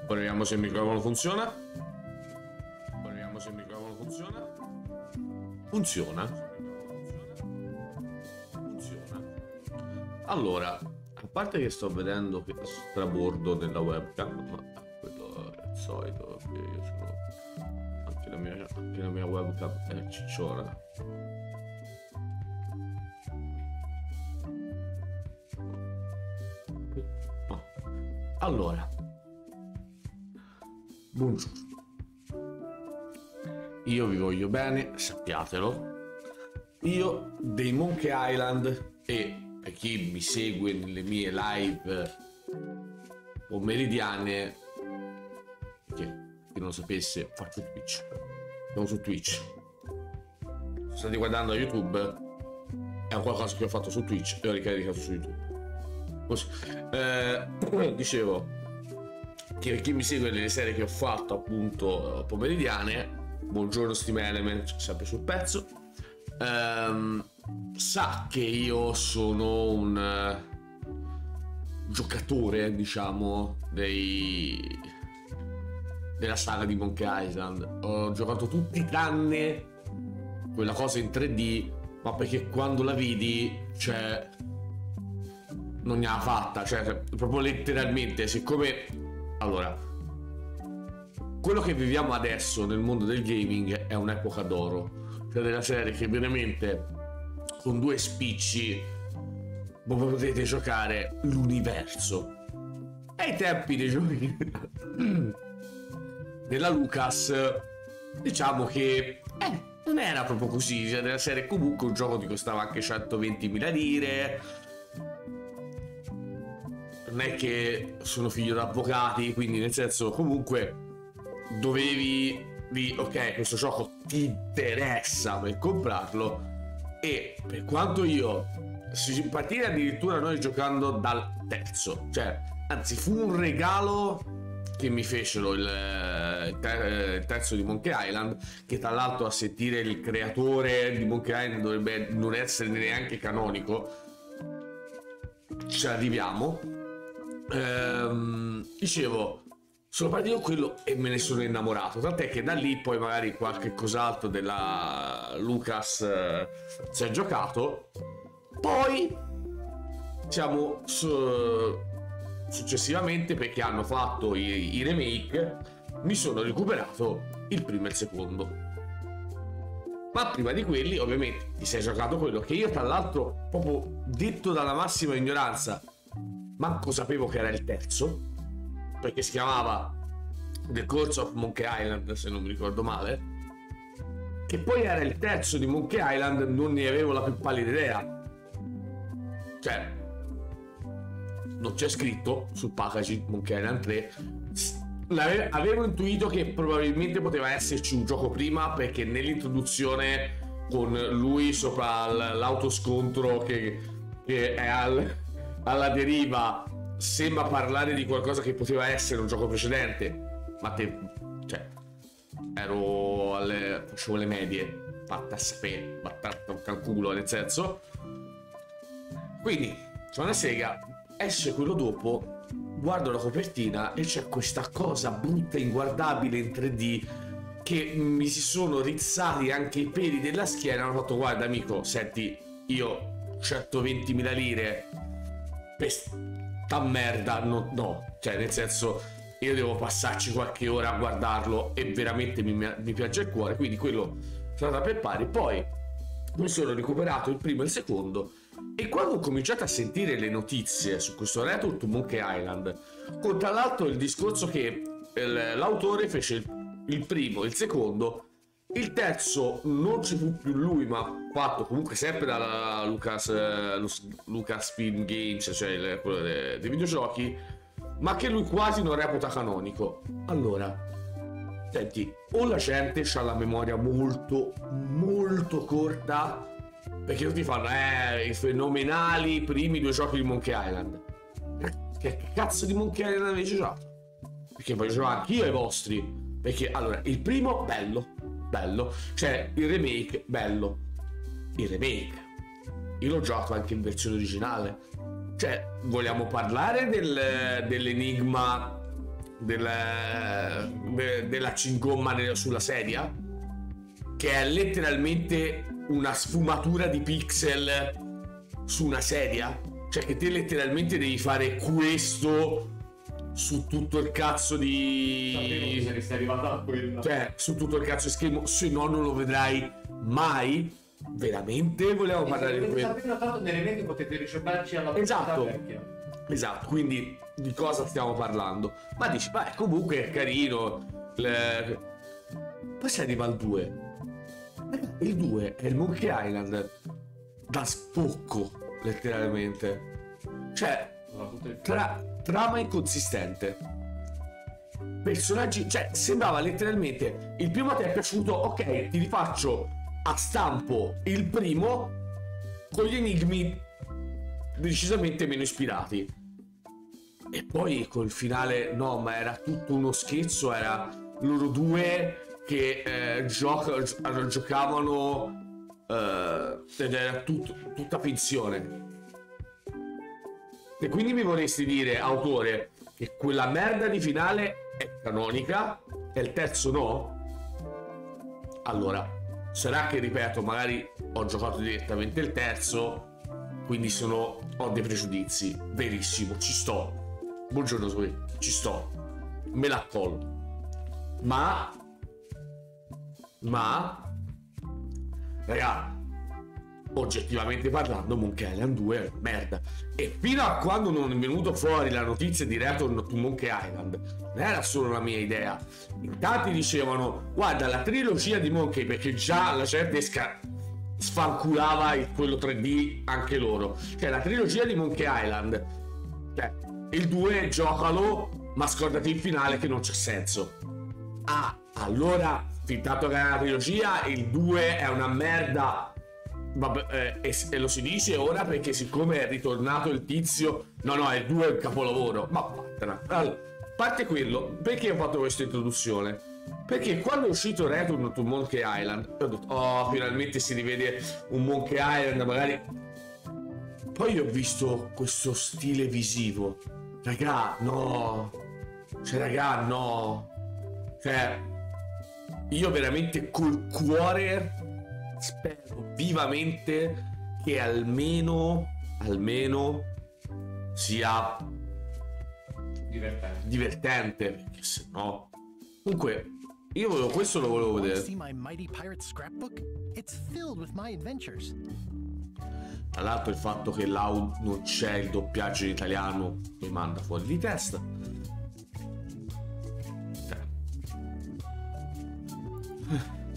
Proviamo se il microfono funziona. Proviamo se il microfono funziona. Funziona. Funziona. Allora, a parte che sto vedendo che strabordo della webcam, ma quello è il solito, che io sono... Anche la mia webcam è cicciona. Oh. Allora, buongiorno. Io vi voglio bene, sappiatelo. Io dei Monkey Island, e per chi mi segue nelle mie live pomeridiane, che chi non lo sapesse, faccio Twitch. Siamo su Twitch. Se state guardando a YouTube, è un qualcosa che ho fatto su Twitch e ho ricaricato su YouTube. Così. Dicevo che per chi mi segue nelle serie che ho fatto appunto pomeridiane, buongiorno Steam Element, sempre sul pezzo, sa che io sono un giocatore, diciamo, della saga di Monkey Island. Ho giocato tutti tranne quella cosa in 3D, ma perché quando la vidi, cioè, non ne ha fatta, cioè, proprio letteralmente, siccome... Allora, quello che viviamo adesso nel mondo del gaming è un'epoca d'oro, cioè della serie che veramente con due spicci potete giocare l'universo. E ai tempi dei giochi della Lucas, diciamo che non era proprio così, cioè della serie comunque un gioco ti costava anche 120.000 lire. Non è che sono figlio d'avvocati, quindi nel senso comunque dovevi dire ok, questo gioco ti interessa per comprarlo. E per quanto io si partire addirittura noi giocando dal terzo, cioè anzi fu un regalo che mi fecero il terzo di Monkey Island, che tra l'altro a sentire il creatore di Monkey Island dovrebbe non essere neanche canonico, ci arriviamo. Dicevo, sono partito quello e me ne sono innamorato, tant'è che da lì poi magari qualche cos'altro della Lucas si è giocato. Poi siamo successivamente, perché hanno fatto i remake, mi sono recuperato il primo e il secondo. Ma prima di quelli ovviamente ti sei giocato quello che io, tra l'altro, proprio detto dalla massima ignoranza, manco sapevo che era il terzo, perché si chiamava The Curse of Monkey Island, se non mi ricordo male, che poi era il terzo di Monkey Island. Non ne avevo la più pallida idea, cioè non c'è scritto sul packaging Monkey Island 3. Avevo intuito che probabilmente poteva esserci un gioco prima, perché nell'introduzione con lui sopra l'autoscontro che è alla deriva sembra parlare di qualcosa che poteva essere un gioco precedente, ma cioè facevo le medie, fatta sapere, battata un culo, nel senso. Quindi c'è una sega, esce quello dopo, guardo la copertina e c'è questa cosa brutta, inguardabile in 3D, che mi si sono rizzati anche i peli della schiena. Ho fatto: guarda amico, senti, io 120.000 lire per sta merda no, cioè nel senso, io devo passarci qualche ora a guardarlo e veramente mi piace il cuore. Quindi quello sono andato per pari. Poi mi sono recuperato il primo e il secondo, e quando ho cominciato a sentire le notizie su questo Return to Monkey Island, con tra l'altro il discorso che l'autore fece il primo, il secondo, il terzo non ci fu più lui, ma fatto comunque sempre dalla Lucasfilm Games, cioè quello dei videogiochi, ma che lui quasi non reputa canonico. Allora, senti, o la gente ha la memoria molto molto corta, perché tutti fanno i fenomenali primi due giochi di Monkey Island. Che cazzo di Monkey Island avete giocato? Perché voglio giocare anch'io ai vostri. Perché allora, il primo bello, cioè il remake bello, il io lo gioco anche in versione originale. Cioè, vogliamo parlare dell'enigma della cingomma sulla sedia? Che è letteralmente una sfumatura di pixel su una sedia? Cioè che te letteralmente devi fare questo su tutto il cazzo di... Sapevo che sei arrivato a quello. Cioè, su tutto il cazzo di schermo, se no non lo vedrai mai. Veramente vogliamo parlare di quello? Sapendo tanto nelle mail potete ricercarci alla Esatto. vecchia. Esatto, quindi di cosa stiamo parlando? Ma dici, beh, comunque è carino. Poi si arriva al 2. Il 2 è il Monkey Island da spocco, letteralmente. Cioè, trama inconsistente. Personaggi, cioè, sembrava letteralmente il primo a te è piaciuto, ok, ti rifaccio a stampo il primo con gli enigmi decisamente meno ispirati. E poi col finale, no, ma era tutto uno scherzo, era loro due che giocavano ed era tutta finzione. E quindi mi vorresti dire, autore, che quella merda di finale è canonica e il terzo no? Allora, sarà che, ripeto, magari ho giocato direttamente il terzo, quindi ho dei pregiudizi. Verissimo, ci sto. Buongiorno Zoe, ci sto. Me la collo. Ma raga, oggettivamente parlando, Monkey Island 2 è merda. E fino a quando non è venuto fuori la notizia di Return to Monkey Island, non era solo una mia idea. In tanti dicevano, guarda, la trilogia di Monkey, perché già la gente sfanculava quello 3D anche loro. Cioè, la trilogia di Monkey Island, cioè, il 2 giocalo, ma scordati il finale che non c'è senso. Ah, allora, fintanto che è una trilogia, il 2 è una merda. Vabbè, e lo si dice ora perché siccome è ritornato il tizio, no, il 2 è un capolavoro. Ma vattene. Allora, parte quello, perché ho fatto questa introduzione? Perché quando è uscito Return to Monkey Island, ho detto, oh, finalmente si rivede un Monkey Island, magari. Poi ho visto questo stile visivo. Raga, no. Cioè, io veramente col cuore spero vivamente che almeno sia divertente, perché se no... Comunque, questo lo volevo vedere. Tra l'altro il fatto che non c'è il doppiaggio in italiano mi manda fuori di testa.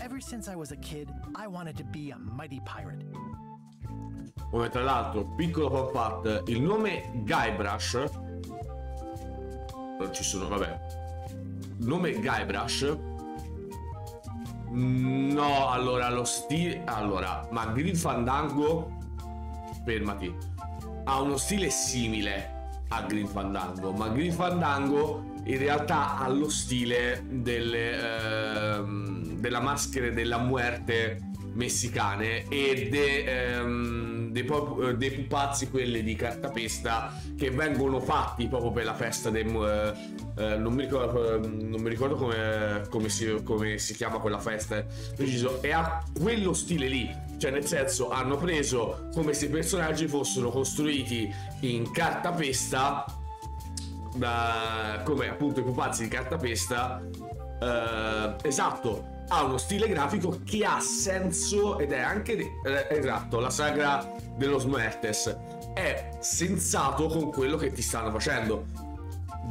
Ever since I was a kid, I wanted to be a mighty pirate. Come tra l'altro, piccolo pop up, il nome Guybrush non ci sono, vabbè. Il nome Guybrush no, allora lo stile, ma Green Fandango, fermati, ha uno stile simile a Green Fandango, ma Green Fandango in realtà ha lo stile della maschera della muerte messicane e dei pupazzi, quelli di cartapesta che vengono fatti proprio per la festa non mi ricordo come si chiama quella festa preciso, e ha quello stile lì, cioè nel senso hanno preso come se i personaggi fossero costruiti in cartapesta, come appunto i pupazzi di cartapesta. Esatto, ha uno stile grafico che ha senso ed è anche esatto, la sagra dello Muertes è sensato con quello che ti stanno facendo.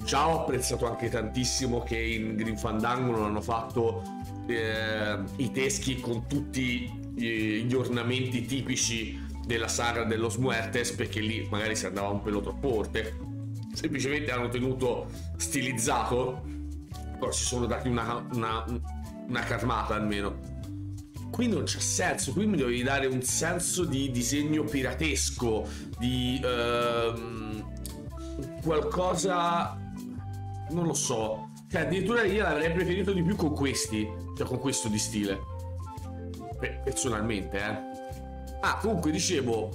Già ho apprezzato anche tantissimo che in Green Fandango non hanno fatto i teschi con tutti gli ornamenti tipici della sagra dello Muertes, perché lì magari si andava un pelo troppo forte. Semplicemente hanno tenuto stilizzato, però si sono dati una calmata almeno. Qui non c'è senso, qui mi devi dare un senso di disegno piratesco, di qualcosa, non lo so, cioè addirittura io l'avrei preferito di più con questi, cioè con questo di stile, personalmente. Comunque dicevo,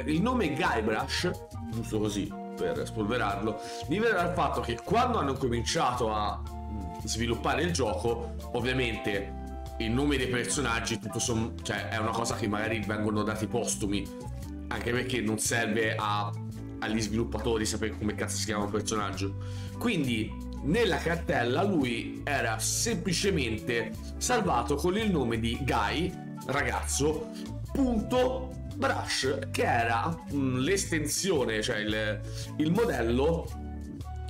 il nome Guybrush, giusto così per spolverarlo, deriva dal fatto che quando hanno cominciato a sviluppare il gioco, ovviamente il nome dei personaggi cioè è una cosa che magari vengono dati postumi, anche perché non serve agli sviluppatori sapere come cazzo si chiama un personaggio. Quindi nella cartella lui era semplicemente salvato con il nome di Guy, ragazzo, punto Brush, che era l'estensione, cioè il modello,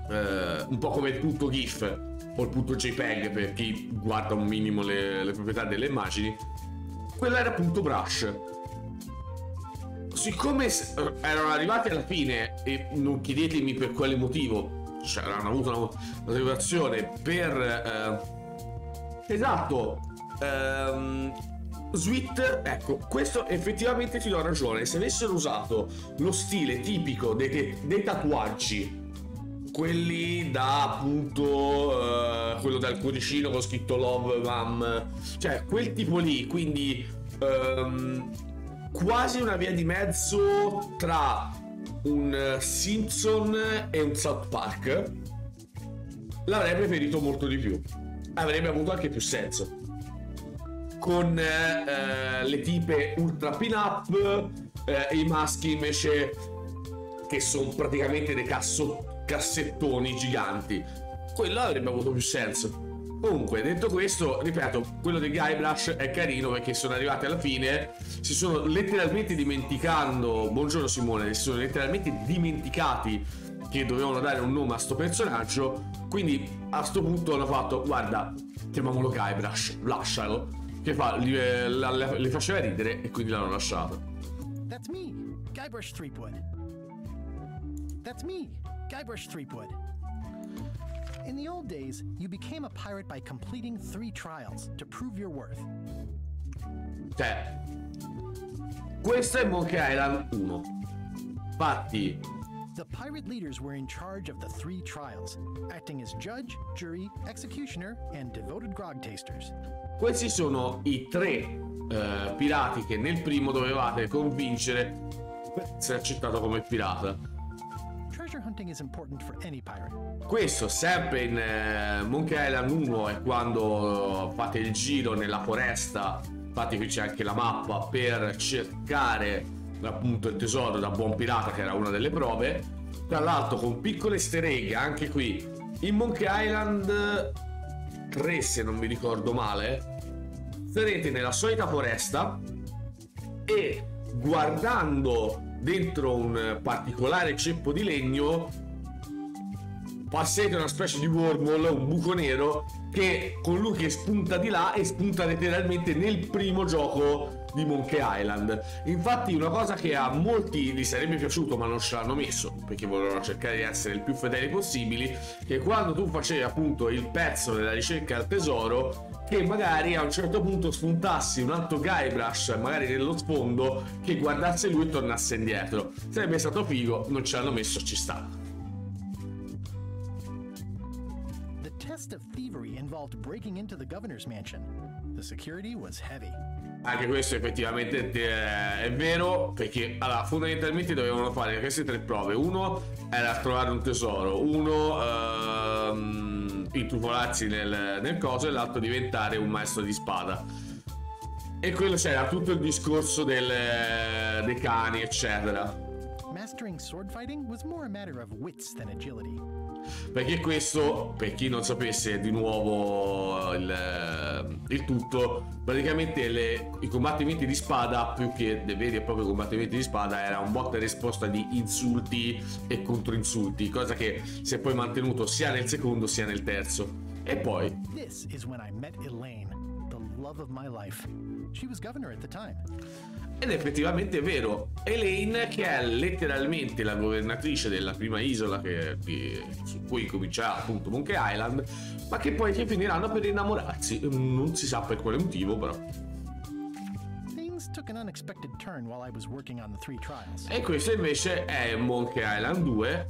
un po' come il punto GIF o il punto JPEG per chi guarda un minimo le proprietà delle immagini. Quello era punto Brush. Siccome erano arrivati alla fine, e non chiedetemi per quale motivo, cioè hanno avuto una motivazione per esatto, Sweet, ecco, questo effettivamente ti do ragione. Se avessero usato lo stile tipico dei tatuaggi, quelli da appunto quello dal cuoricino con scritto Love Mom, cioè quel tipo lì, quindi quasi una via di mezzo tra un Simpson e un South Park, l'avrei preferito molto di più, avrebbe avuto anche più senso, con le tipe ultra pin up, i maschi invece che sono praticamente dei cassettoni giganti. Quello avrebbe avuto più senso. Comunque, detto questo, ripeto, quello di Guybrush è carino perché sono arrivati alla fine, si sono letteralmente dimenticando, buongiorno Simone, si sono letteralmente dimenticati che dovevano dare un nome a sto personaggio, quindi a sto punto hanno fatto, guarda, chiamiamolo Guybrush, lascialo, che fa, li faceva ridere e quindi l'hanno lasciato. That's me, Guybrush Threepwood. That's me, Guybrush Threepwood. In the old days, you became a pirate by completing 3 trials to prove your worth. Cioè, questo è Monkey Island 1. Infatti, The pirate leaders were in charge of the 3 trials, acting as judge, jury, executioner, and devoted grog tasters. questi sono i 3 pirati che nel primo dovevate convincere per essere accettato come pirata. Treasure hunting is important for any pirate. Questo sempre in Monkey Island 1 è quando fate il giro nella foresta, infatti qui c'è anche la mappa per cercare appunto il tesoro da buon pirata, che era una delle prove. Tra l'altro con piccole easter egg anche qui in Monkey Island 3, se non mi ricordo male, sarete nella solita foresta e guardando dentro un particolare ceppo di legno passerete una specie di wormhole, un buco nero, che con lui che spunta di là e spunta letteralmente nel primo gioco di Monkey Island. Infatti una cosa che a molti gli sarebbe piaciuto ma non ce l'hanno messo perché volevano cercare di essere il più fedeli possibili, che quando tu facevi appunto il pezzo della ricerca al tesoro, che magari a un certo punto spuntassi un altro Guybrush magari nello sfondo che guardasse lui e tornasse indietro. Sarebbe stato figo, non ce l'hanno messo, ci sta. The test of thievery involved breaking into the governor's mansion. The security was heavy. Anche questo effettivamente è vero, perché allora, fondamentalmente dovevano fare queste 3 prove. Uno era trovare un tesoro, uno intrufolarsi nel coso, e l'altro diventare un maestro di spada. E quello c'era tutto il discorso dei cani eccetera. Mastering sword fighting was more a matter of wits than agility. Perché questo, per chi non sapesse di nuovo il tutto, praticamente i combattimenti di spada, più che dei veri e propri combattimenti di spada, era un botta e risposta di insulti e controinsulti, cosa che si è poi mantenuto sia nel secondo sia nel terzo. E poi This is when I met Elaine, the love of my life. She was governor at the time. ed effettivamente è vero, Elaine, che è letteralmente la governatrice della prima isola su cui comincerà appunto Monkey Island, ma che poi che finiranno per innamorarsi, non si sa per quale motivo però. Things took an unexpected turn while I was working on the 3 trials. E questo invece è Monkey Island 2.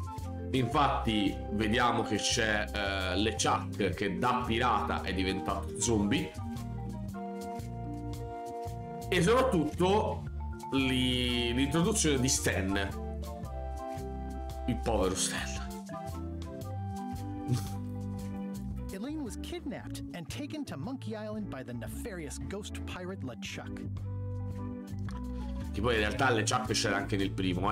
Infatti vediamo che c'è LeChuck che da pirata è diventato zombie, e soprattutto l'introduzione di Stan, il povero Stan. Elaine was kidnapped and taken to Monkey Island by the nefarious ghost pirate LeChuck. Che poi in realtà LeChuck c'era anche nel primo,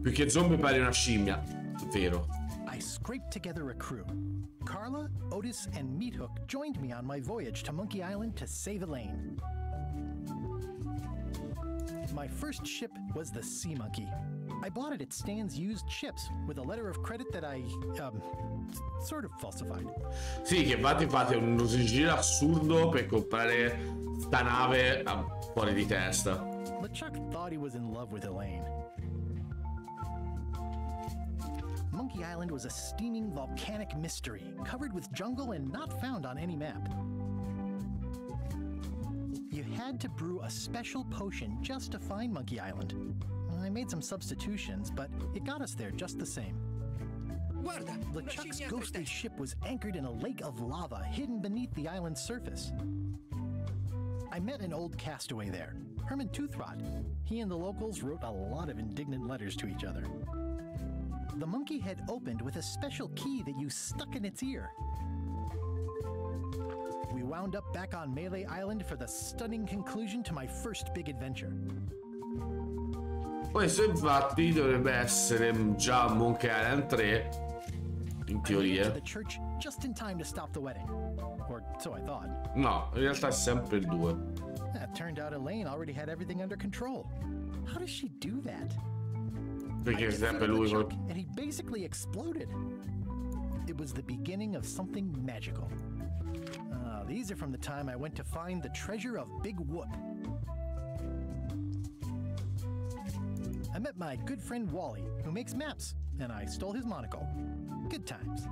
Più che zombie pare una scimmia, vero. I scraped together a crew. Carla, Otis, and Meat Hook joined me on my voyage to Monkey Island to save Elaine. My first ship was the Sea Monkey. I bought it at Stan's used ships with a letter of credit that I, sort of falsified. Sì, che infatti fate un giro assurdo per comprare sta nave fuori di testa. LeChuck thought he was in love with Elaine. Monkey Island was a steaming volcanic mystery, covered with jungle and not found on any map. You had to brew a special potion just to find Monkey Island. I made some substitutions, but it got us there just the same. Guarda, LeChuck's ghostly ship was anchored in a lake of lava hidden beneath the island's surface. I met an old castaway there, Herman Toothrot. He and the locals wrote a lot of indignant letters to each other. The monkey had opened with a special key that you stuck in its ear. We wound up back on Melee Island for the stunning conclusion to my first big adventure. Questo infatti dovrebbe essere già Monkey Island 3, in I made it to teoria. the church just in time to stop the wedding. Or so I thought. No, in realtà è sempre il 2. It turned out Elaine already had everything under control. How does she do that? Perché è I sempre defeated lui. LeChuck, and he basically exploded. It was the beginning of something magical. These are from the time I went to find the treasure of Big Whoop. I met my good friend Wally, who makes maps, and I stole his monocle. Good times.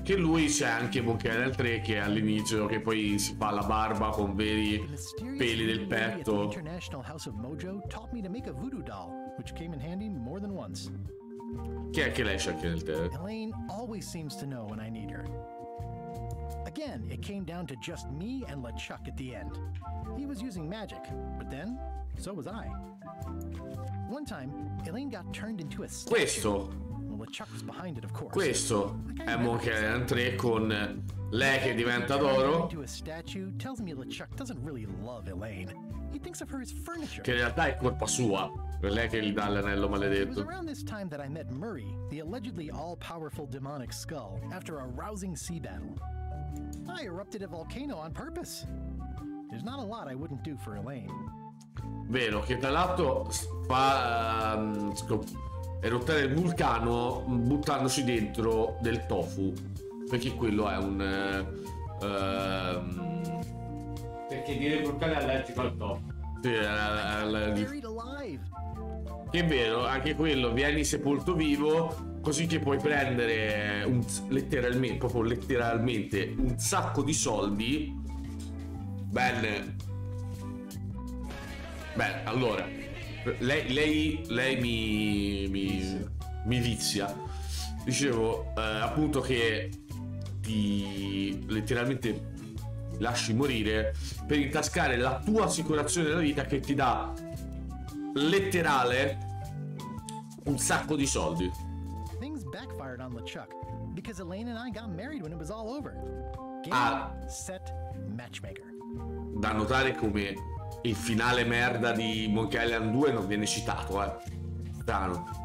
Che lui c'è anche Monkey Island 3 che è all'inizio, che poi si fa la barba con veri The mysterious peli del lady at the petto. International House of Mojo taught me to make a voodoo doll, which came in handy more than once. Che è che lei c'è anche nel te. Elaine always seems to know when I need her. Again, it came down to just me and LeChuck at the end. He was using magic, but then, so was I. One time, Elaine got turned into a statue. Questo, Well, LeChuck was behind it, of course. questo è Monkey Island 3 con lei che diventa d'oro, Into a statue tells me LeChuck doesn't really love Elaine. He thinks of her as furniture. che in realtà è colpa sua. È lei che gli dà l'anello It was maledetto. around this time that I met Murray, the allegedly all-powerful demonic skull, after a rousing sea battle. I erupted a volcano on purpose. There's not a lot I wouldn't do for Elaine. Vero, che tra l'altro fa eruttare il vulcano buttandoci dentro del tofu. Perché quello è un... Perché dire il vulcano è allergico al tofu. sì, Buried alive. che è vero, anche quello, vieni sepolto vivo, così che puoi prendere letteralmente, proprio letteralmente un sacco di soldi. Bene. Beh, allora, lei mi vizia. Dicevo appunto che ti letteralmente lasci morire per intascare la tua assicurazione della vita che ti dà letterale un sacco di soldi. Things backfired on LeChuck because Elaine and I got married when it was all over. Game, set, matchmaker. Da notare come il finale merda di Monkey Island 2 non viene citato, strano.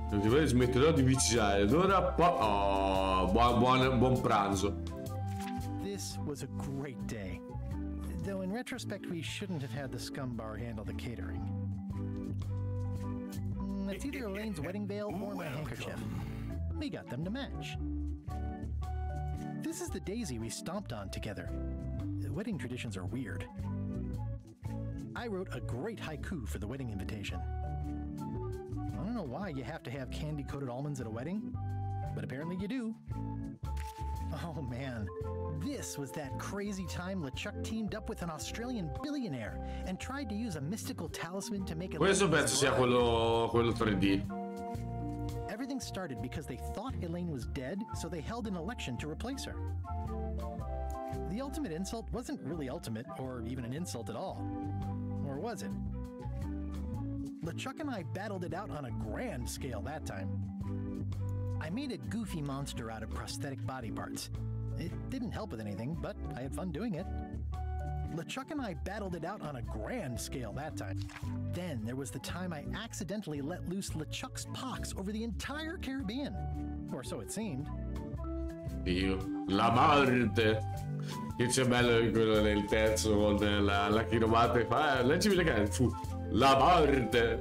Smetterò di viziare ed ora buon pranzo. This was a great day. Though in retrospect we shouldn't have had the scum bar handle the catering. It's either Elaine's wedding veil or my handkerchief. We got them to match. This is the daisy we stomped on together. Wedding traditions are weird. I wrote a great haiku for the wedding invitation. I don't know why you have to have candy-coated almonds at a wedding, but apparently you do. Oh man, this was that crazy time LeChuck teamed up with an Australian billionaire and tried to use a mystical talisman to make it. Questo penso sia quello 3D. Everything started because they thought Elaine was dead, so they held an election to replace her. The ultimate insult wasn't really ultimate, or even an insult at all. Or was it? LeChuck and I battled it out on a grand scale that time. I made a goofy monster out of prosthetic body parts. It didn't help with anything, but I had fun doing it. LeChuck and I battled it out on a grand scale that time. Then there was the time I accidentally let loose LeChuck's pox over the entire Caribbean. Or so it seemed. Dio, la morte. Che c'è bello quello del terzo con la chiromante e fa, leggimi le carte, fu la morte.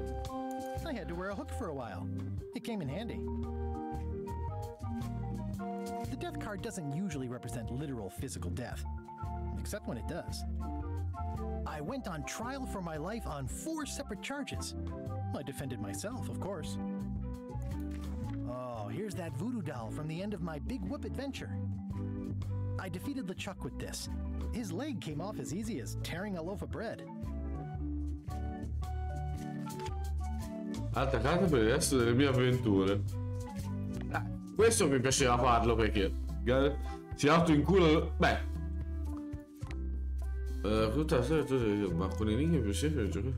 I had to wear a hook for a while. It came in handy. The death card doesn't usually represent literal physical death, except when it does. I went on trial for my life on 4 separate charges. I defended myself, of course. Oh, here's that voodoo doll from the end of my Big Whoop adventure. I defeated LeChuck with this. His leg came off as easy as tearing a loaf of bread. Alta carta per il resto delle mie avventure. Questo mi piaceva farlo perché si autoinculo. Beh, tutta la storia, ma con i ring mi piaceva giocare.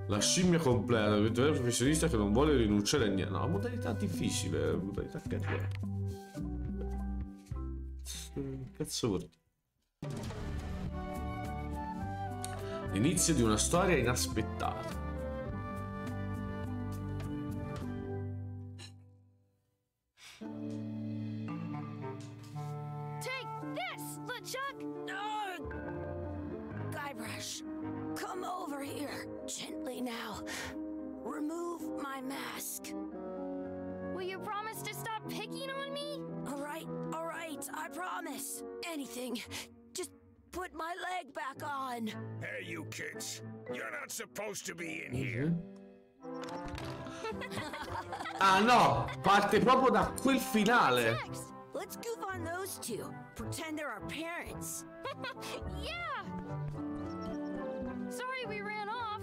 La scimmia completa, l'avventuriero professionista che non vuole rinunciare a niente. No, modalità difficile, modalità carriera. Cazzo vuol dire? L'inizio di una storia inaspettata. Take this, LeChuck! Guybrush, come over here. Gently now. Remove my mask. Will you promise to stop picking on me? All right, I promise. Anything. Just put my leg back on. Hey, you kids. You're not supposed to be in here. Ah no, parte proprio da quel finale. Next, let's goof on those two. Pretend they're our parents. Yeah! Sorry we ran off.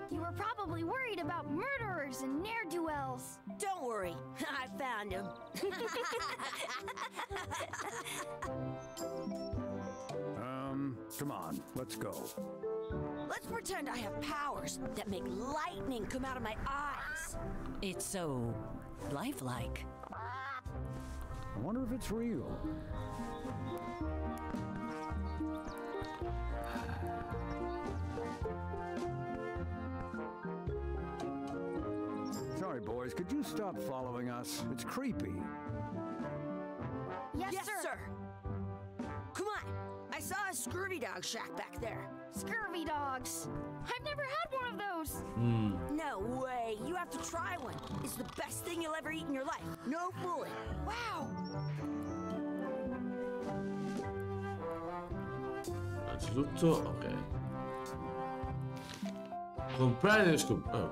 You were probably worried about murderers and ne'er-do-wells. Don't worry, I found him. Come on, let's go. Let's pretend I have powers that make lightning come out of my eyes. It's so lifelike. I wonder if it's real. Sorry, boys, could you stop following us? It's creepy. Yes, Sir. Come on. I saw a scurvy dog shack back there. Scurvy dogs. I've never had one of those. No way. You have to try one. It's the best thing you'll ever eat in your life. No fooling. Wow. Innanzitutto, ok. Comprare le scop... Oh.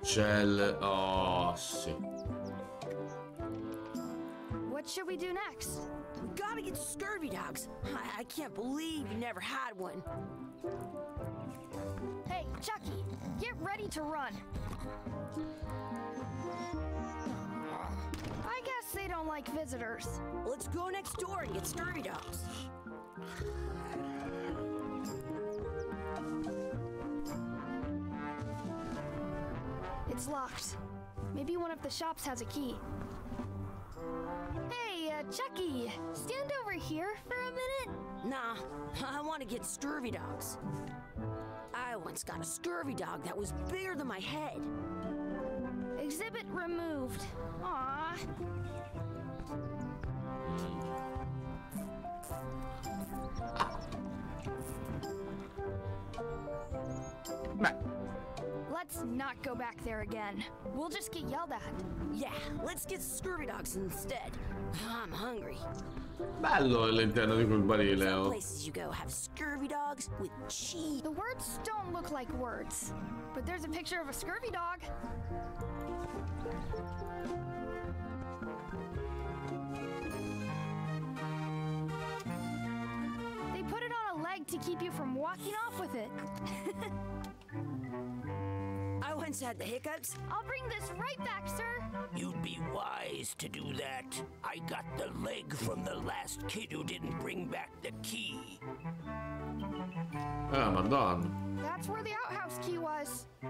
C'è il... Oh, sì. What should we do next? We gotta get scurvy dogs. I can't believe you never had one. Hey, Chucky, get ready to run. I guess they don't like visitors. Let's go next door and get scurvy dogs. It's locked. Maybe one of the shops has a key. Hey, Chucky, stand over here for a minute. Nah, I want to get scurvy dogs. I once got a scurvy dog that was bigger than my head. Exhibit removed. Aww. Let's not go back there again. We'll just get yelled at. Yeah, let's get scurvy dogs instead. I'm hungry. Bello all'interno di quel barile. Some Oh. places you go have scurvy dogs with cheese. The words don't look like words, but there's a picture of a scurvy dog. They put it on a leg to keep you from walking off with it. I went mine's had the hiccups. I'll bring this right back, sir. You'd be wise to do that. I got the leg from the last kid who didn't bring back the key. Madonna. That's where the outhouse key was. It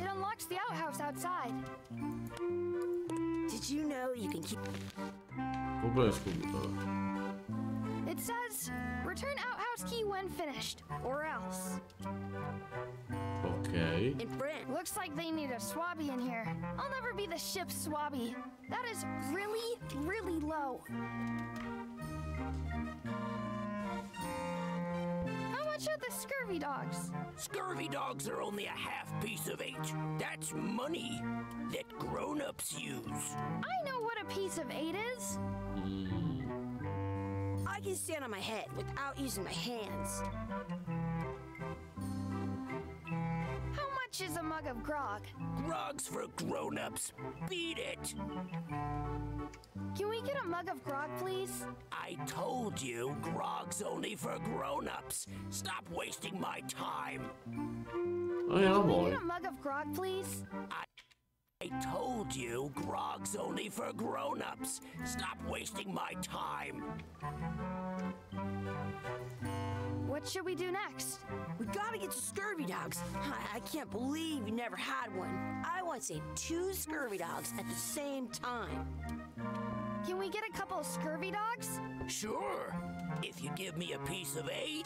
unlocks the outhouse outside. Did you know you can keep... It says, return outhouse key when finished, or else. Ok. in print? Looks like they need a swabby in here. I'll never be the ship's swabby. That is really, really low. How much are the scurvy dogs? Scurvy dogs are only a half piece of 8. That's money that grown-ups use. I know what a piece of 8 is. I can stand on my head without using my hands. How much is a mug of grog? Grog's for grown-ups. Beat it. Can we get a mug of grog, please? I told you, grog's only for grown-ups. Stop wasting my time. Oh, yeah, Can we boy. get a mug of grog, please? I told you, grog's only for grown-ups. Stop wasting my time. What should we do next? We gotta get to scurvy dogs. I can't believe you never had one. I once ate 2 scurvy dogs at the same time. Can we get a couple of scurvy dogs? Sure, if you give me a piece of 8.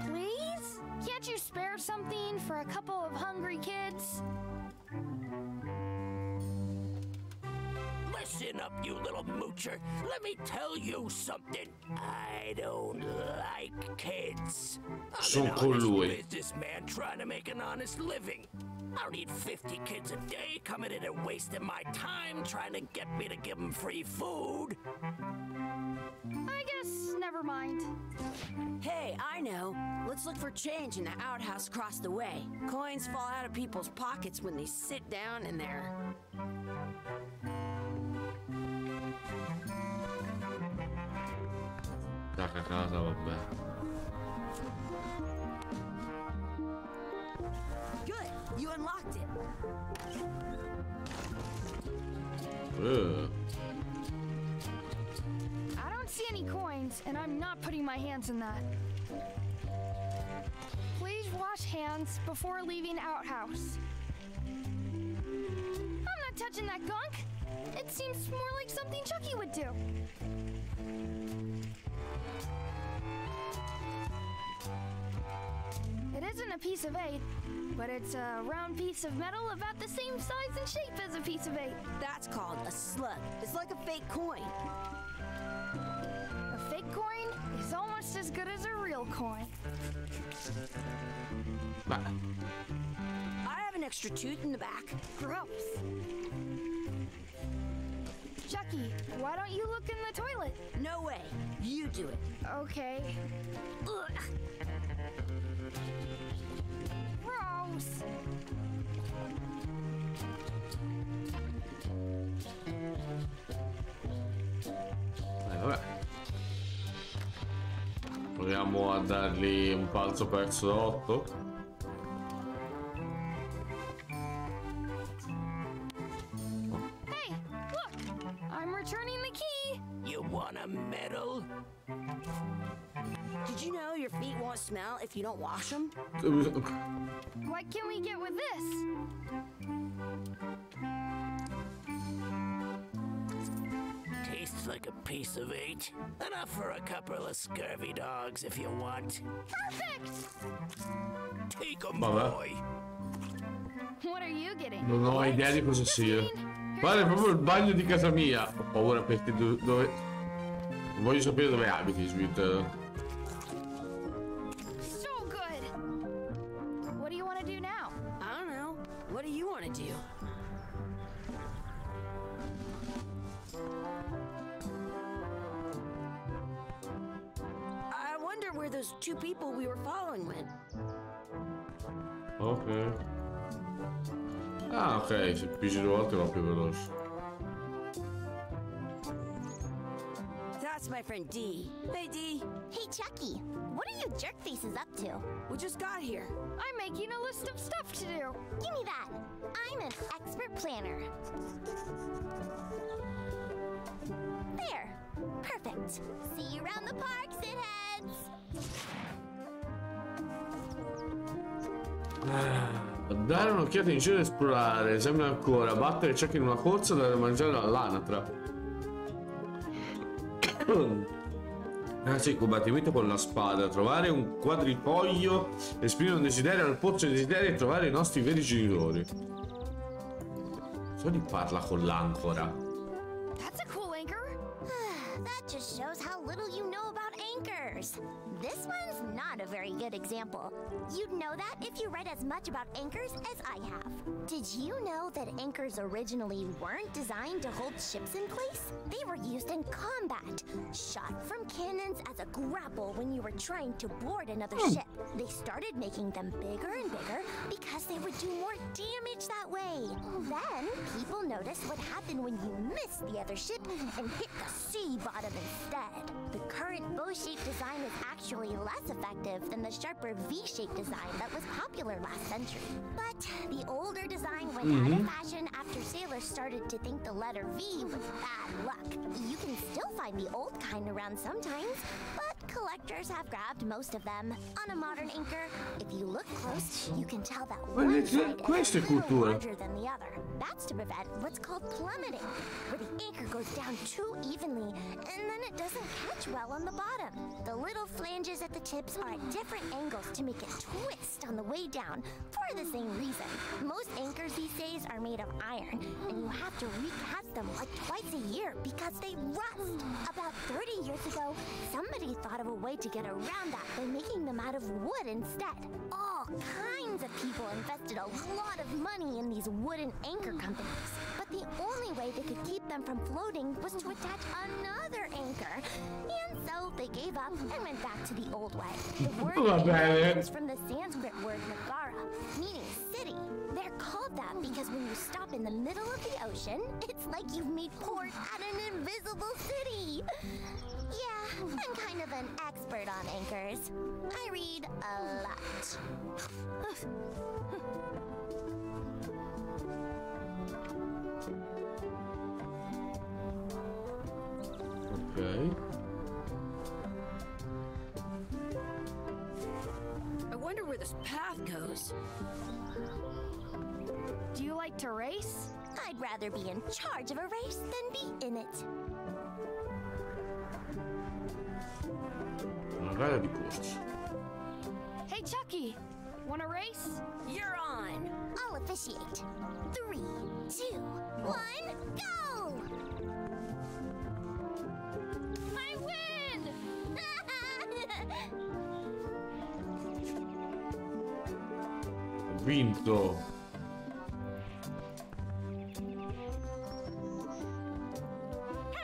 Please? Can't you spare something for a couple of hungry kids? Listen up, you little moocher. Let me tell you something. I don't like kids. I'm an honest businessman trying to make an honest living. I don't need 50 kids a day coming in and wasting my time trying to get me to give them free food. I guess never mind. Hey, I know. Let's look for change in the outhouse across the way. Coins fall out of people's pockets when they sit down in there. Cacca casa, vabbè. Good, you unlocked it. I don't see any coins, and I'm not putting my hands in that. Please wash hands before leaving outhouse. I'm not touching that gunk. It seems more like something Chucky would do. It isn't a piece of 8, but it's a round piece of metal about the same size and shape as a piece of 8. That's called a slug. It's like a fake coin. A fake coin is almost as good as a real coin. Beh, I have an extra tooth in the back. Gross. Chucky, why don't you look in the toilet? No way. You do it. Okay. Ugh. Gross. vabbè. Proviamo a dargli un palzo perso da 8. Hey, look! I'm returning the key. You want a medal? Did you know your feet won't smell if you don't wash them? What can we get with this? Tastes like a piece of 8. Enough for a couple of scurvy dogs if you want. Perfect! Take 'em, Vabbè. boy. What are you getting? Non ho idea di cosa sia. Guarda, è proprio il bagno di casa mia. Ho paura perché dove... Non voglio sapere dove abiti, Sweet. So good! What do you want to do now? I don't know. What do you want to do? I wonder where those 2 people we were following went. Ok. Ah, ok, se pigi 2 volte va più veloce. That's my friend Dee. Hey, Dee. Hey, Chucky. What are you jerk faces up to? We just got here. I'm making a list of stuff to do. Give me that. I'm an expert planner. There. Perfect. See you around the park, shitheads. Dare un'occhiata in cielo e esplorare. Sembra ancora. Battere Chuck in una corsa da mangiare all'anatra. Ah sì, combattimento con la spada. Trovare un quadrifoglio, esprimere un desiderio al pozzo dei desideri e trovare i nostri veri genitori. Soli parla con l'ancora. That's a cool anchor. That just shows how little you know about anchors. This one's not a very good example. You'd know that if you read as much about anchors as I have. Did you know that anchors originally weren't designed to hold ships in place? They were used in combat, shot from cannons as a grapple when you were trying to board another ship. They started making them bigger and bigger because they would do more damage that way. Then, people noticed what happened when you missed the other ship and hit the sea bottom instead. The current bow-shaped design is actually less effective than the sharper V-shaped design that was popular last century. But the older design went out of fashion after sailors started to think the letter V was bad luck. You can still find the old kind around sometimes, but collectors have grabbed most of them. On a modern anchor, if you look close, you can tell that one side is a little larger than the other. That's to prevent what's called plummeting, where the anchor goes down too evenly, and then it doesn't catch well on the bottom. The little flanges at the tips are at different angles to make it twist on the way down for the same reason. Most anchors these days are made of iron, and you have to recast them like twice a year because they rust. About 30 years ago, somebody thought of a way to get around that by making them out of wood instead. All kinds of people invested a lot of money in these wooden anchor companies, but the only way they could keep them from floating was to attach another anchor. And so they gave up and went back to the old way. The word comes from the Sanskrit word Nagara, meaning city. They're called that because when you stop in the middle of the ocean, it's like you've made port at an invisible city. Yeah, I'm kind of an expert on anchors. I read a lot. Ok. I wonder where this path goes. Do you like to race? I'd rather be in charge of a race than be in it. Una gara di corsa. Hey, Chucky, wanna race? You're on. I'll officiate. 3, 2, 1, go! I win! Ho vinto.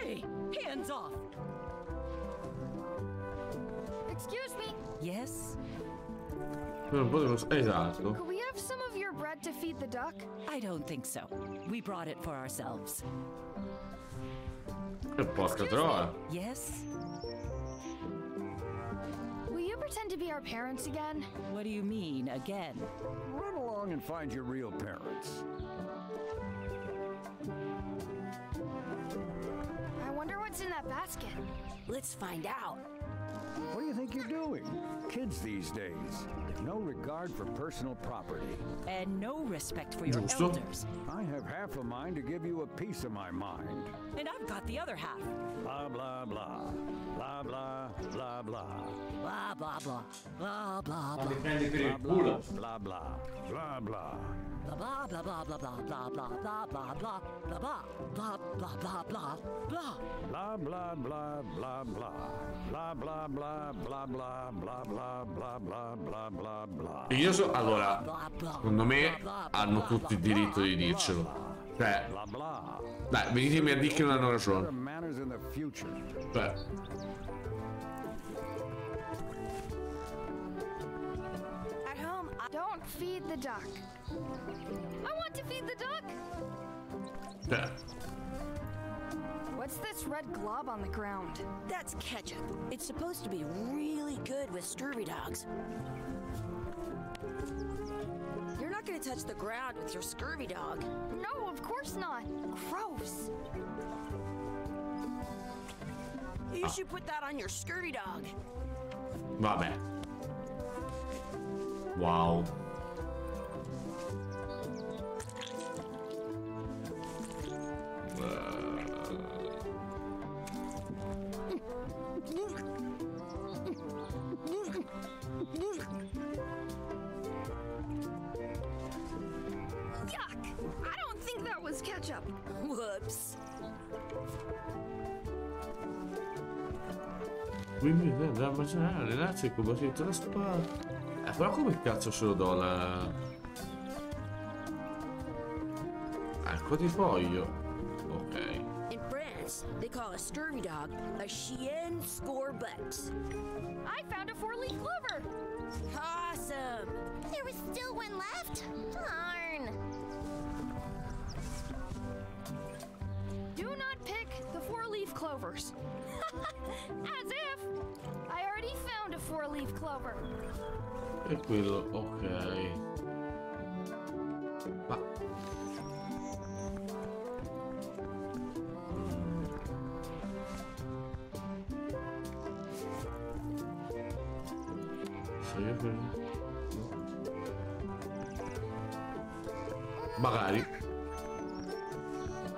Hey, hands off. Excuse me, Yes? Non potevo... Esatto. could we have some of your bread to feed the duck? I don't think so. We brought it for ourselves. E porca troia. Yes? Will you pretend to be our parents again? What do you mean, again? Run along and find your real parents. I wonder what's in that basket. Let's find out. What do you think you're doing? Kids these days, no regard for personal property. And no respect for your Giusto. elders. I have half a mind to give you a piece of my mind. And I've got the other half. Blah, blah, blah. Blah, blah, blah, blah. Blah, blah, blah. Blah, blah, Ma blah. li prendi per il Blah, culo. blah, blah. Blah, blah. Blah, blah, blah, blah, blah, blah, blah, blah, blah, blah, blah, blah, blah, blah, blah, blah. Blah, blah, blah, blah, blah. Blah, blah, blah, blah, blah, blah, blah, blah, blah, blah, blah, blah. Io so... Allora, secondo me hanno tutti il diritto di dircelo. Cioè, Blah, blah. dai, venitemi a dire che non hanno Better ragione. manners in the future. Cioè, At home, don't feed the duck. I want to feed the duck. cioè, What's this red glob on the ground? That's ketchup. It's supposed to be really good with scurvy dogs. You're not gonna touch the ground with your scurvy dog. No, of course not. Gross. You should put that on your scurvy dog. Vabbè. Wow. Yuck! I don't think that was ketchup. Whoops. Quindi da mangiare, allenarsi con battito la spada. Però come cazzo se lo do la... Ecco ti voglio. Ok. In France, they call a scurvy dog a chien scorbut. I found a 4-leaf clover. Awesome. There was still one left? Darn. Do not pick the 4-leaf clovers. As if I already found a 4-leaf clover. E quello, ok. Ma... Magari.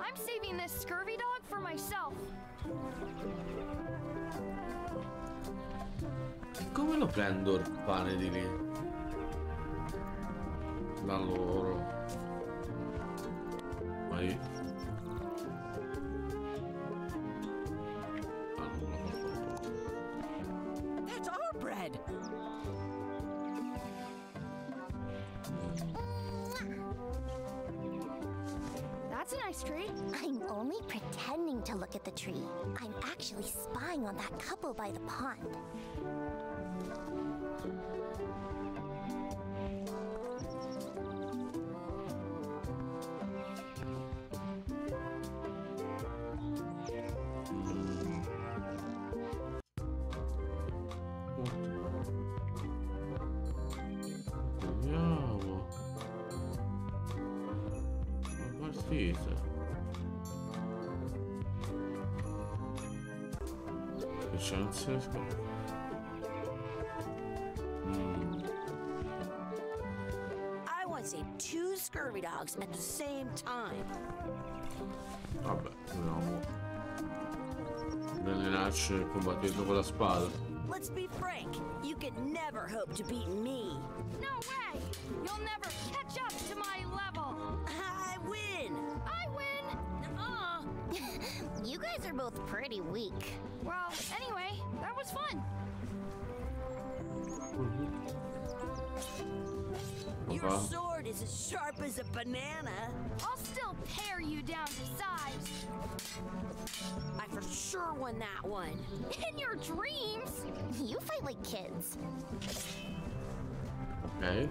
I'm saving this scurvy dog for myself. Come lo prendo il pane di lì? Da loro. Vai. That's our bread. That's a nice tree. I'm only pretending to look at the tree. I'm actually spying on that couple by the pond. Andiamo. La partita. Che chance è? I want to see 2 scurvy dogs at the same time. Vabbè, proviamo. Allenarci combattendo con la spada. Let's be frank, you could never hope to beat me. No way! You'll never catch up to my level. I win! I win! You guys are both pretty weak. Well, anyway, that was fun. Your sword is as sharp as a banana. I'll still pare you down to size. I for sure won that one. In your dreams? You fight like kids. Ok.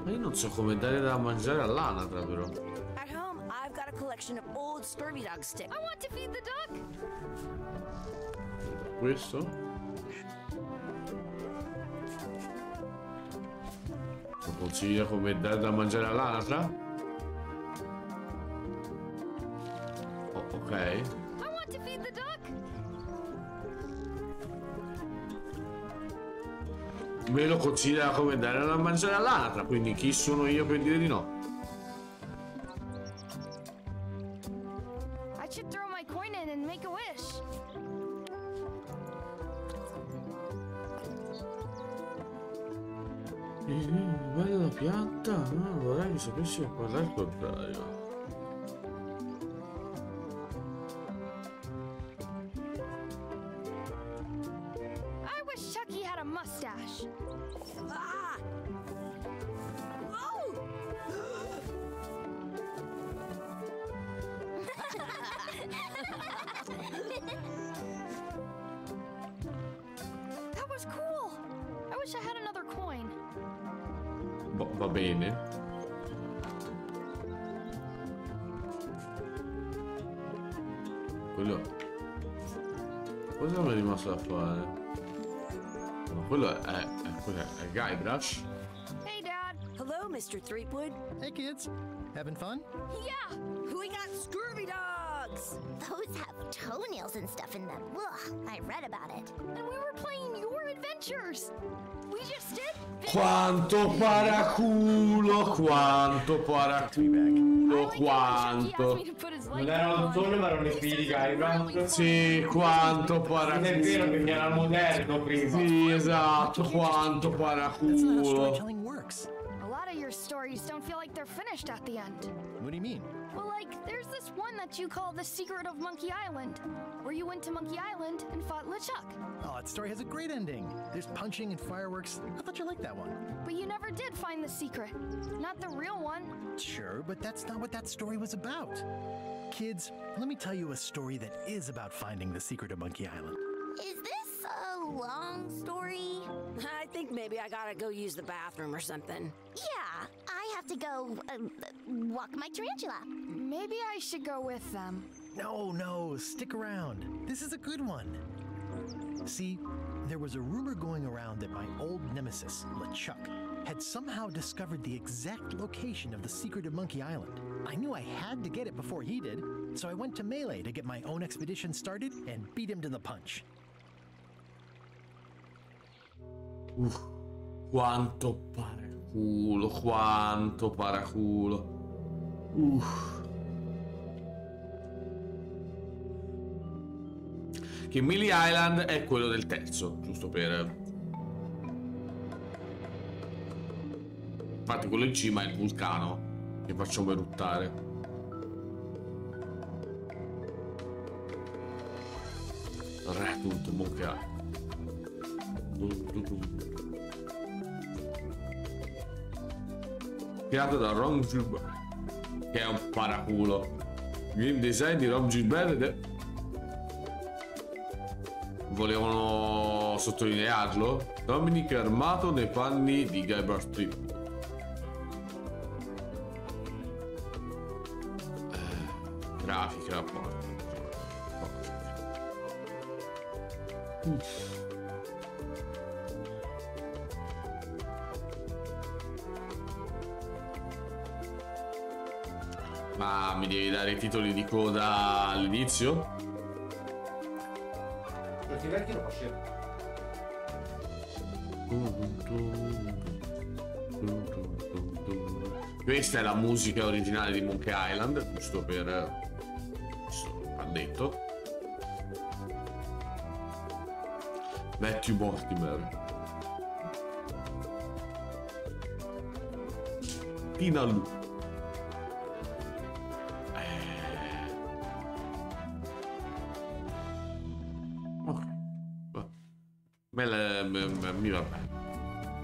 Ma io non so come dare da mangiare all'anatra però. At home, I've got a collection of old scurvy dog sticks. I want to feed the duck. Questo? Lo consiglia come dare da mangiare all'anatra? Oh, ok. I want to feed the duck. Me lo considera come dare da mangiare all'anatra, quindi chi sono io per dire di no? I should throw my coin in and make a wish. Guarda la pianta, no, vorrei che sapessi parlare al contrario. I wish Chucky had a mustache. Ah! Whoa! That was cool. I wish I had another coin. Va bene. quello... Cosa mi è rimasto da fare? No, quello è Guybrush. Hey, Dad. Hello, Mr. Threepwood. Hey, kids. Having fun? Yeah. We got scurvy dogs. Those have toenails and stuff in them. Ugh, I read about it. And we were playing your adventures. We just did. Quanto paraculo, quanto paraculo, quanto. Non erano donne ma erano i figli di Guybrush. Sì, quanto paraculo. Non è vero che era moderno prima. Sì, esatto, quanto That's not how paraculo. storytelling works. A lot of your stories don't feel like they're finished at the end. What do you mean? Well, like, there's this one that you call The Secret of Monkey Island, where you went to Monkey Island and fought LeChuck. Oh, that story has a great ending. There's punching and fireworks. I thought you liked that one. But you never did find the secret. Not the real one. Sure, but that's not what that story was about. Kids, let me tell you a story that is about finding the secret of Monkey Island. Is this a long story? I think maybe I gotta go use the bathroom or something. Yeah, I have to go walk my tarantula. Maybe I should go with them. No, stick around. This is a good one. See, there was a rumor going around that my old nemesis, LeChuck, had somehow discovered the exact location of the secret of Monkey Island. I knew I had to get it before he did, so I went to Melee to get my own expedition started and beat him to the punch. Quanto paraculo, quanto paraculo. Che Melee Island è quello del terzo, giusto per... Infatti quello in cima è il vulcano che facciamo eruttare. Tutte Monkey Island. Creato da Ron Gilbert, che è un paraculo. Game design di Ron Gilbert. Volevano sottolinearlo. Dominic armato nei panni di Guybrush Threepwood. Grafica porca. Ma mi devi dare i titoli di coda all'inizio? Perché vecchio lo faceva. Questa è la musica originale di Monkey Island, giusto per... ha detto. Matthew Mortimer. Tina Lu. Ok. Mi va bene.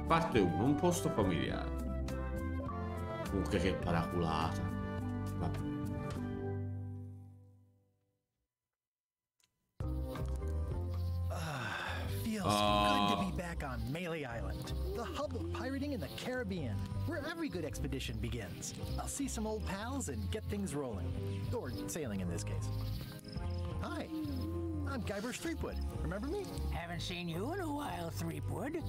Parte 1, un posto familiare. Comunque che paraculata. Vabbè. Feels good to be back on Melee Island, the hub of pirating in the Caribbean, where every good expedition begins. I'll see some old pals and get things rolling. Or sailing in this case. Hi, I'm Guybrush Threepwood. Remember me? Haven't seen you in a while, Threepwood.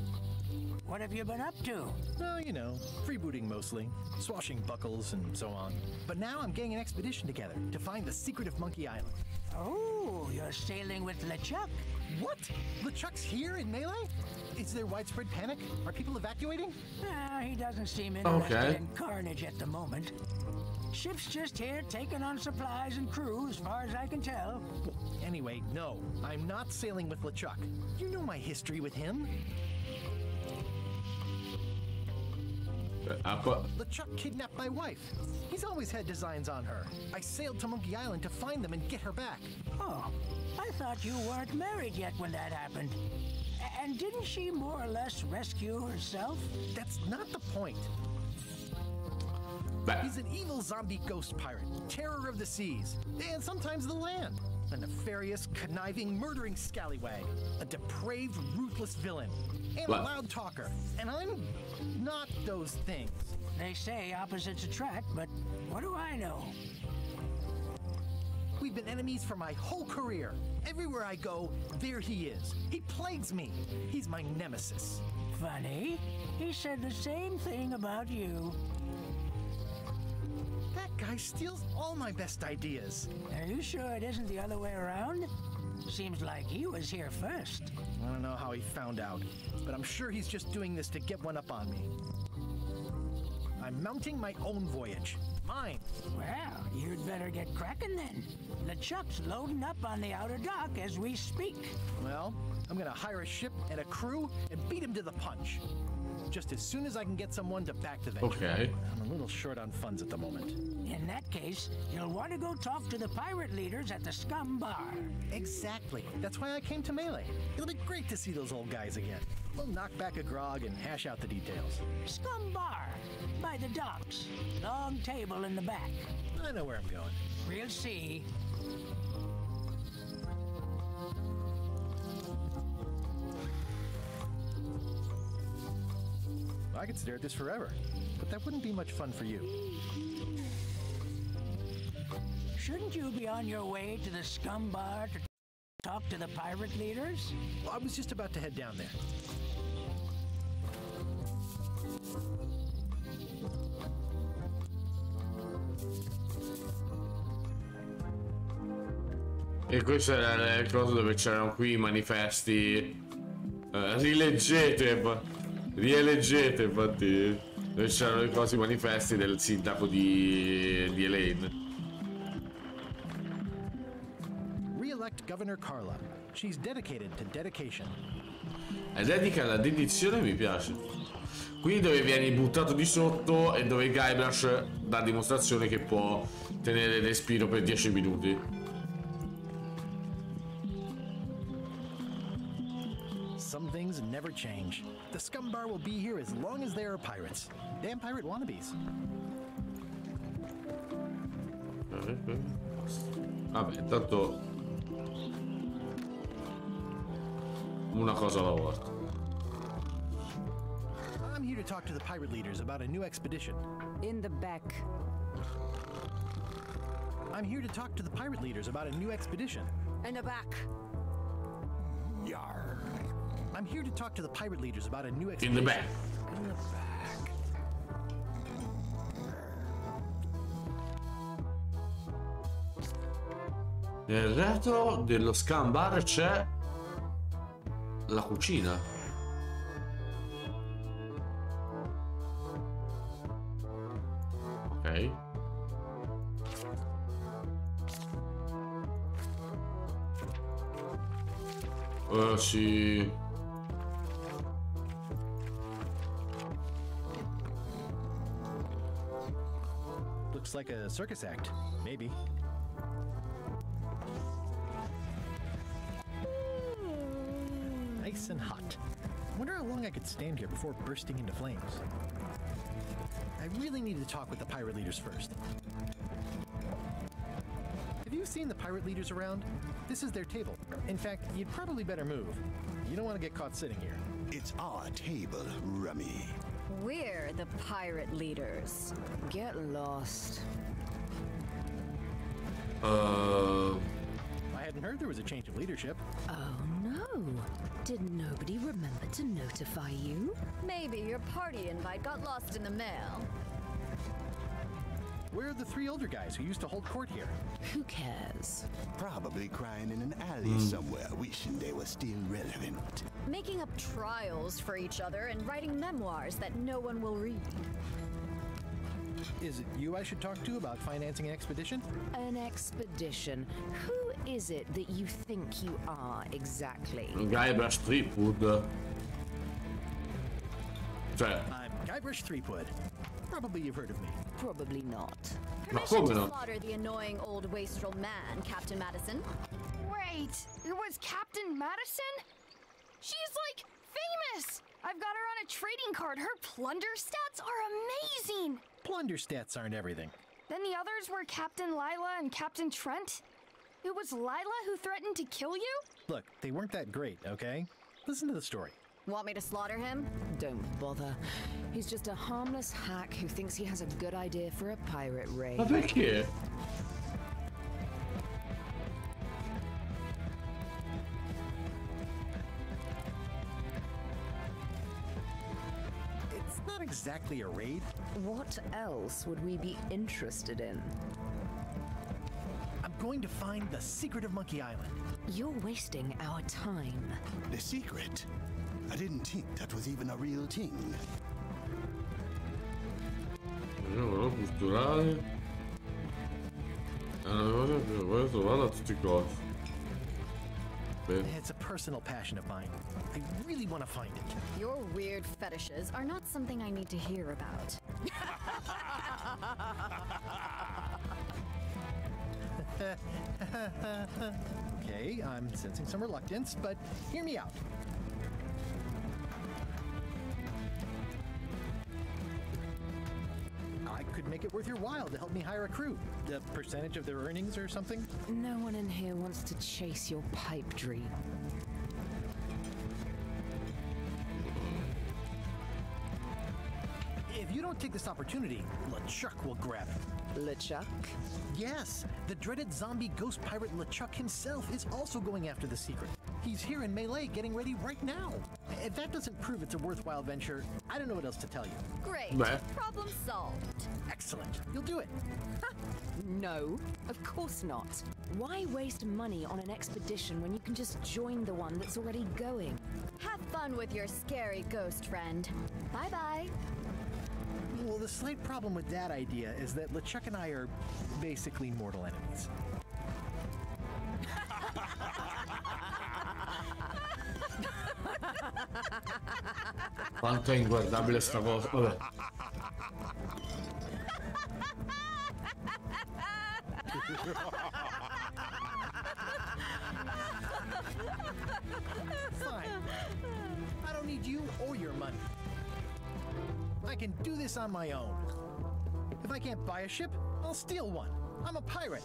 What have you been up to? Oh, you know, freebooting mostly, swashing buckles and so on. But now I'm getting an expedition together to find the secret of Monkey Island. Oh, you're sailing with LeChuck. What? LeChuck's here in Melee? Is there widespread panic? Are people evacuating? He doesn't seem interested in carnage at the moment. Ship's just here taking on supplies and crew, as far as I can tell. Anyway, no, I'm not sailing with LeChuck. You know my history with him. LeChuck kidnapped my wife. He's always had designs on her. I sailed to Monkey Island to find them and get her back. Oh, I thought you weren't married yet when that happened. And didn't she more or less rescue herself? That's not the point. He's an evil zombie ghost pirate, terror of the seas, and sometimes the land. A nefarious, conniving, murdering scallywag. A depraved, ruthless villain. And a loud talker. And I'm not those things. They say opposites attract, but what do I know? we've been enemies for my whole career. Everywhere I go, there he is. He plagues me. He's my nemesis. Funny. He said the same thing about you. That guy steals all my best ideas. Are you sure it isn't the other way around? Seems like he was here first. I don't know how he found out, but I'm sure he's just doing this to get one up on me. I'm mounting my own voyage. Mine. Well, you'd better get cracking then. LeChuck's loading up on the outer dock as we speak. Well, I'm gonna hire a ship and a crew and beat him to the punch. Just as soon as I can get someone to back the venture. Okay. I'm a little short on funds at the moment. In that case, you'll want to go talk to the pirate leaders at the Scum Bar. Exactly. That's why I came to Melee. It'll be great to see those old guys again. We'll knock back a grog and hash out the details. Scum Bar, by the docks. Long table in the back. I know where I'm going. We'll see. I could stare at this forever, but that wouldn't be much fun for you. Shouldn't you be on your way to the Scum Bar to talk to the pirate leaders? Well, I was just about to head down there. E questo era il coso dove c'erano qui i manifesti. Rieleggete, infatti. Dove c'erano i cosi manifesti del sindaco di Elaine. Re-elect Governor Carla. She's dedicated to dedication. È dedica alla dedizione, mi piace. Qui dove vieni buttato di sotto e dove Guybrush dà dimostrazione che può tenere il respiro per 10 minuti. Some things never change. The Scum Bar will be here as long as there are pirates. Damn pirate wannabes. Vabbè, intanto una cosa alla volta. I'm here to talk to the pirate leaders about a new expedition. In the back. I'm here to talk to the pirate leaders about a new expedition. In the back. Yarr. I'm here to talk to the pirate leaders about a new expedition. In the back. In the back. Nel retro dello Scum Bar c'è la cucina. Ok. Sì. Looks like a circus act, maybe. Nice and hot. Wonder how long I could stand here before bursting into flames. I really need to talk with the pirate leaders first. Have you seen the pirate leaders around? This is their table. In fact, you'd probably better move. You don't want to get caught sitting here. It's our table, Rummy. We're the pirate leaders. Get lost. I hadn't heard there was a change of leadership. Oh no. Did nobody remember to notify you? Maybe your party invite got lost in the mail. Where are the 3 older guys who used to hold court here? Who cares? Probably crying in an alley somewhere, wishing they were still relevant. Making up trials for each other and writing memoirs that no one will read. Is it you I should talk to about financing an expedition? An expedition? Who is it that you think you are exactly? Guybrush Threepwood. Cioè. I'm Guybrush Threepwood. Probably you've heard of me. Probably not. Permission to slaughter the annoying old wastrel man, Captain Madison. Wait, it was Captain Madison? She's like famous! I've got her on a trading card. Her plunder stats are amazing! Plunder stats aren't everything. Then the others were Captain Lila and Captain Trent? It was Lila who threatened to kill you? Look, they weren't that great, okay? Listen to the story. Want me to slaughter him? Don't bother. He's just a harmless hack who thinks he has a good idea for a pirate raid. Ma perché? exactly a raid. What else would we be interested in? I'm going to find the secret of Monkey Island. You're wasting our time. The secret? I didn't think that was even a real thing. Culturale. È una cosa che voglio trovare a tutti i costi. It's a personal passion of mine. I really want to find it. Your weird fetishes are not something I need to hear about. Okay, I'm sensing some reluctance, but hear me out. I could make it worth your while to help me hire a crew. A percentage of their earnings or something? No one in here wants to chase your pipe dream. If you don't take this opportunity, LeChuck will grab it. LeChuck? Yes, the dreaded zombie ghost pirate LeChuck himself is also going after the secret. He's here in Melee getting ready right now. If that doesn't prove it's a worthwhile venture, I don't know what else to tell you. Great. Problem solved. Excellent. You'll do it. No, of course not. Why waste money on an expedition when you can just join the one that's already going? Have fun with your scary ghost friend. Bye-bye. Well, the slight problem with that idea is that LeChuck and I are basically mortal enemies. Quanto è inguardabile sta cosa. Vabbè. Fine. I don't need you or your money. I can do this on my own. If I can't buy a ship, I'll steal one. I'm a pirate.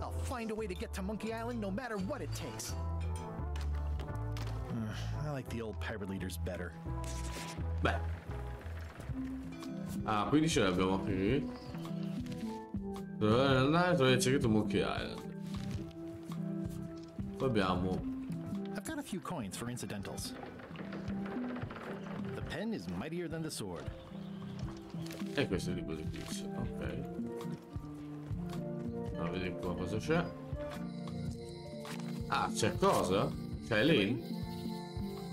I'll find a way to get to Monkey Island no matter what it takes. I like the old pirate leaders better. Beh. Ah, quindi ce l'abbiamo qui. Dovete andare a trovare il segreto Monkey Island. Poi abbiamo. I've got a few coins for incidentals. The pen is mightier than the sword. E questo è il libro di quiz. Ok. Allora, vediamo qua cosa c'è. Ah, c'è cosa? C'è lì?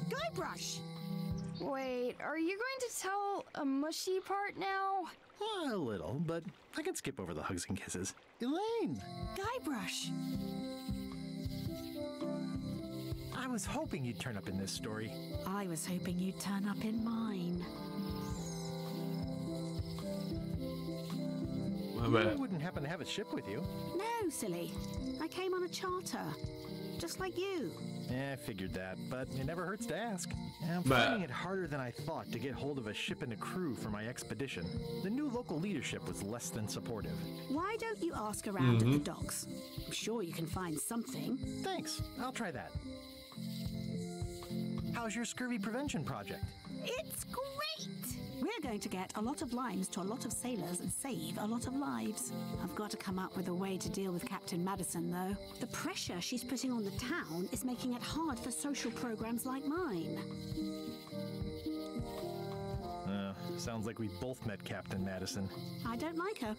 Guybrush! Wait, are you going to tell a mushy part now? A little, but I can skip over the hugs and kisses. Elaine! Guybrush! I was hoping you'd turn up in this story. I was hoping you'd turn up in mine. You wouldn't happen to have a ship with you? No, silly. I came on a charter. Just like you. Yeah, I figured that, but it never hurts to ask. I'm finding it harder than I thought to get hold of a ship and a crew for my expedition. The new local leadership was less than supportive. Why don't you ask around at the docks? I'm sure you can find something. Thanks. I'll try that. How's your scurvy prevention project? It's great! We're going to get a lot of limes to a lot of sailors and save a lot of lives. I've got to come up with a way to deal with Captain Madison, though. The pressure she's putting on the town is making it hard for social programs like mine. Sounds like we both met Captain Madison. I don't like her.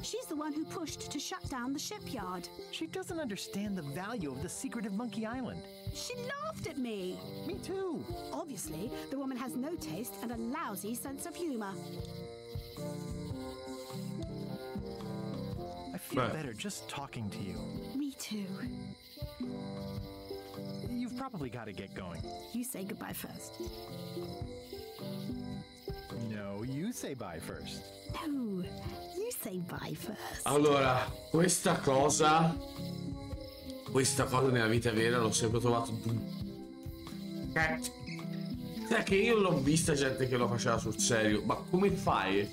She's the one who pushed to shut down the shipyard. She doesn't understand the value of the secret of Monkey Island. She laughed at me. Me too. Obviously, the woman has no taste and a lousy sense of humor. I feel better just talking to you. Me too. You've probably got to get going. You say goodbye first. No, you say bye first. No, you say bye first. Allora, questa cosa nella vita vera l'ho sempre trovato. Sai che io l'ho vista gente che lo faceva sul serio, ma come fai?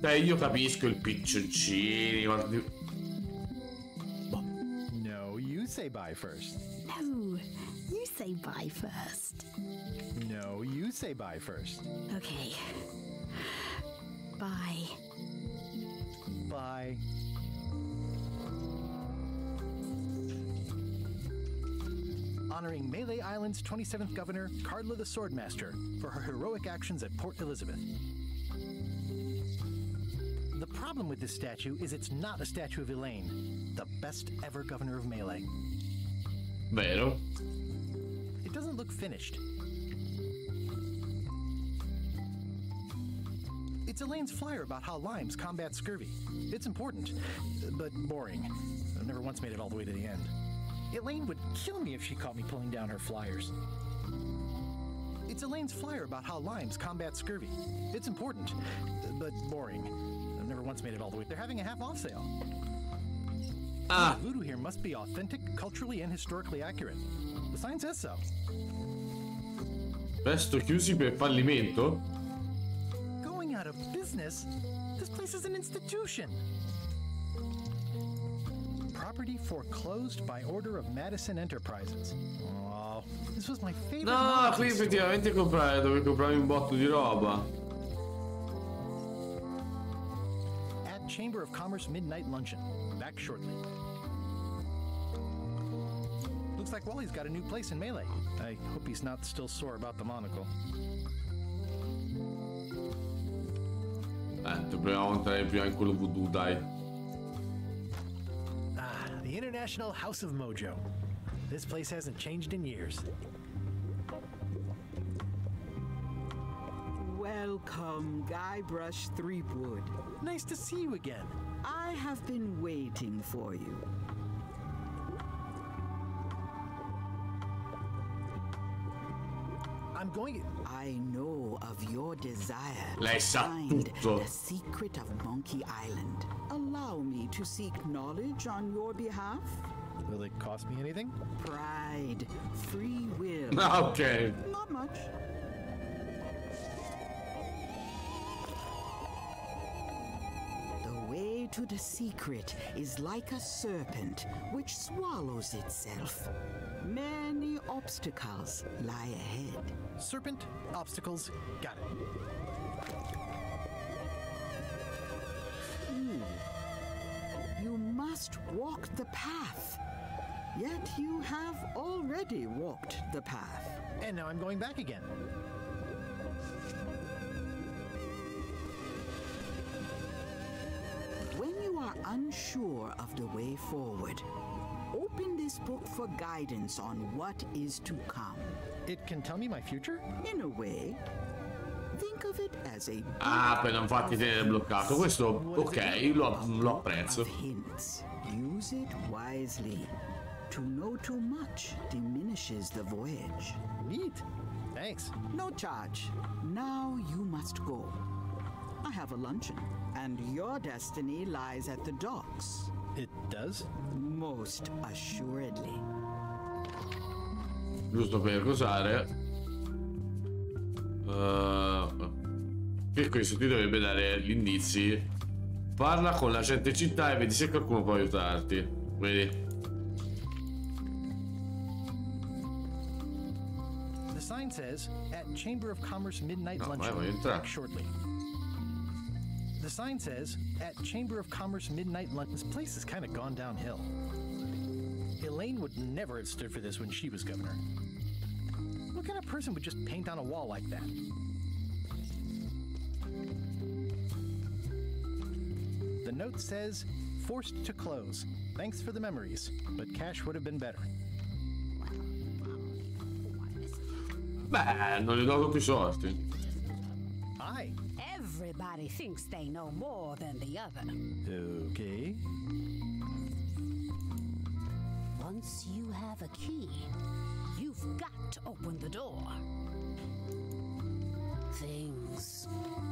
Cioè, io capisco il piccioncini. No, you say bye first. No, you say bye first. No, you say bye first. Okay. Bye. Bye. Honoring Melee Island's 27th Governor, Carla the Swordmaster, for her heroic actions at Port Elizabeth. problem with this statue is it's not a statue of Elaine, the best ever governor of Melee. Vero? It doesn't look finished. It's Elaine's flyer about how limes combat scurvy. It's important, but boring. I've never once made it all the way to the end. Elaine would kill me if she caught me pulling down her flyers. It's Elaine's flyer about how limes combat scurvy. It's important, but boring. I've never once made it all the way. They're having a half-off sale. The voodoo here must be authentic, culturally and historically accurate. The sign says so. Presto chiusi per fallimento? Going out of business? This place is an institution. Property foreclosed by order of Madison Enterprises. Oh, this was my favorite. No, qui effettivamente comprare, dove comprare un botto di roba. At Chamber of Commerce Midnight Luncheon. Back shortly. Looks like Wally's got a new place in Melee. I hope he's not still sore about the monocle. Dobbiamo entrare prima in quello voodoo, dai. The International House of Mojo. This place hasn't changed in years. Welcome, Guybrush Threepwood. Nice to see you again. I have been waiting for you. I'm going. I know of your desire Lei to sa find tutto. the secret of Monkey Island. Allow me to seek knowledge on your behalf. Will it cost me anything? Pride, free will. Okay. Not much. The way to the secret is like a serpent which swallows itself. Many obstacles lie ahead. Serpent, obstacles, got it. You must walk the path. Yet you have already walked the path. And now I'm going back again. When you are unsure of the way forward, open this book for guidance on what is to come. It can tell me my future? In a way. Think of it as a Per non farti tenere bloccato. Questo, ok, lo apprezzo. hints. Use it wisely. To know too much diminishes the voyage. Neat. Thanks. No charge. Now you must go. I have a luncheon, and your destiny lies at the docks. It does? Most assuredly. Giusto per cosare. E questo ti dovrebbe dare gli indizi. Parla con la gente in città e vedi se qualcuno può aiutarti. Vedi? The sign says, at Chamber of Commerce Midnight voglio Luncheon. entrare. Back shortly. The sign says, at Chamber of Commerce Midnight Luncheon. This place has kind of gone downhill. Elaine would never have stood for this when she was governor. What kind of person would just paint on a wall like that? The note says, forced to close. Thanks for the memories, but cash would have been better. Beh, non gli do tutti i sorti. Hi. Everybody thinks they know more than the other. Okay. Once you have a key, you've got to open the door. Things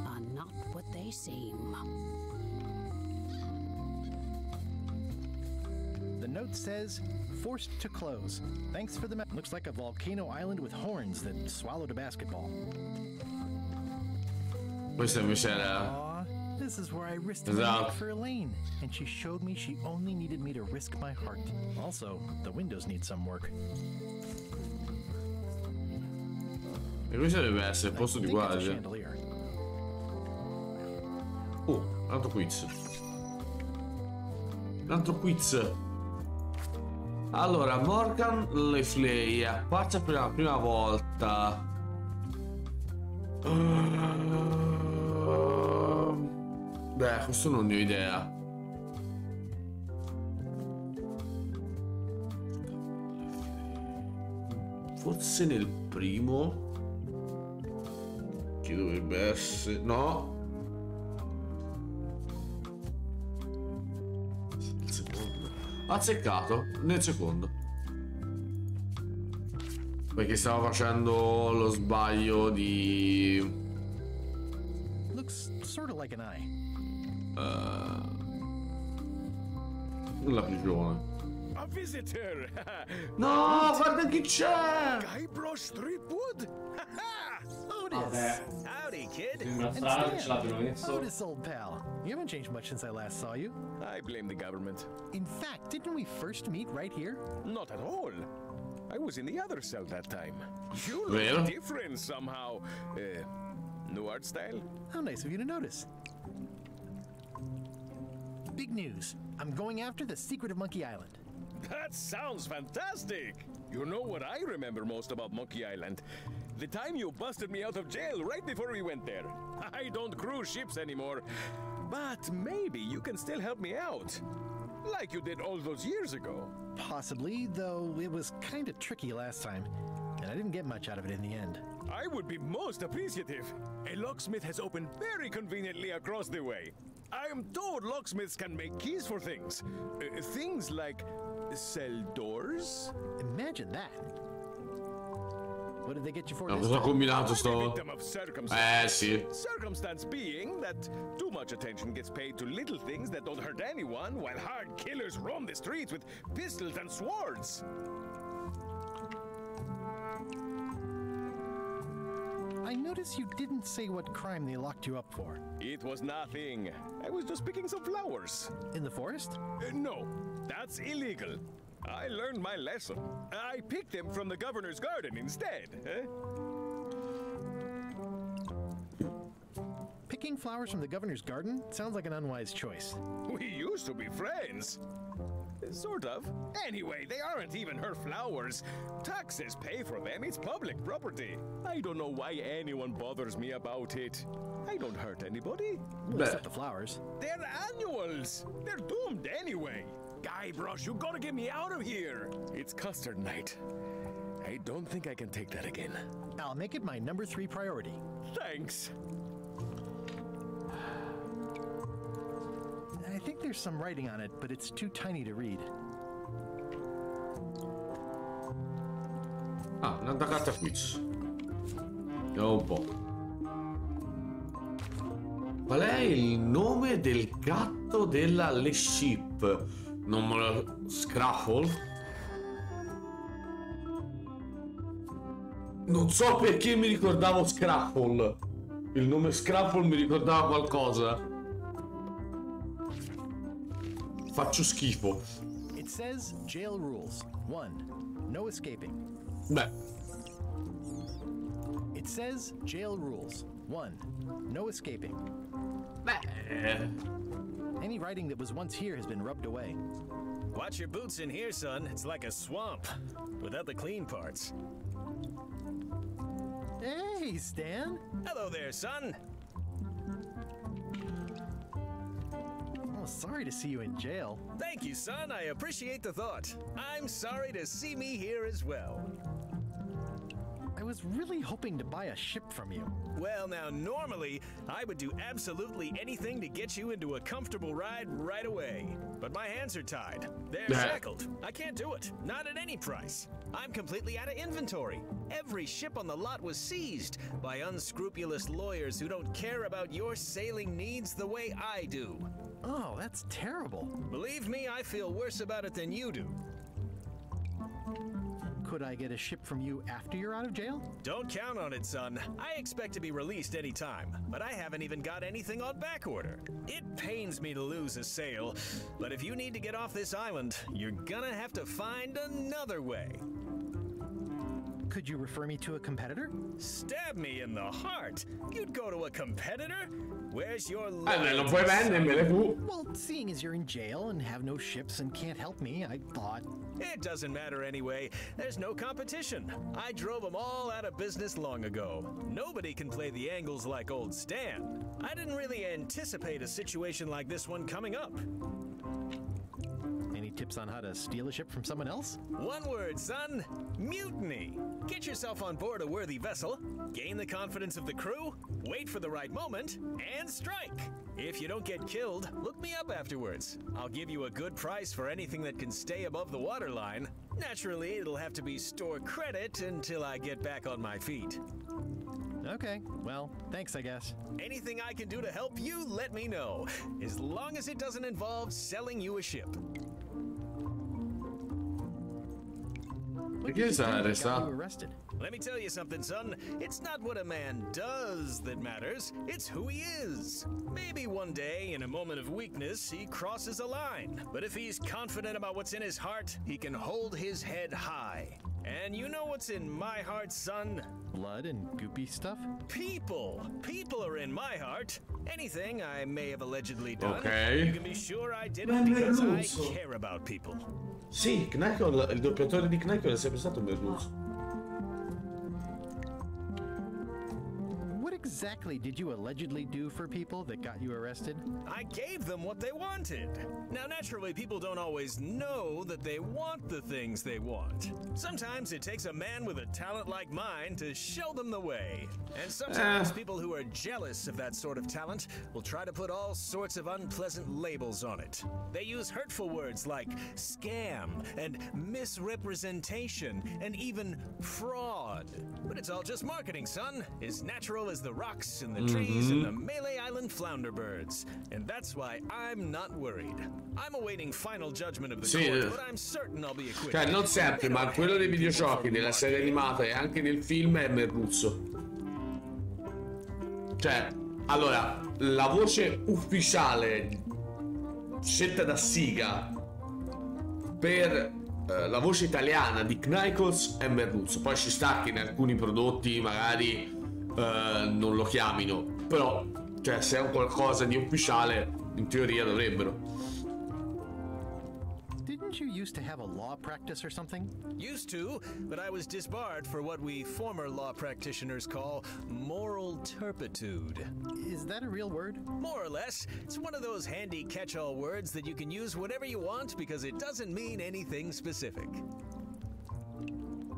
are not what they seem. The note says, forced to close. Thanks for the looks like a volcano island with horns that swallowed a basketball. Questa invece era... Aw, this is where I risked my neck for Elaine, and she showed me she only needed me to risk my heart. Also, the windows need some work. E questo dovrebbe essere il posto di guardia. Oh, un altro quiz. Un altro quiz. Allora, Morgan Le Flay è apparsa per la prima volta. Beh, questo non ne ho idea. Forse nel primo. Che dovrebbe essere... No. Il secondo. Azzeccato. Nel secondo. Perché stava facendo lo sbaglio di... Looks sort of like an eye. La prigione. A visitor! No, guarda chi c'è! Guybrush Threepwood? Otis! Howdy, kid. And Stan, Otis, old pal. You haven't changed much since I last saw you. I blame the government. In fact, didn't we first meet right here? Not at all. I was in the other cell that time. You Well? look different somehow. New art style? How nice of you to notice. Big news. I'm going after the secret of Monkey Island. That sounds fantastic! You know what I remember most about Monkey Island? The time you busted me out of jail right before we went there. I don't cruise ships anymore. But maybe you can still help me out. Like you did all those years ago. Possibly, though it was kind of tricky last time, and I didn't get much out of it in the end. I would be most appreciative. A locksmith has opened very conveniently across the way. I am told locksmiths can make keys for things. Things like cell doors. Imagine that. What did they get you for Ma this cosa ha time? combinato sto? Victim of circumstance. Sì. Circumstance being that too much attention gets paid to little things that don't hurt anyone, while hard killers roam the streets with pistols and swords. I notice you didn't say what crime they locked you up for. It was nothing. I was just picking some flowers. In the forest? No, that's illegal. I learned my lesson. I picked them from the governor's garden instead. Picking flowers from the governor's garden sounds like an unwise choice. We used to be friends. Sort of. Anyway, they aren't even her flowers. Taxes pay for them. It's public property. I don't know why anyone bothers me about it. I don't hurt anybody. Except the flowers. They're annuals. They're doomed anyway. Guybrush, you gotta get me out of here. It's custard night. I don't think I can take that again. I'll make it my number 3 priority. Thanks. I think there's some writing on it, but it's too tiny to read. Ah, un'altra carta quiz. Vediamo un po'. Qual è il nome del gatto della Le Ship? Non me lo... Scraffle? Non so perché mi ricordavo Scraffle. Il nome Scraffle mi ricordava qualcosa. Faccio schifo. It says jail rules. 1. No escaping. Beh. It says jail rules. 1. No escaping. Beh. Any writing that was once here has been rubbed away. Watch your boots in here, son. It's like a swamp, without the clean parts. Hey, Stan. Hello there, son. Oh, sorry to see you in jail. Thank you, son. I appreciate the thought. I'm sorry to see me here as well. I was really hoping to buy a ship from you. Well, now, normally, I would do absolutely anything to get you into a comfortable ride right away. But my hands are tied. They're shackled. I can't do it. Not at any price. I'm completely out of inventory. Every ship on the lot was seized by unscrupulous lawyers who don't care about your sailing needs the way I do. Oh, that's terrible. Believe me, I feel worse about it than you do. Could I get a ship from you after you're out of jail? Don't count on it, son. I expect to be released any time, but I haven't even got anything on back order. It pains me to lose a sail, but if you need to get off this island, you're gonna have to find another way. Could you refer me to a competitor? Stab me in the heart. You'd go to a competitor? Where's your non puoi vendermele tu. Well, seeing as you're in jail and have no ships and can't help me, I thought... It doesn't matter anyway. There's no competition. I drove them all out of business long ago. Nobody can play the angles like old Stan. I didn't really anticipate a situation like this one coming up. Any tips on how to steal a ship from someone else? One word, son. Mutiny. Get yourself on board a worthy vessel, gain the confidence of the crew, wait for the right moment, and strike. If you don't get killed, look me up afterwards. I'll give you a good price for anything that can stay above the waterline. Naturally, it'll have to be store credit until I get back on my feet. Okay, well, thanks, I guess. Anything I can do to help you, let me know. As long as it doesn't involve selling you a ship. Perché sta arrestato? Let me tell you something, son. It's not what a man does that matters. It's who he is. Maybe one day, in a moment of weakness, he crosses a line. But if he's confident about what's in his heart, he can hold his head high. And you know what's in my heart, son? Blood and goopy stuff? People. People are in my heart. Anything I may have allegedly done, Okay. you can be sure I did it because I care about people. Sì, Knuckle, il doppiatore di Knuckle è sempre stato Merluzzo. What exactly did you allegedly do for people that got you arrested? I gave them what they wanted. Now, naturally, people don't always know that they want the things they want. Sometimes it takes a man with a talent like mine to show them the way. And sometimes people who are jealous of that sort of talent will try to put all sorts of unpleasant labels on it. They use hurtful words like scam and misrepresentation and even fraud. But it's all just marketing, son. As natural as the rocks and the trees and the Malay Island flounder birds. And that's why I'm not worried. I'm awaiting final judgment of the court, but I'm certain I'll be acquitted. Cioè, non sempre, ma quello dei videogiochi, della serie animata e anche nel film è Merluzzo. Cioè, allora, la voce ufficiale scelta da Siga per la voce italiana di Knuckles è Merluzzo. Poi ci sta che in alcuni prodotti magari non lo chiamino, però cioè, se è un qualcosa di ufficiale in teoria dovrebbero. Didn't you used to have a law practice or something? Used to, but I was disbarred for what we former law practitioners call moral turpitude. Is that a real word? More or less. It's one of those handy catch-all words that you can use whatever you want because it doesn't mean anything specific.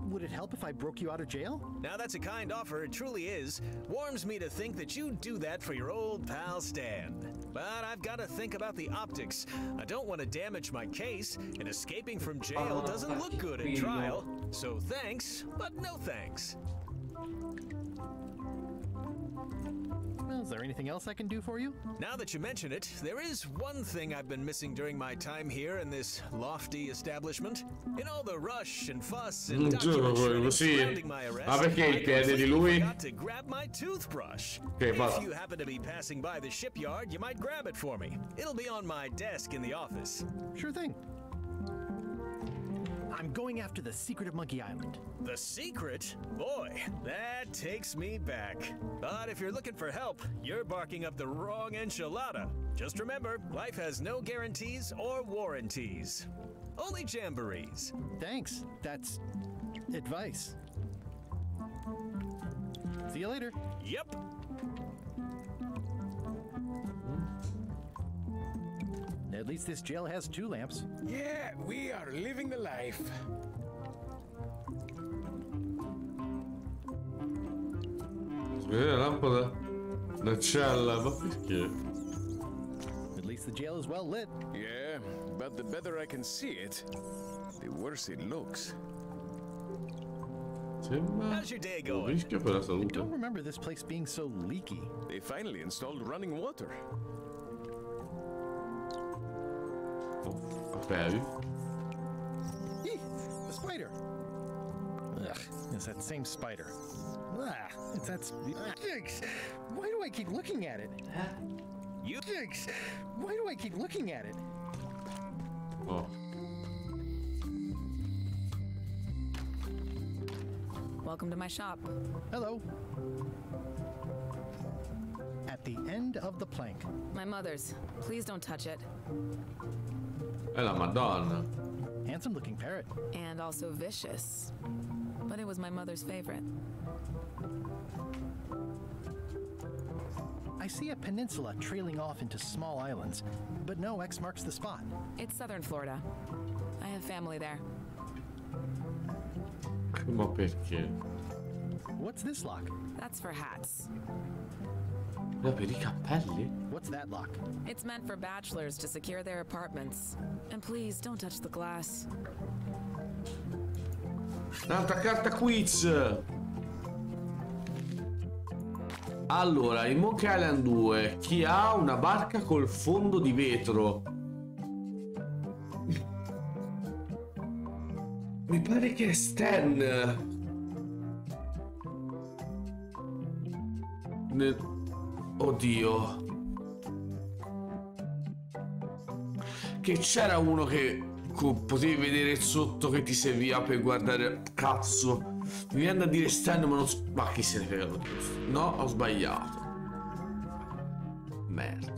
Would it help if I broke you out of jail? Now that's a kind offer, it truly is. Warms me to think that you'd do that for your old pal Stan. But I've got to think about the optics. I don't want to damage my case, and escaping from jail doesn't look good at trial. So thanks, but no thanks. Well, is there anything else I can do for you? Now that you mention it, there is one thing I've been missing during my time here in this lofty establishment. In all the rush and fuss and documents surrounding my arrest, Ma perché il piede di lui? I forgot to grab my toothbrush. If you happen to be passing by the shipyard, you might grab it for me. It'll be on my desk in the office. Sure thing. I'm going after the secret of Monkey Island. The secret? Boy, that takes me back. But if you're looking for help, you're barking up the wrong enchilada. Just remember, life has no guarantees or warranties. Only jamborees. Thanks. That's advice. See you later. Yep. At least this jail has 2 lamps. Yeah, we are living the life. La lampada d'acciaio, ma perché? At least the jail is well lit. Yeah, but the better I can see it, the worse it looks. How's your day going? I don't remember this place being so leaky. They finally installed running water. Okay. The spider. Ugh, it's that same spider. Ah, it's that. Why do I keep looking at it? You. Why do I keep looking at it? Oh. Welcome to my shop. Hello. At the end of the plank. My mother's. Please don't touch it. È la Madonna. Handsome looking parrot. And also vicious. But it was my mother's favorite. I see a peninsula trailing off into small islands, but no X marks the spot. It's southern Florida. I have family there. Ma perché? What's this lock? That's for hats. Ma per i cappelli? What's that lock? It's meant for bachelors to secure their apartments. And please, don't touch the glass. Un'altra carta quiz! Allora, in Monkey Island 2, chi ha una barca col fondo di vetro? Mi pare che è Stan. Oddio. Che c'era uno che potevi vedere sotto che ti serviva per guardare. Cazzo. Mi viene da dire Stan, ma non so. Ma chi se ne frega di questo? No, ho sbagliato. Merda.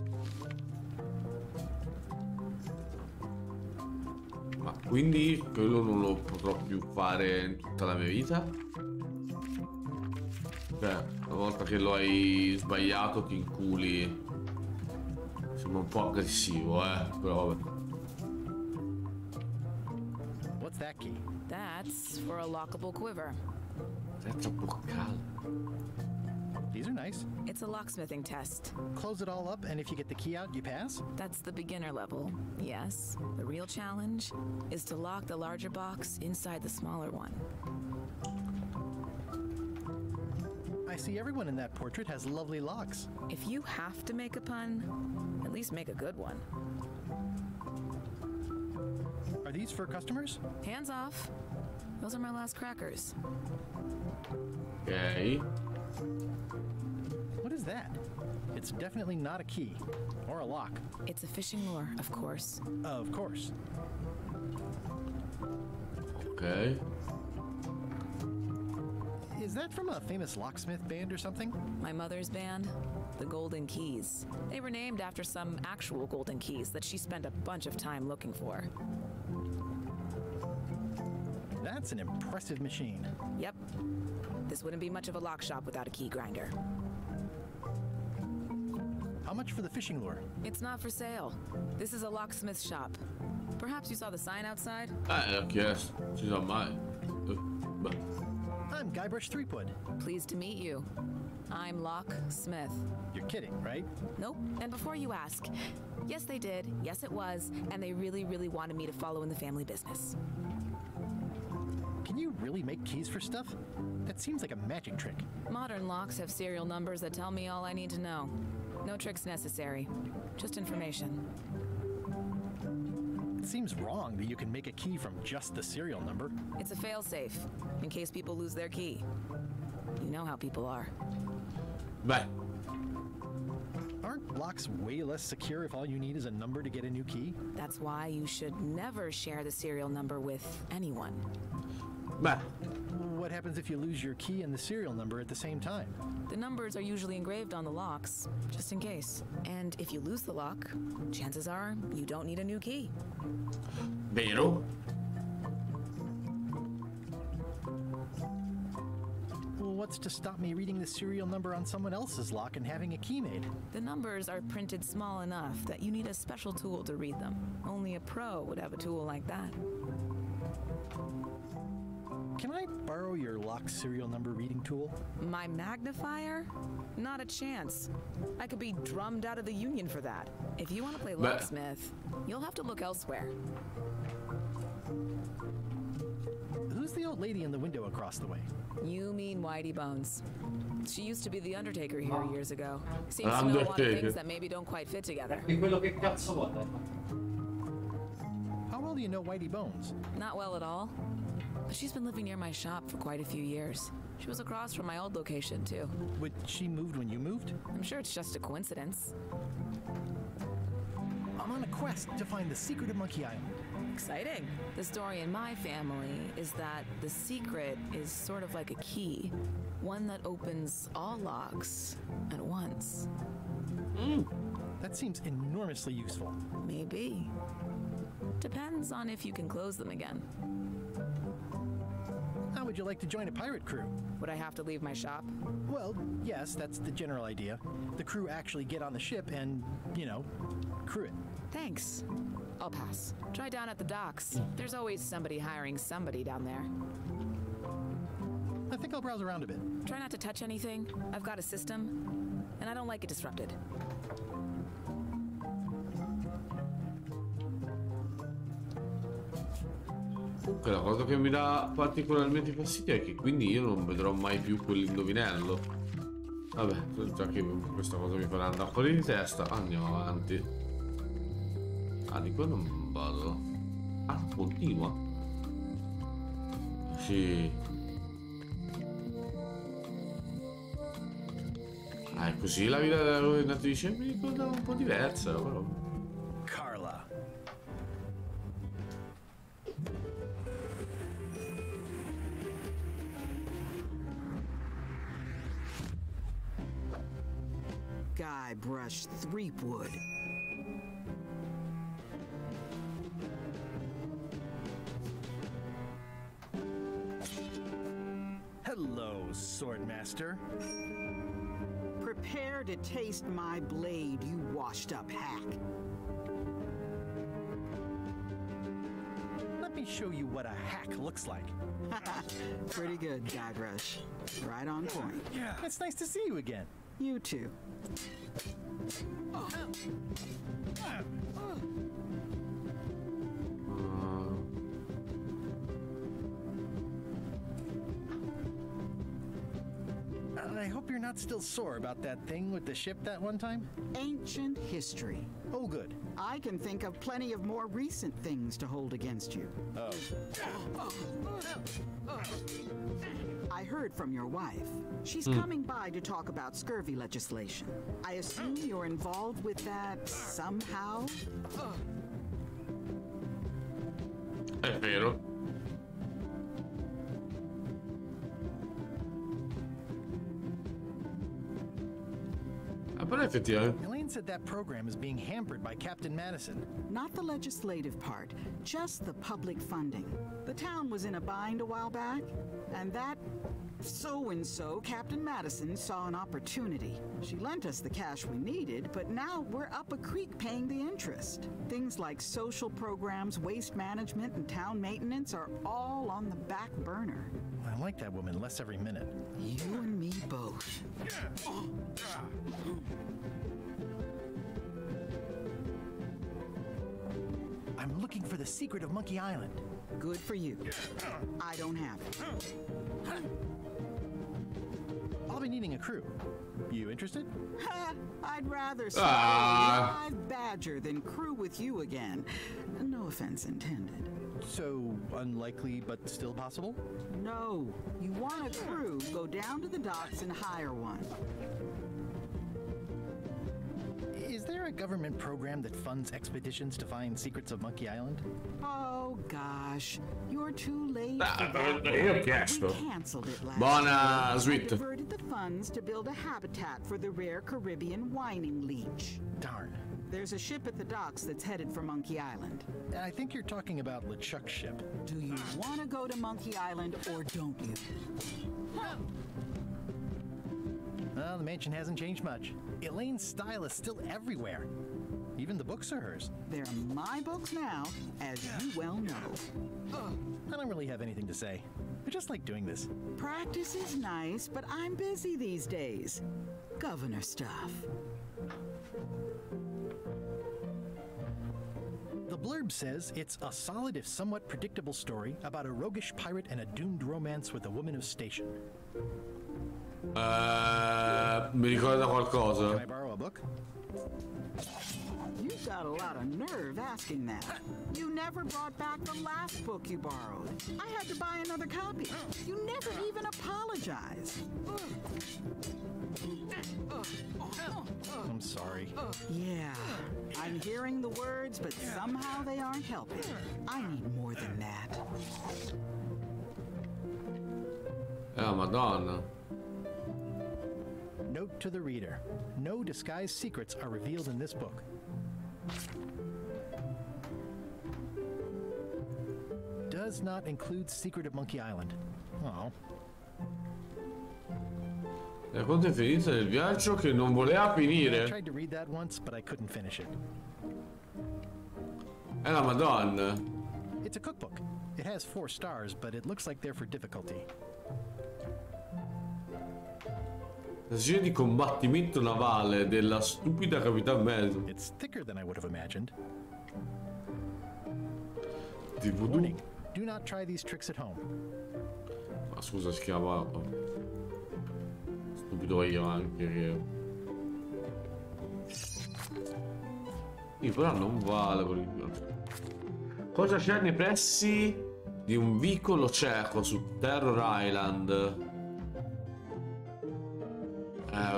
Ma quindi quello non lo potrò più fare in tutta la mia vita? Cioè, una volta che lo hai sbagliato ti inculi. Sembra un po' aggressivo, però vabbè. What's that key? That's for a lockable quiver. È troppo caldo. These are nice. It's a locksmithing test. Close it all up, and if you get the key out, you pass? That's the beginner level, yes. The real challenge is to lock the larger box inside the smaller one. I see everyone in that portrait has lovely locks. If you have to make a pun, at least make a good one. Are these for customers? Hands off. Those are my last crackers. Okay. What is that? It's definitely not a key. Or a lock. It's a fishing lure, of course. Of course. Okay. Is that from a famous locksmith band or something? My mother's band, the Golden Keys. They were named after some actual golden keys that she spent a bunch of time looking for. That's an impressive machine. Yep. This wouldn't be much of a lock shop without a key grinder. How much for the fishing lure? It's not for sale. This is a locksmith shop. Perhaps you saw the sign outside? Yes. She's on mine. I'm Guybrush Threepwood. Pleased to meet you. I'm Locksmith. You're kidding, right? Nope. And before you ask, yes they did, yes it was, and they really, really wanted me to follow in the family business. Can you really make keys for stuff? That seems like a magic trick. Modern locks have serial numbers that tell me all I need to know. No tricks necessary. Just information. It seems wrong that you can make a key from just the serial number. It's a failsafe, in case people lose their key. You know how people are. Beh. Aren't locks way less secure if all you need is a number to get a new key? That's why you should never share the serial number with anyone. Beh. What happens if you lose your key and the serial number at the same time? The numbers are usually engraved on the locks, just in case. And if you lose the lock, chances are you don't need a new key. Vero? Well, what's to stop me reading the serial number on someone else's lock and having a key made? The numbers are printed small enough that you need a special tool to read them. Only a pro would have a tool like that. Can I borrow your lock serial number reading tool? My magnifier? Not a chance. I could be drummed out of the union for that. If you want to play locksmith, you'll have to look elsewhere. Who's the old lady in the window across the way? You mean Whitey Bones. She used to be the Undertaker here years ago. Seems to know a lot of things that maybe don't quite fit together. How well do you know Whitey Bones? Not well at all. But she's been living near my shop for quite a few years. She was across from my old location, too. But she moved when you moved? I'm sure it's just a coincidence. I'm on a quest to find the secret of Monkey Island. Exciting. The story in my family is that the secret is sort of like a key. One that opens all locks at once. That seems enormously useful. Maybe. Depends on if you can close them again. How would you like to join a pirate crew? Would I have to leave my shop? Well, yes, that's the general idea. The crew actually get on the ship and, you know, crew it. Thanks. I'll pass. Try down at the docks. There's always somebody hiring somebody down there. I think I'll browse around a bit. Try not to touch anything. I've got a system, and I don't like it disrupted. Comunque la cosa che mi dà particolarmente fastidio è che quindi io non vedrò mai più quell'indovinello. Vabbè, già che questa cosa mi farà andare fuori di testa, andiamo avanti. Ah, di qua non vado. Ah, continua. Sì. Ah, è così la vita della rovinatrice mi ricordava un po' diversa, però. Carla. Guybrush Threepwood. Hello, Swordmaster. Prepare to taste my blade, you washed-up hack. Let me show you what a hack looks like. Pretty good, Guybrush. Right on point. Yeah. It's nice to see you again. You too. I hope you're not still sore about that thing with the ship that one time? Ancient history. Oh, good. I can think of plenty of more recent things to hold against you. Oh. I heard from your wife. She's coming by to talk about scurvy legislation. I assume you're involved with that somehow? È vero. Però effettivamente. Elaine said that program is being hampered by Captain Madison. Not the legislative part, just the public funding. The town was in a bind a while back, and that so-and-so, Captain Madison, saw an opportunity. She lent us the cash we needed, but now we're up a creek paying the interest. Things like social programs, waste management, and town maintenance are all on the back burner. I like that woman less every minute. You and me both. I'm looking for the secret of Monkey Island. Good for you. I don't have it. I'll be needing a crew. You interested? Ha! I'd rather start a live badger than crew with you again. No offense intended. So, unlikely but still possible? No. You want a crew, go down to the docks and hire one. Is there a government program that funds expeditions to find secrets of Monkey Island? Oh gosh, you're too late. Io ho chiesto. We canceled it last Buona year. suite. I diverted the funds to build a habitat for the rare Caribbean whining leech. Darn. There's a ship at the docks that's headed for Monkey Island. I think you're talking about LeChuck's ship. Do you want to go to Monkey Island or don't you? Well, the mansion hasn't changed much. Elaine's style is still everywhere. Even the books are hers. They're my books now, as you well know. I don't really have anything to say. I just like doing this. Practice is nice, but I'm busy these days. Governor stuff. The blurb says it's a solid if somewhat predictable story about a roguish pirate and a doomed romance with a woman of station. Mi ricorda qualcosa. Can I borrow a book? You've got a lot of nerve asking that. You never brought back the last book you borrowed. I had to buy another copy. You never even apologized. I'm sorry. Yeah, I'm hearing the words, but somehow they aren't helping. I need more than that. Madonna. Note to the reader. No disguised secrets are revealed in this book. Does not include Secret of Monkey Island. Oh. E quanto è finito nel viaggio che non voleva I finire? tried to read that once, but I couldn't finish it. È la Madonna. It's a cookbook. It has 4 stars, but it looks like they're for difficulty. La strategia di combattimento navale della stupida Capitan Madison. It's thicker than I would have imagined. Warning. Do not try these tricks at home. Ma scusa, si chiama... Stupido io anche che... Sì, però non vale per il... Cosa c'è nei pressi di un vicolo cieco su Terror Island?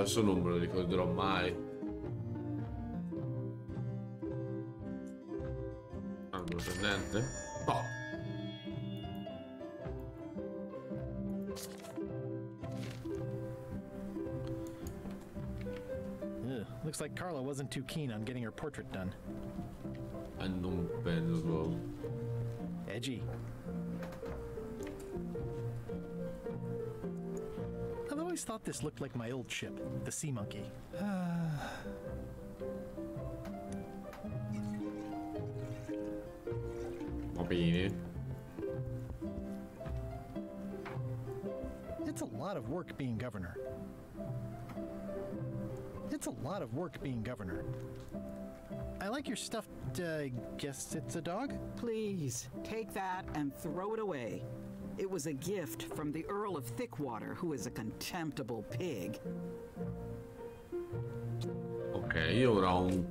Questo non me lo ricorderò mai. Angolo pendente? No. Looks like Carla wasn't too keen on getting her portrait done. Non penso. Edgy. I've always thought this looked like my old ship, the Sea Monkey. Va bene. It's a lot of work being governor. It's a lot of work being governor. I like your stuffed, guess it's a dog? Please, take that and throw it away. It was a gift from the Earl of Thickwater, who is a contemptible pig. Ok, io ora ho un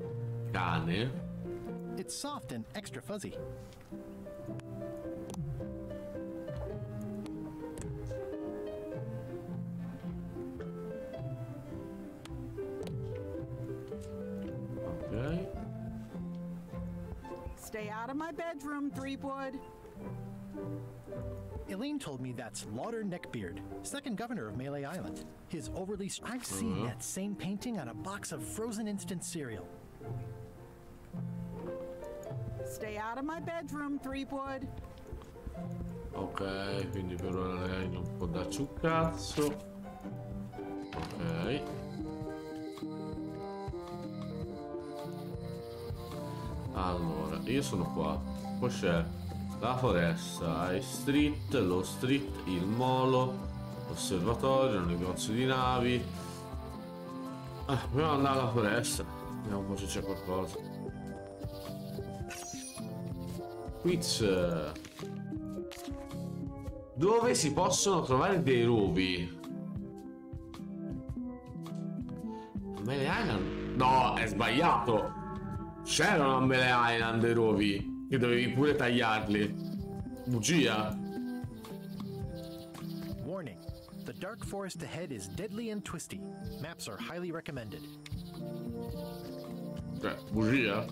cane. It's soft and extra fuzzy. Ok. Stay out of my bedroom, Threepwood. Elaine told me that's Lauder Neckbeard, second governor of Melee Island. His overly... I've seen that same painting on a box of frozen instant cereal. Stay out of my bedroom, Threepwood. Ok, quindi per ora lei non può darci un cazzo. Ok. Allora, io sono qua. Poi c'è la foresta, High Street, lo street, il molo, l'osservatorio, un negozio di navi. Dobbiamo andare alla foresta. Vediamo un po' se c'è qualcosa. Quiz. Dove si possono trovare dei rovi? Melee Island? No, è sbagliato. C'erano a Melee Island dei rovi che dovevi pure tagliarli. Bugia. Warning. The dark forest ahead is deadly and twisty. Maps are highly recommended. Bugia.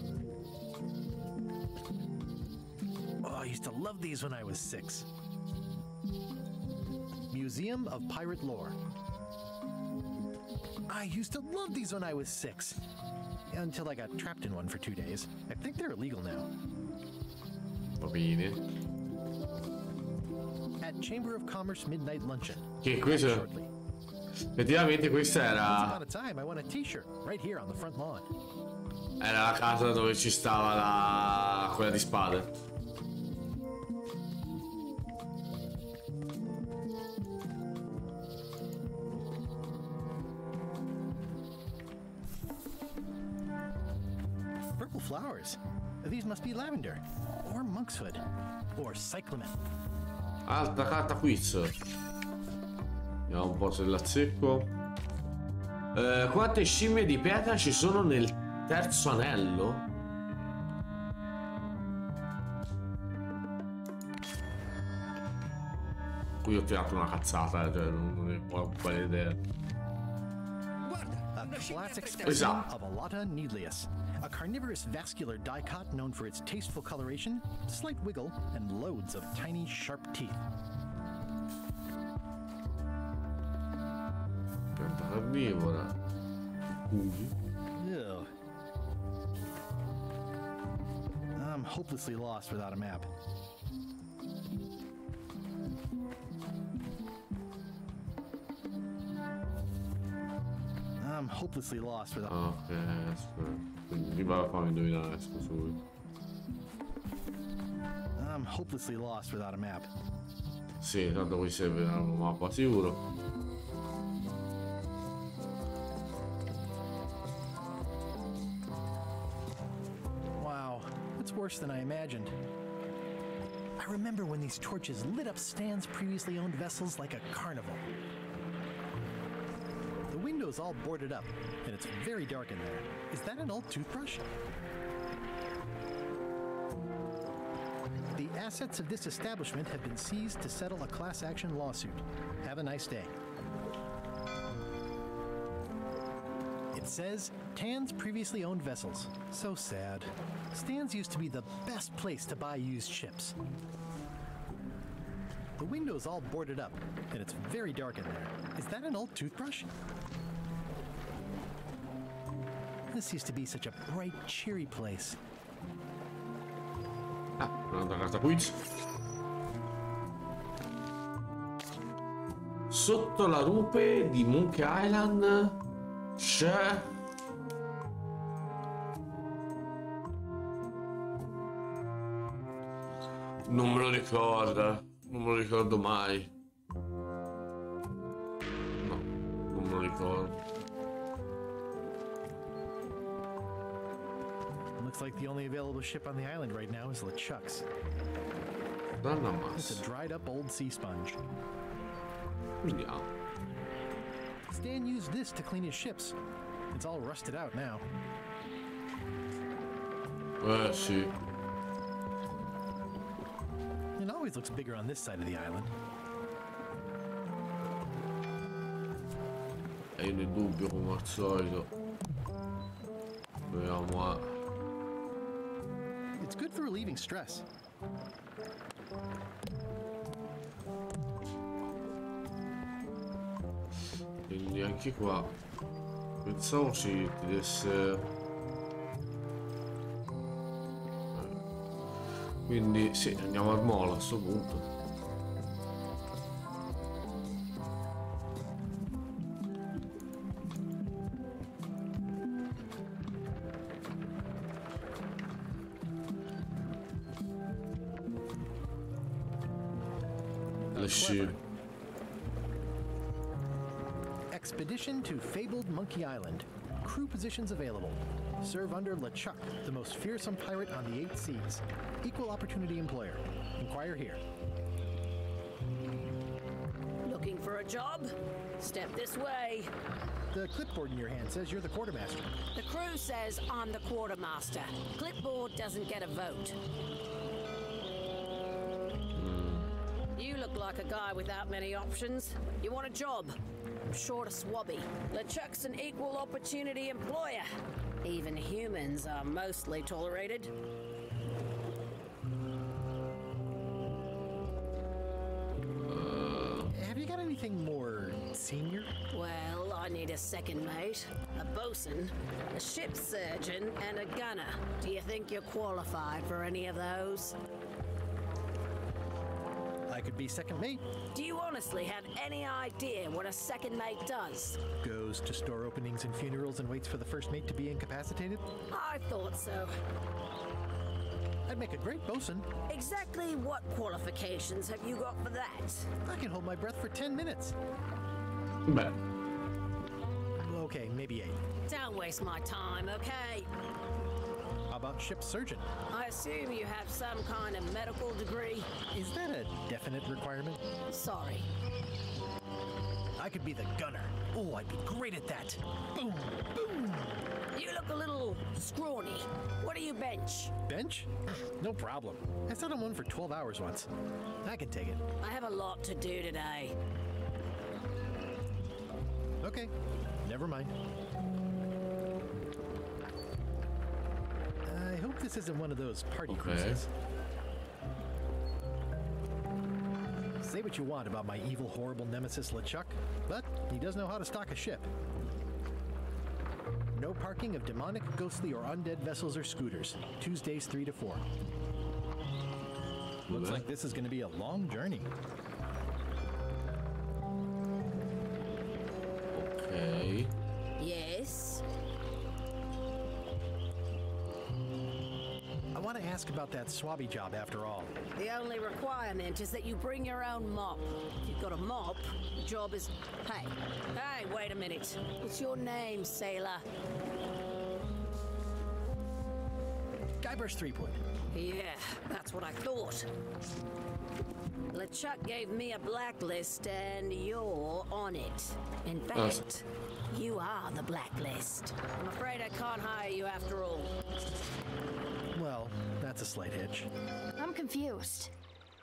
Oh, I used to love these when I was 6. Museum of Pirate Lore. I used to love these when I was 6. Until I got trapped in one for 2 days. I think they're illegal now. Va bene. At Chamber of Commerce Midnight Luncheon. Che questo? Effettivamente questa era... Once upon a time I won a t-shirt right here on the front lawn. Era la casa dove ci stava la... quella di spade. Purple flowers. These must be lavender, or monkshood, or cyclamen. Altra carta quiz. Vediamo un po' se la azzecco. Quante scimmie di pietra ci sono nel terzo anello? Qui ho tirato una cazzata, cioè non ne ho quale idea. Guarda, A classic specimen of Alata needleus, a carnivorous vascular dicot known for its tasteful coloration, slight wiggle, and loads of tiny, sharp teeth. Pianta carnivora. Ew. I'm hopelessly lost without a map. I'm hopelessly lost without. Ok, aspetta. Quindi va a farmi indovinare, scusa. I'm hopelessly lost without a map. Sì, tanto qui serve una mappa sicuro. Wow, it's worse than I imagined. I remember when these torches lit up Stan's previously owned vessels like a carnival. The window's all boarded up, and it's very dark in there. Is that an old toothbrush? The assets of this establishment have been seized to settle a class action lawsuit. Have a nice day. It says, Tan's previously owned vessels. So sad. Stan's used to be the best place to buy used ships. The window's all boarded up, and it's very dark in there. Is that an old toothbrush? This used to be such a bright, cheery place. Ah, un'altra carta quiz. Sotto la rupe di Monkey Island c'è... Non me lo ricordo. Non me lo ricordo mai. No, non me lo ricordo. Looks like the only available ship on the island right now is LeChuck's. It's a dried up old sea sponge. Vediamo. Stan used this to clean his ships. It's all rusted out now. Sì. It always looks bigger on this side of the island. E io ne dubbio come al solito. Proviamo a... It's good for relieving stress. Quindi anche qua pensavo ci desse... Quindi sì, andiamo al molo a questo punto. Expedition to fabled Monkey Island. Crew positions available. Serve under LeChuck, the most fearsome pirate on the 8 seas. Equal opportunity employer. Inquire here. Looking for a job? Step this way. The clipboard in your hand says you're the quartermaster. The crew says I'm the quartermaster. Clipboard doesn't get a vote. You look like a guy without many options. You want a job? I'm short of swabby. LeChuck's an equal opportunity employer. Even humans are mostly tolerated. Have you got anything more senior? Well, I need a second mate, a bosun, a ship's surgeon, and a gunner. Do you think you're qualified for any of those? I could be second mate. Do you honestly have any idea what a second mate does? Goes to store openings and funerals and waits for the first mate to be incapacitated? I thought so. I'd make a great bosun. Exactly what qualifications have you got for that? I can hold my breath for 10 minutes. Beh. Okay, maybe 8. Don't waste my time, okay? How about ship surgeon? I assume you have some kind of medical degree. Is that a definite requirement? Sorry. I could be the gunner. Oh, I'd be great at that. Boom, boom. You look a little scrawny. What do you bench? Bench? No problem. I sat on one for 12 hours once. I can take it. I have a lot to do today. Okay, never mind. I hope this isn't one of those party cruises. Say what you want about my evil, horrible nemesis LeChuck, but he does know how to stock a ship. No parking of demonic, ghostly, or undead vessels or scooters. Tuesdays 3 to 4. Looks like this is going to be a long journey. Okay. Yes? I want to ask about that swabby job after all. The only requirement is that you bring your own mop. If you've got a mop, the job is... Hey, wait a minute. What's your name, sailor? Guybrush Threepwood. Yeah, that's what I thought. LeChuck gave me a blacklist and you're on it. In fact, you are the blacklist. I'm afraid I can't hire you after all. Well, that's a slight hitch. I'm confused.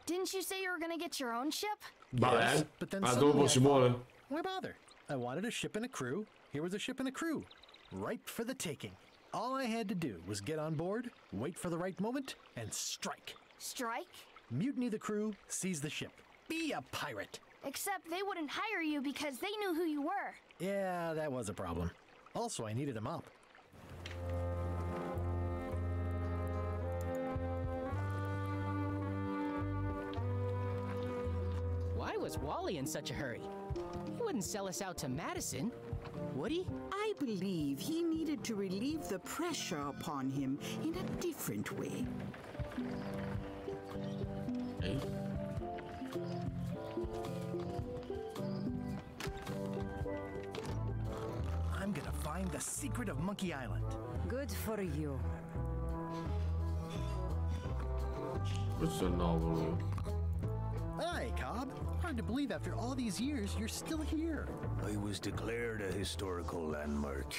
Didn't you say you were gonna get your own ship? Yes, but then suddenly I thought, why bother? I wanted a ship and a crew. Here was a ship and a crew. Ripe for the taking. All I had to do was get on board, wait for the right moment, and strike. Strike? Mutiny the crew, seize the ship. Be a pirate. Except they wouldn't hire you because they knew who you were. Yeah, that was a problem. Also, I needed a mop. Why was Wally in such a hurry? He wouldn't sell us out to Madison, would he? I believe he needed to relieve the pressure upon him in a different way. Okay. I'm gonna find the secret of Monkey Island. Good for you. Questo è nuovo. Hi, Cobb. Hard to believe after all these years you're still here. I was declared a historical landmark.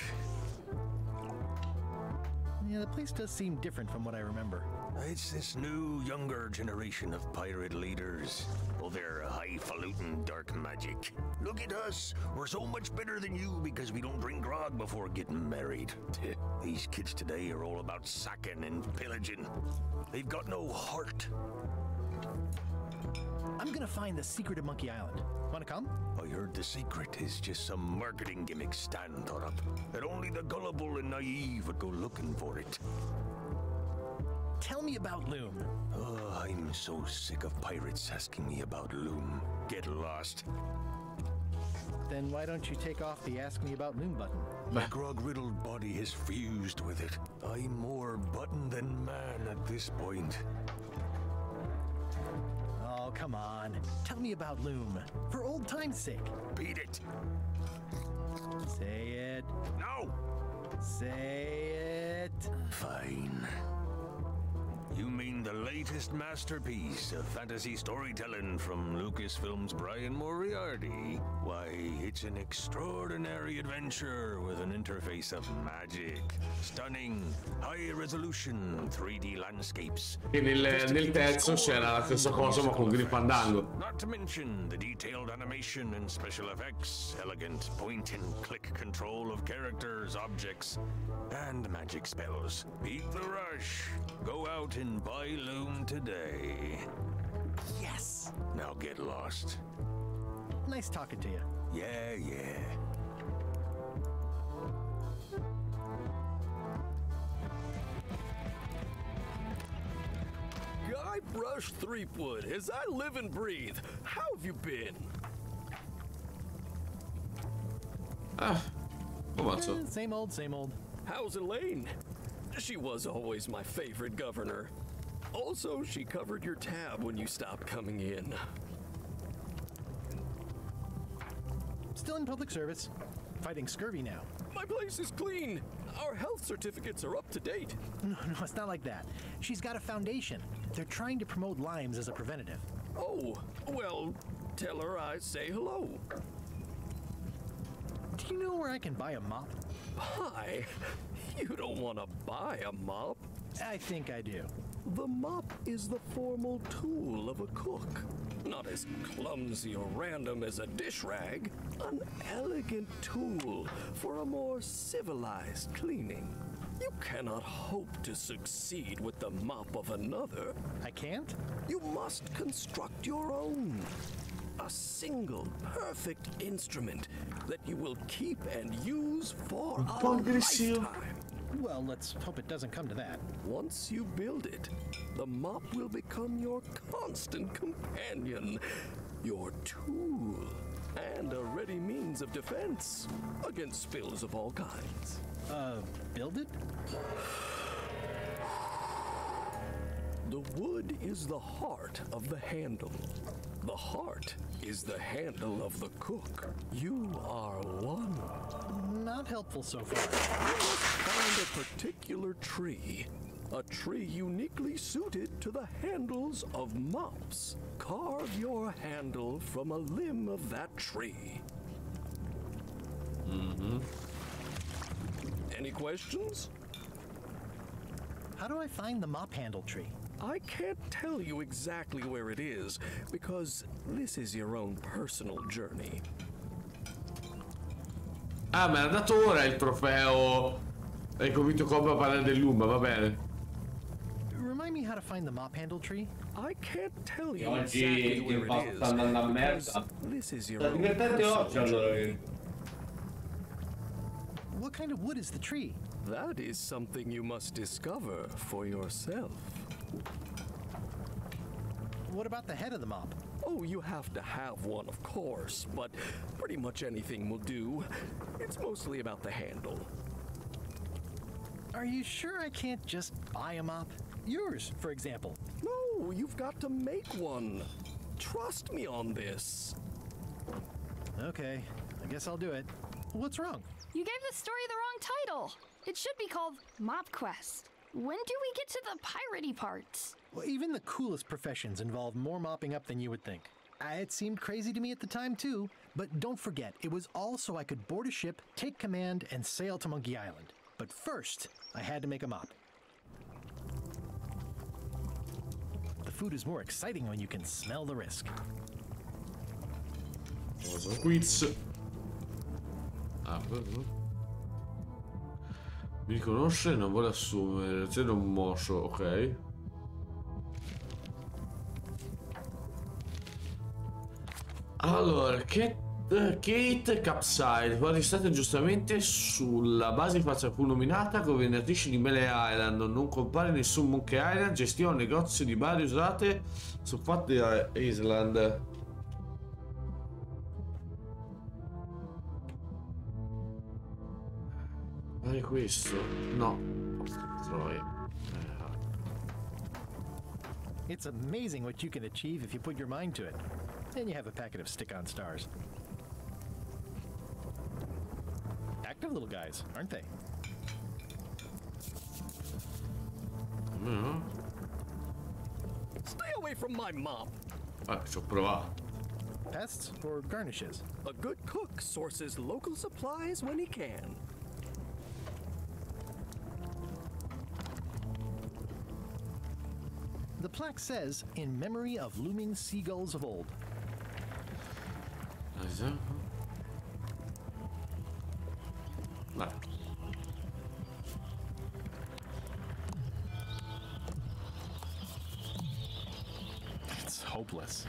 Yeah, the place does seem different from what I remember. It's this new, younger generation of pirate leaders. Well, they're highfalutin dark magic. Look at us. We're so much better than you because we don't drink grog before getting married. These kids today are all about sacking and pillaging. They've got no heart. I'm gonna find the secret of Monkey Island. Wanna come? I heard the secret is just some marketing gimmick Stan thought up. That only the gullible and naive would go looking for it. Tell me about Loom. Oh, I'm so sick of pirates asking me about Loom. Get lost. Then why don't you take off the Ask Me About Loom button? My grog-riddled body has fused with it. I'm more button than man at this point. Oh, come on. Tell me about Loom. For old time's sake. Beat it. Say it. No. Say it. Fine. You mean the latest masterpiece of fantasy storytelling from Lucasfilm's Brian Moriarty? Why, it's an extraordinary adventure with an interface of magic, stunning, high-resolution 3D landscapes. E nel terzo c'era la stessa cosa ma con Green Fandango. Not to mention the detailed animation and special effects, elegant point-and-click control of characters, objects, and magic spells. Beat the rush. Go out and buy Loom today. Yes! Now get lost. Nice talking to you. Yeah. Guybrush Threepwood, as I live and breathe, how have you been? Same old, same old. How's Elaine? She was always my favorite governor. Also, she covered your tab when you stopped coming in. Still in public service. Fighting scurvy now. My place is clean. Our health certificates are up to date. No, it's not like that. She's got a foundation. They're trying to promote limes as a preventative. Oh, well, tell her I say hello. Do you know where I can buy a mop? Buy? You don't want to buy a mop. I think I do. The mop is the formal tool of a cook. Not as clumsy or random as a dish rag. An elegant tool for a more civilized cleaning. You cannot hope to succeed with the mop of another. I can't? You must construct your own. A single, perfect instrument that you will keep and use for a lifetime. Well, let's hope it doesn't come to that. Once you build it, the mop will become your constant companion, your tool, and a ready means of defense against spills of all kinds. Build it? The wood is the heart of the handle. The heart is the handle of the cook. You are one. Not helpful so far. You must find a particular tree. A tree uniquely suited to the handles of mops. Carve your handle from a limb of that tree. Any questions? How do I find the mop handle tree? I can't tell you exactly where it is, because this is your own personal journey. Ah, me l'ha dato ora il trofeo. Hai convinto Cobra a parlare dell'Umba, va bene. Remind me how to find the mop handle tree? I can't tell you Oggi exactly il where it fatto sta andando a is, merda. this is your Sta own divertente oggi personal allora. journey. What kind of wood is the tree? That is something you must discover for yourself. What about the head of the mop? Oh, you have to have one, of course, but pretty much anything will do. It's mostly about the handle. Are you sure I can't just buy a mop? Yours, for example. No, you've got to make one. Trust me on this. Okay, I guess I'll do it. What's wrong? You gave the story the wrong title. It should be called Mop Quest. When do we get to the piratey parts? Well, even the coolest professions involve more mopping up than you would think. It seemed crazy to me at the time, too. But don't forget, it was all so I could board a ship, take command, and sail to Monkey Island. But first, I had to make a mop. The food is more exciting when you can smell the risk. Cosa quiz. Ah, mi conosce e non vuole assumere. C'è un mocio, ok. Allora, Kate capside. Quando state giustamente sulla base di faccia nominata, governatrice di Melee Island. Non compare nessun Monkey Island. Gestiva un negozio di bar usate su Fat Island. Ma è questo? No. Troia. It's amazing what you can achieve if you put your mind to it. Then you have a packet of stick-on stars. Active little guys, aren't they? No. Stay away from my mop. Ci ho provato. Pests or garnishes? A good cook sources local supplies when he can. The plaque says, in memory of looming seagulls of old. Vai. It's hopeless.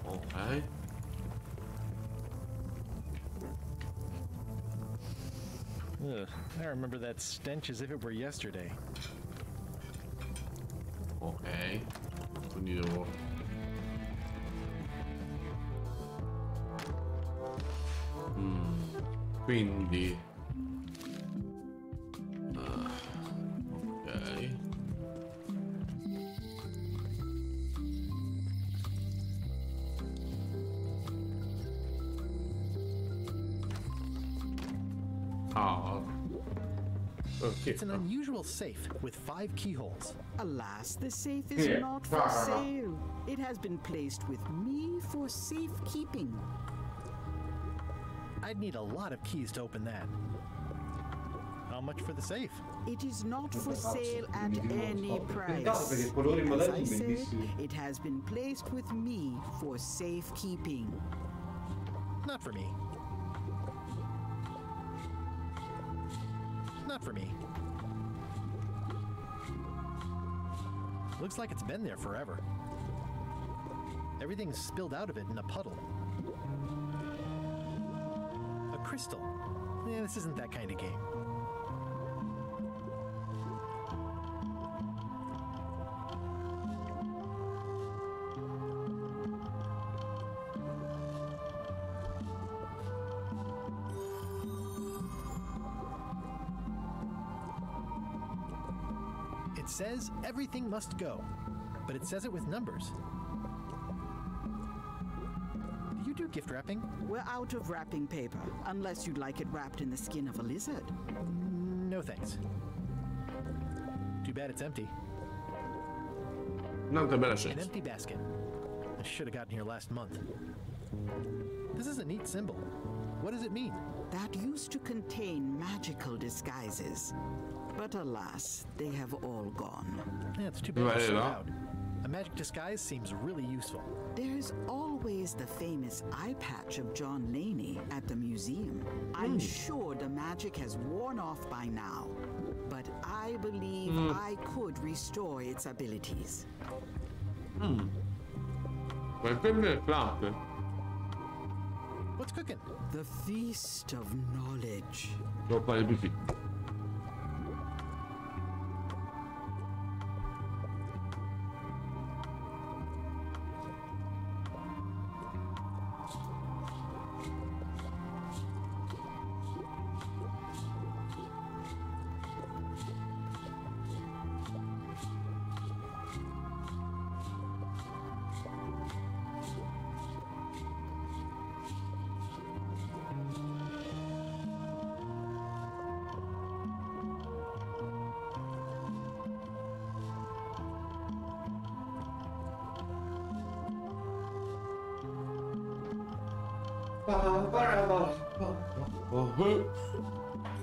Ok. Ugh, I remember that stench as if it were yesterday. Ok. Quindi devo... Quindi... ok. Ah. Okay. It's an unusual safe with 5 keyholes. Alas, the safe is not for sale. It has been placed with me for safekeeping. I'd need a lot of keys to open that. How much for the safe? It is not for sale at any price. As I said, it has been placed with me for safekeeping. Not for me. Not for me. Looks like it's been there forever. Everything's spilled out of it in a puddle. A crystal. Yeah, this isn't that kind of game. It says everything must go, but it says it with numbers. Do you do gift wrapping? We're out of wrapping paper, unless you'd like it wrapped in the skin of a lizard. No thanks. Too bad it's empty. Not the best. An empty basket. I should have gotten here last month. This is a neat symbol. What does it mean? That used to contain magical disguises. But alas, they have all gone. Yeah, it's too bad it's so loud. A magic disguise seems really useful. There's always the famous eye patch of John Laney at the museum. I'm sure the magic has worn off by now, but I believe I could restore its abilities. What's cooking? The Feast of Knowledge.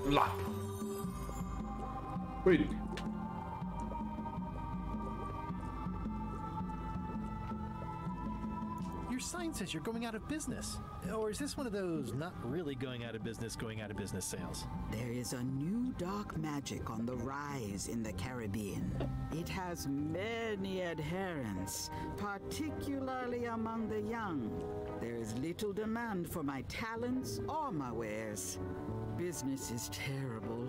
Là. Quindi your sign says you're going out of business. Or is this one of those not really going out of business sales? There is a new dark magic on the rise in the Caribbean. It has many adherents, particularly among the young. There is little demand for my talents or my wares. Business is terrible,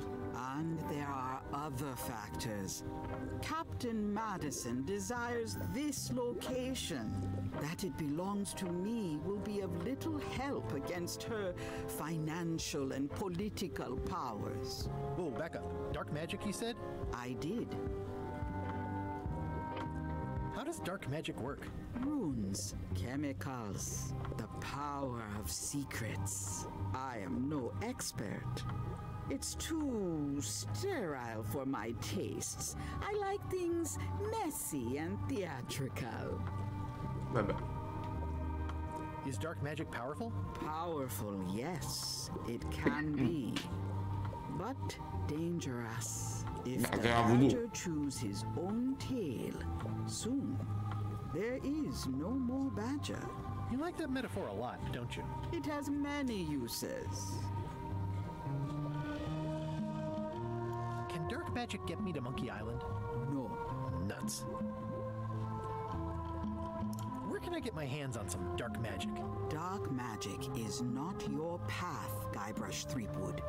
and there are other factors. Captain Madison desires this location. That it belongs to me will be of little help against her financial and political powers. Whoa, back up. Dark magic, you said? I did. How does dark magic work? Runes, chemicals, the power of secrets. I am no expert. It's too sterile for my tastes. I like things messy and theatrical. Is dark magic powerful? Powerful, yes. It can be. But dangerous. If the badger chews his own tail, soon there is no more badger. You like that metaphor a lot, don't you? It has many uses. Can dark magic get me to Monkey Island? No. Nuts. Where can I get my hands on some dark magic? Dark magic is not your path, Guybrush Threepwood.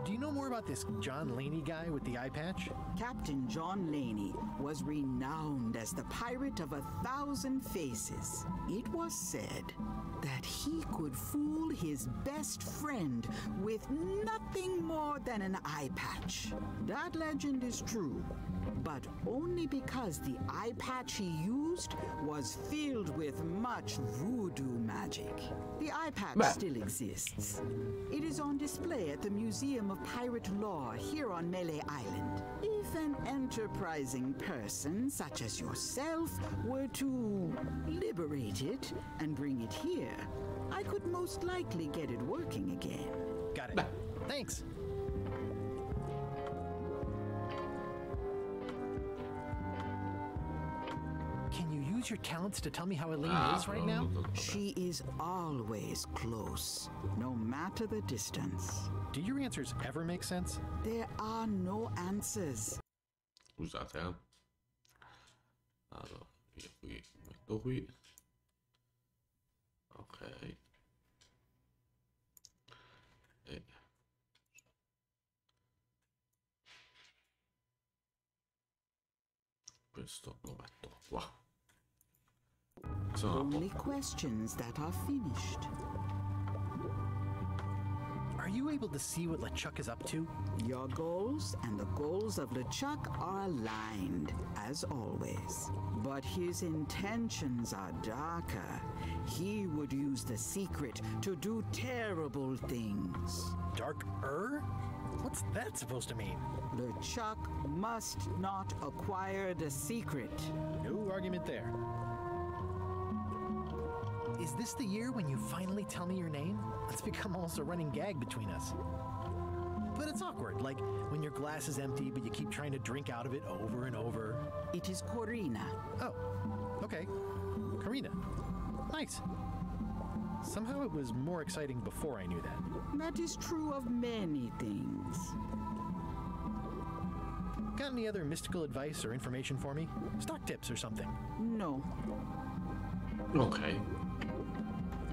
Do you know more about this John Laney guy with the eye patch? Captain John Laney was renowned as the pirate of 1,000 faces. It was said that he could fool his best friend with nothing more than an eye patch. That legend is true, but only because the eye patch he used was filled with much voodoo magic. The eye patch still exists. It is on display at the Museum of Pirate Lore here on Melee Island. If an enterprising person such as yourself were to liberate it and bring it here, I could most likely get it working again. Got it. Thanks. use your talents to tell me how Elaine is right now? She is always close, no matter the distance. Do your answers ever make sense? There are no answers. Scusate, eh. Allora, io qui metto qui. Ok. E questo lo metto qua. Only questions that are finished. Are you able to see what LeChuck is up to? Your goals and the goals of LeChuck are aligned, as always. But his intentions are darker. He would use the secret to do terrible things. Darker? What's that supposed to mean? LeChuck must not acquire the secret. No argument there. Is this the year when you finally tell me your name? It's become almost a running gag between us. But it's awkward, like when your glass is empty but you keep trying to drink out of it over and over. It is Corina. Oh, okay. Karina. Nice. Somehow it was more exciting before I knew that. That is true of many things. Got any other mystical advice or information for me? Stock tips or something? No. Ok.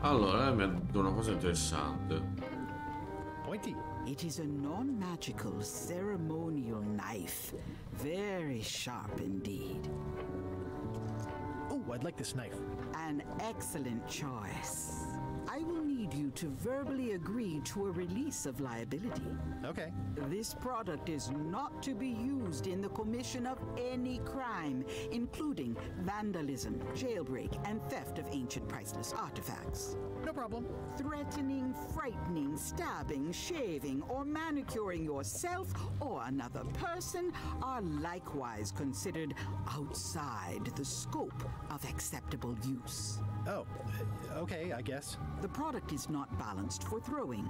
Allora, mi ha detto una cosa interessante. Pointy. It is a non-magical ceremonial knife. Very sharp indeed. Oh, I'd like this knife. An excellent choice. I will need you to verbally agree to a release of liability. Okay. This product is not to be used in the commission of any crime, including vandalism, jailbreak, and theft of ancient priceless artifacts. No problem. Threatening, frightening, stabbing, shaving, or manicuring yourself or another person are likewise considered outside the scope of acceptable use. Oh, okay, I guess. The product is not balanced for throwing.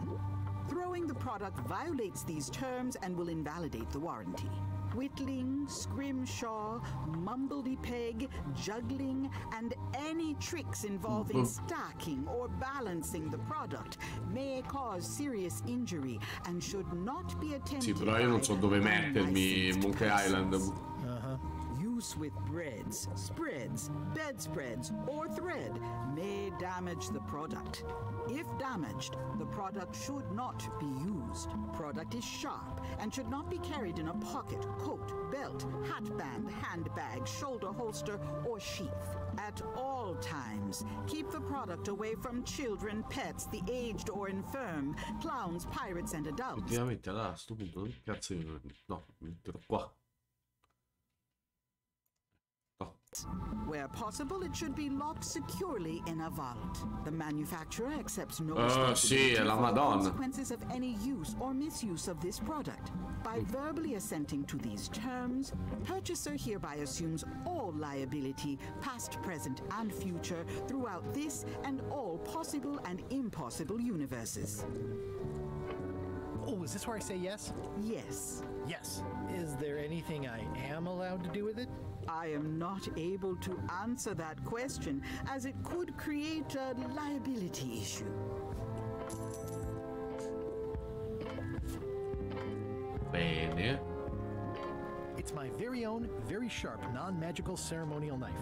Throwing the product violates these terms and will invalidate the warranty. Whittling, scrimshaw, mumbledy-peg, juggling, and any tricks involving stacking or balancing the product may cause serious injury and should not be attempted. Sì, però io non so dove mettermi in Monkey Island. Use with breads, spreads, bedspreads, or thread may damage the product. If damaged, the product should not be used. Product is sharp and should not be carried in a pocket, coat, belt, hatband, handbag, shoulder holster, or sheath. At all times, keep the product away from children, pets, the aged or infirm, clowns, pirates, and adults. Effettivamente, allora a sto punto, dove cazzo io... No, mi metterò qua. Where possible, it should be locked securely in a vault. The manufacturer accepts no sì, è la Madonna. consequences of any use or misuse of this product. By verbally assenting to these terms, purchaser hereby assumes all liability, past, present, and future, throughout this and all possible and impossible universes. Oh, is this where I say yes? Yes. Yes. Is there anything I am allowed to do with it? I am not able to answer that question, as it could create a liability issue. Bene. It's my very own, very sharp, non-magical ceremonial knife.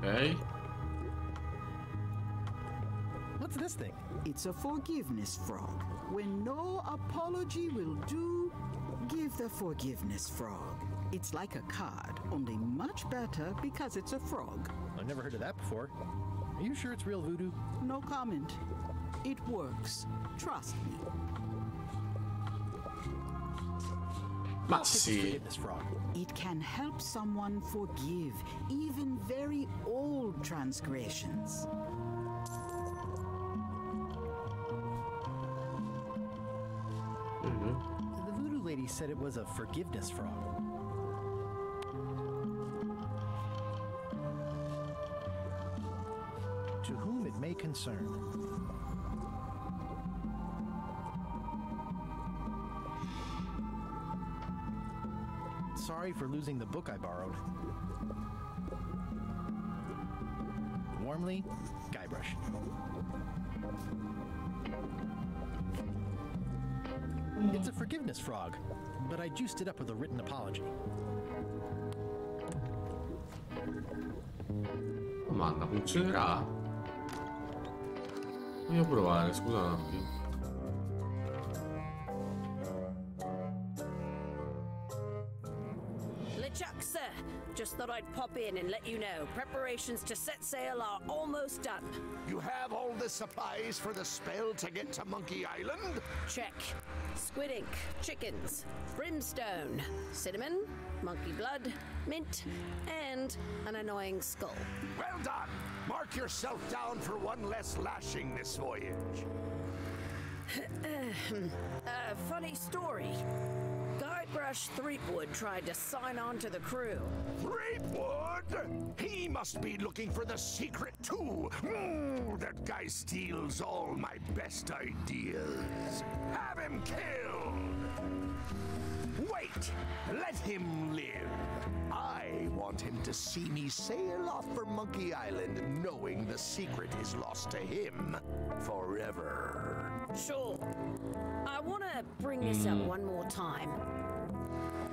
Okay. What's this thing? It's a forgiveness frog. When no apology will do, give the forgiveness frog. It's like a card, only much better because it's a frog. I've never heard of that before. Are you sure it's real voodoo? No comment. It works. Trust me. Ma sì. It can help someone forgive even very old transgressions. The voodoo lady said it was a forgiveness frog. To whom it may concern. Sorry for losing the book I borrowed. Warmly, Guybrush. It's a forgiveness frog, but I juiced it up with a written apology. Domanda, funzionerà? Voglio provare, scusa un attimo. LeChuck, sir. Just thought I'd pop in and let you know. Preparations to set sail are almost done. You have all the supplies for the spell to get to Monkey Island? Check. Squid ink, chickens, brimstone, cinnamon, monkey blood, mint, and an annoying skull. Well done! Mark yourself down for one less lashing this voyage. Funny story. Guybrush Threepwood tried to sign on to the crew. Threepwood? He must be looking for the secret too. That guy steals all my best ideas. Have him killed! Wait! Let him live. I want him to see me sail off for Monkey Island knowing the secret is lost to him forever. Sure. I want to bring this up one more time.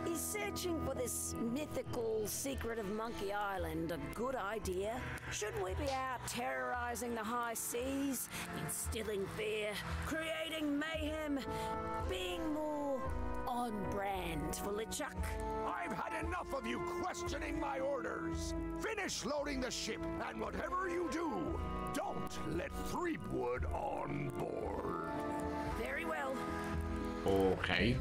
Is searching for this mythical secret of Monkey Island a good idea? Shouldn't we be out terrorizing the high seas, instilling fear, creating mayhem, being more on brand for LeChuck? I've had enough of you questioning my orders. Finish loading the ship, and whatever you do, don't let Threepwood on board. Very well. Ok.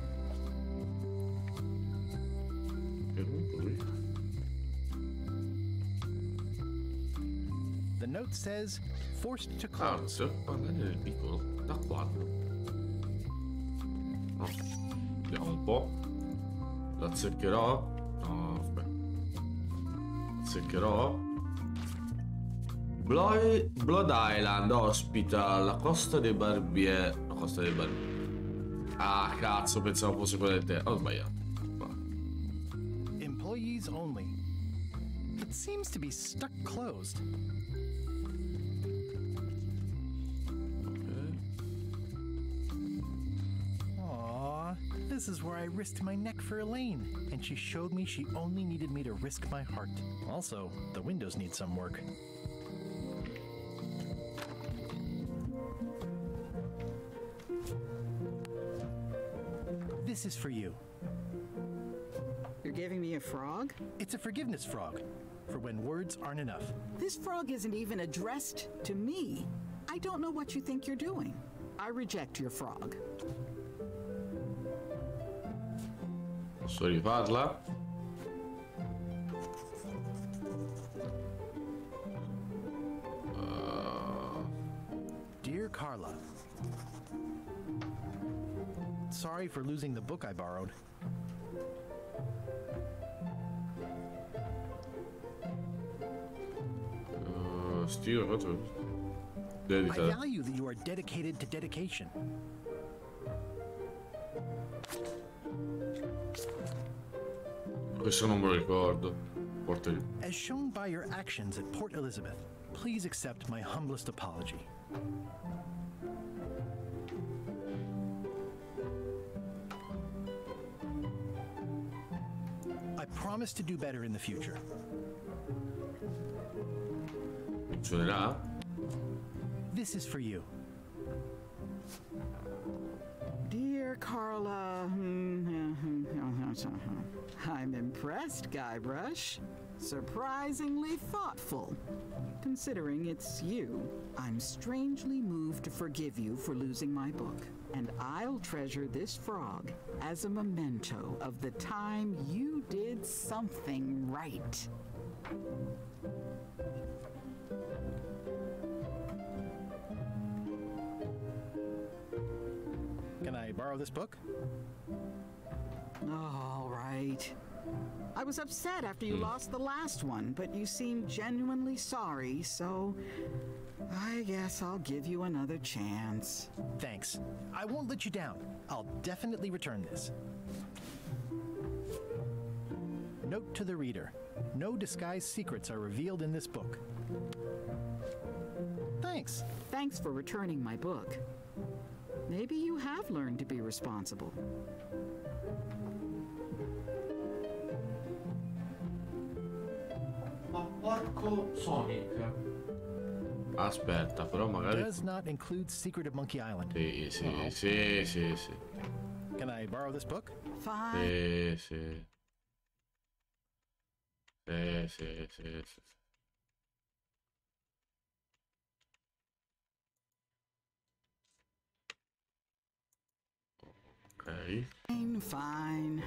The note says, forced to close. Guarda nel piccolo, da 4. No. Vediamo un po'. La azzeccherò. No, aspetta. Azzeccherò. Blood Island ospita la Costa dei Barbieri. La Costa dei Barbieri. Ah, cazzo, pensavo fosse quella del te. Ho sbagliato. Employees only. It seems to be stuck closed. Aww, this is where I risked my neck for Elaine, and she showed me she only needed me to risk my heart. Also, the windows need some work. This is for you. You're giving me a frog? It's a forgiveness frog, for when words aren't enough. This frog isn't even addressed to me. I don't know what you think you're doing. I reject your frog. Posso rifarla? Dear Carla, sorry for losing the book I borrowed. I value that you are dedicated to dedication. Questo non me lo ricordo. As shown by your actions at Port Elizabeth, please accept my humblest apology. I promise to do better in the future. Funzionerà? This is for you. Dear Carla, I'm impressed, Guybrush. Surprisingly thoughtful. Considering it's you, I'm strangely moved to forgive you for losing my book. And I'll treasure this frog as a memento of the time you did something right. Can I borrow this book? All right. I was upset after you lost the last one, but you seemed genuinely sorry, so I guess I'll give you another chance. Thanks. I won't let you down. I'll definitely return this. Note to the reader. No disguised secrets are revealed in this book. Thanks. Thanks for returning my book. Maybe you have learned to be responsible. Ma porco Sonic. Aspetta, però magari... Does not include Secret of Monkey Island. Sì, sì, no. Sì. Can I borrow this book? Fine. Sì. Ok. Fine.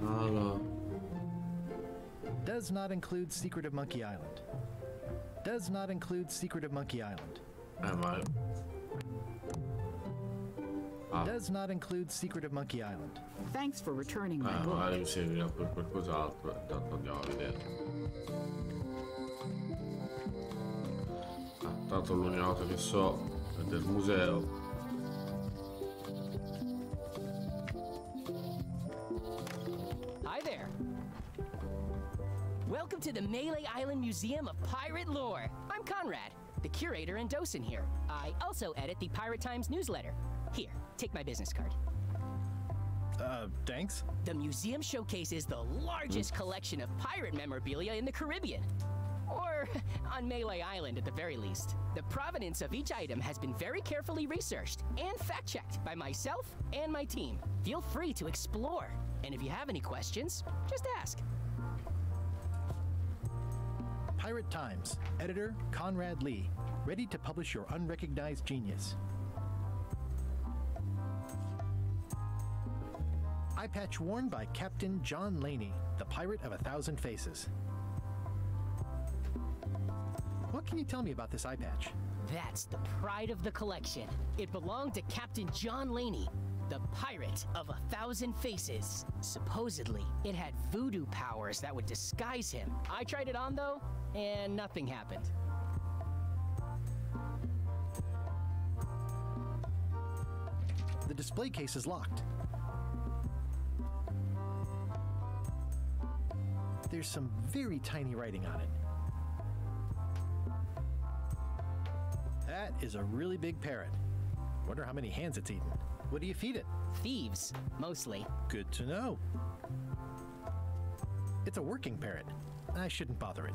Allora. Does not include Secret of Monkey Island. Does not include Secret of Monkey Island. Ma... Does not include Secret of Monkey Island. Thanks for returning my book. Magari mi servirà per qualcos'altro. Intanto andiamo a vedere. Tanto l'unica cosa che so è del museo. Hi there. Welcome to the Melee Island Museum of Pirate Lore. I'm Conrad, the curator and docent here. I also edit the Pirate Times newsletter. Here, take my business card. Thanks. The museum showcases the largest collection of pirate memorabilia in the Caribbean. Or on Melee Island at the very least. The provenance of each item has been very carefully researched and fact-checked by myself and my team. Feel free to explore. And if you have any questions, just ask. Pirate Times, editor Conrad Lee, ready to publish your unrecognized genius. Eye patch worn by Captain John Laney, the Pirate of 1,000 Faces. What can you tell me about this eye patch? That's the pride of the collection. It belonged to Captain John Laney, the Pirate of 1,000 Faces. Supposedly, it had voodoo powers that would disguise him. I tried it on though, and nothing happened. The display case is locked. There's some very tiny writing on it. That is a really big parrot. Wonder how many hands it's eaten. What do you feed it? Thieves, mostly. Good to know. It's a working parrot. I shouldn't bother it.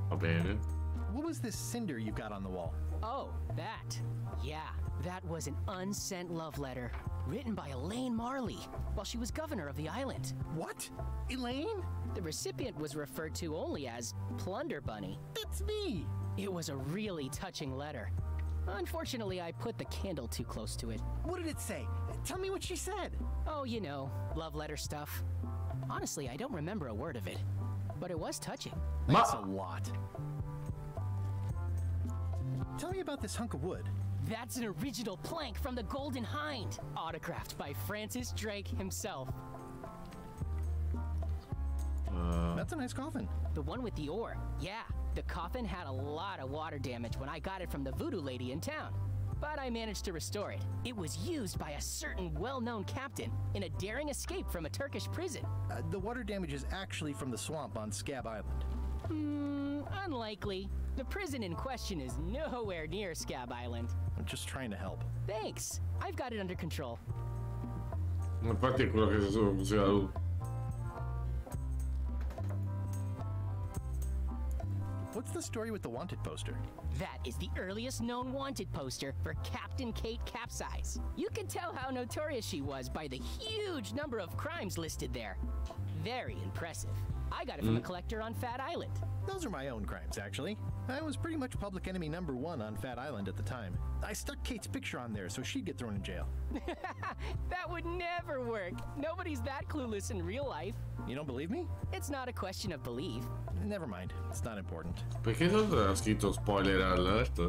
Va bene. What was this cinder you got on the wall? Oh, that. Yeah, that was an unsent love letter written by Elaine Marley while she was governor of the island. What? Elaine? The recipient was referred to only as Plunder Bunny. That's me! It was a really touching letter. Unfortunately, I put the candle too close to it. What did it say? Tell me what she said. Oh, you know, love letter stuff. Honestly, I don't remember a word of it, but it was touching. That's a lot. Tell me about this hunk of wood. That's an original plank from the Golden Hind, autographed by Francis Drake himself. That's a nice coffin. The one with the oar, yeah. The coffin had a lot of water damage when I got it from the voodoo lady in town, but I managed to restore it. It was used by a certain well-known captain in a daring escape from a Turkish prison. The water damage is actually from the swamp on Scab Island. Unlikely. The prison in question is nowhere near Scab Island. I'm just trying to help. Thanks. I've got it under control. Infatti è quello che si sono What's the story with the wanted poster? That is the earliest known wanted poster for Captain Kate Capsize. You can tell how notorious she was by the huge number of crimes listed there. Very impressive. I got it from a collector on Fat Island. Those are my own crimes, actually. I was pretty much public enemy #1 on Fat Island at the time. I stuck Kate's picture on there so she'd get thrown in jail. That would never work. Nobody's that clueless in real life. You don't believe me? It's not a question of belief. Never mind. It's not important. Perché ha scritto spoiler alert?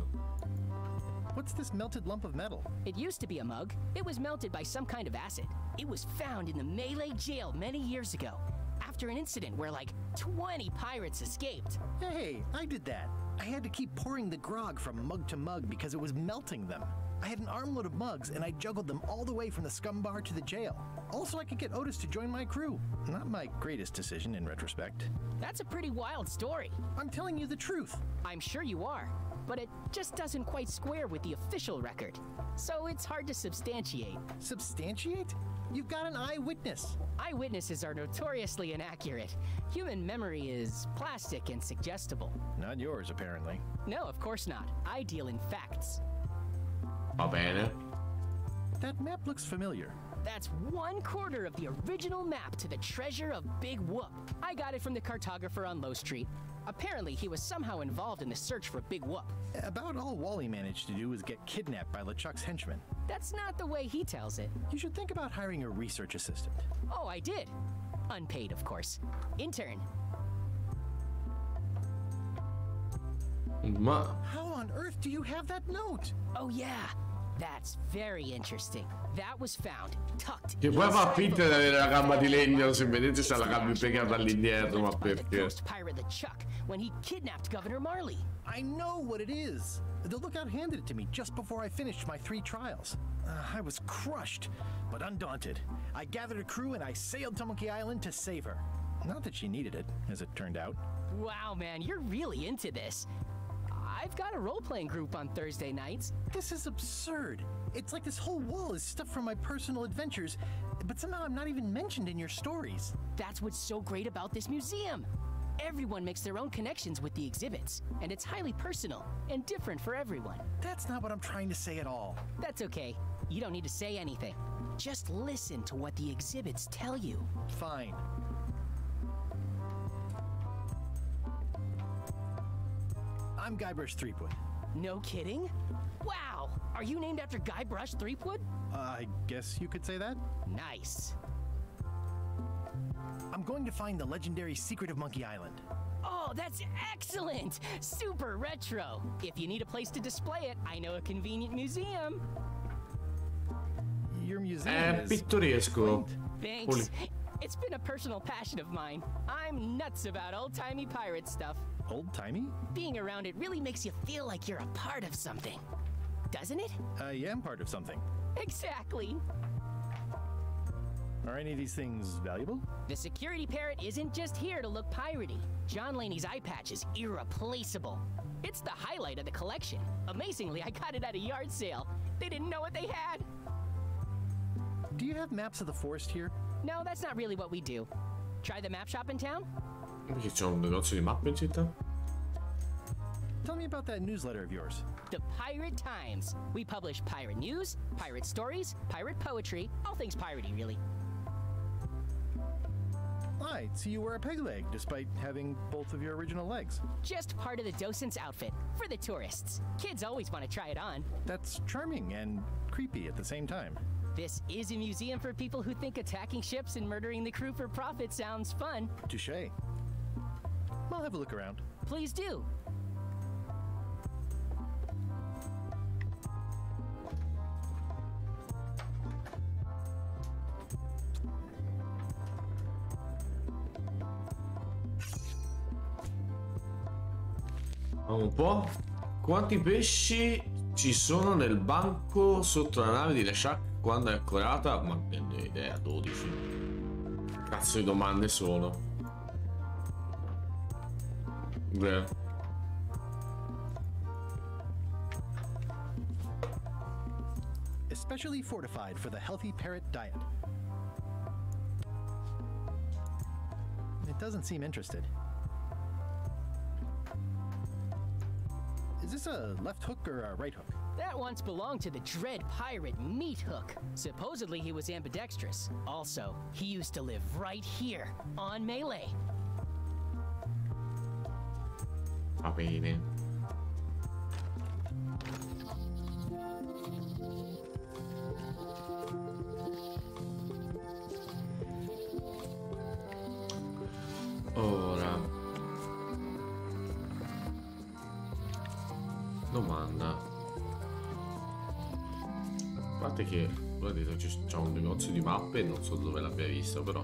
What's this melted lump of metal? It used to be a mug. It was melted by some kind of acid. It was found in the Malay jail many years ago, after an incident where like 20 pirates escaped. Hey, I did that. I had to keep pouring the grog from mug to mug because it was melting them. I had an armload of mugs, and I juggled them all the way from the scum bar to the jail. Also, I could get Otis to join my crew. Not my greatest decision in retrospect. That's a pretty wild story. I'm telling you the truth. I'm sure you are, but it just doesn't quite square with the official record. So it's hard to substantiate. Substantiate? You've got an eyewitness. Eyewitnesses are notoriously inaccurate. Human memory is plastic and suggestible. Not yours, apparently. No, of course not. I deal in facts. Va bene. That map looks familiar. That's 1/4 of the original map to the treasure of Big Whoop. I got it from the cartographer on Low Street. Apparently, he was somehow involved in the search for Big Whoop. About all Wally managed to do was get kidnapped by LeChuck's henchmen. That's not the way he tells it. You should think about hiring a research assistant. Oh, I did. Unpaid, of course. Intern. How on earth do you have that note? Oh, yeah. That's very interesting. That was found, tucked. Che poi fa finta di avere la gamba di legno, se vedete c'ha la gamba piegata all'indietro, ma perché? Ghost pirate LeChuck when he kidnapped Governor Marley. I know what it is. The lookout handed it to me just before I finished my 3 trials. I was crushed, but undaunted. I gathered a crew and I sailed to Monkey Island to save her. Not that she needed it, as it turned out. Wow, man, you're really into this. I've got a role-playing group on Thursday nights. This is absurd. It's like this whole wall is stuff from my personal adventures, but somehow I'm not even mentioned in your stories. That's what's so great about this museum. Everyone makes their own connections with the exhibits, and it's highly personal and different for everyone. That's not what I'm trying to say at all. That's okay. You don't need to say anything. Just listen to what the exhibits tell you. Fine. I'm Guybrush Threepwood. No kidding? Wow! Are you named after Guybrush Threepwood? I guess you could say that. Nice. I'm going to find the legendary secret of Monkey Island. Oh, that's excellent! Super retro! If you need a place to display it, I know a convenient museum. Your museum is pittoresco. Thanks. It's been a personal passion of mine. I'm nuts about old-timey pirate stuff. Old-timey? Being around it really makes you feel like you're a part of something. Doesn't it? I am part of something. Exactly. Are any of these things valuable? The security parrot isn't just here to look piratey. John Laney's eye patch is irreplaceable. It's the highlight of the collection. Amazingly, I got it at a yard sale. They didn't know what they had. Do you have maps of the forest here? No, that's not really what we do. Try the map shop in town? Perché c'è un negozio di mappe in città? Tell me about that newsletter of yours. The Pirate Times. We publish pirate news, pirate stories, pirate poetry, all things piratey, really. I see you wear a peg leg, despite having both of your original legs. Just part of the docent's outfit, for the tourists. Kids always want to try it on. That's charming and creepy at the same time. This is a museum for people who think attacking ships and murdering the crew for profit sounds fun. Touché. I'll have a look around. Please do. Un po'. Quanti pesci ci sono nel banco sotto la nave di LeChuck quando è ancorata? Ma che ne ho idea, 12. Cazzo di domande sono. Beh. Especially fortified for the healthy parrot diet. It doesn't seem interested. Is this a left hook or a right hook? That once belonged to the dread pirate Meat Hook. Supposedly he was ambidextrous. Also, he used to live right here, on Melee. Va bene. Ora. Domanda. A parte che guardate, c'è un negozio di mappe, non so dove l'abbia vista, però.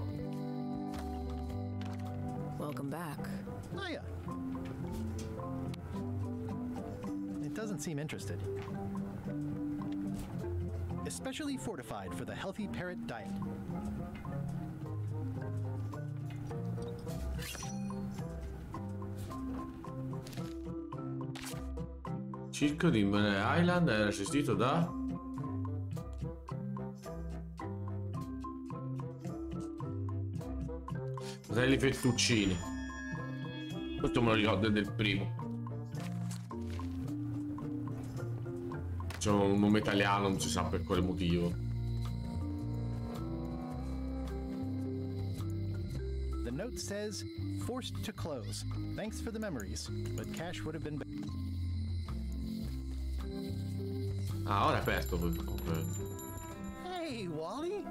Welcome back. Oh yeah. It doesn't seem interested. especially fortified for the healthy parrot diet. Circo di Manele Island era gestito da... Fratelli Fettuccini. Questo me lo ricordo del primo. C'è un nome italiano, non si sa per quale motivo. The note says, forced to close. Thanks for the memories, but cash would have been better. Ah, ora è aperto. Hey, Wally!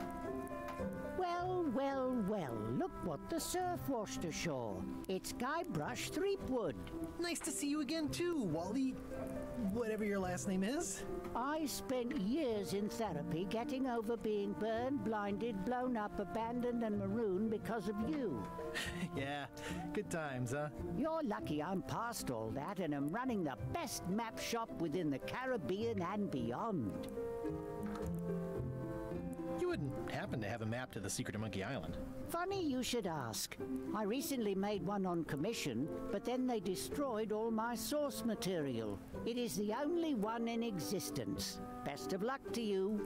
Well, well, well, look what the surf washed ashore. It's Guybrush Threepwood. Nice to see you again too, Wally. Whatever your last name is. I spent years in therapy getting over being burned, blinded, blown up, abandoned and marooned because of you. Yeah, good times, huh? You're lucky I'm past all that and am running the best map shop within the Caribbean and beyond. You wouldn't happen to have a map to the secret of Monkey Island. Funny you should ask. I recently made one on commission, but then they destroyed all my source material. It is the only one in existence. Best of luck to you.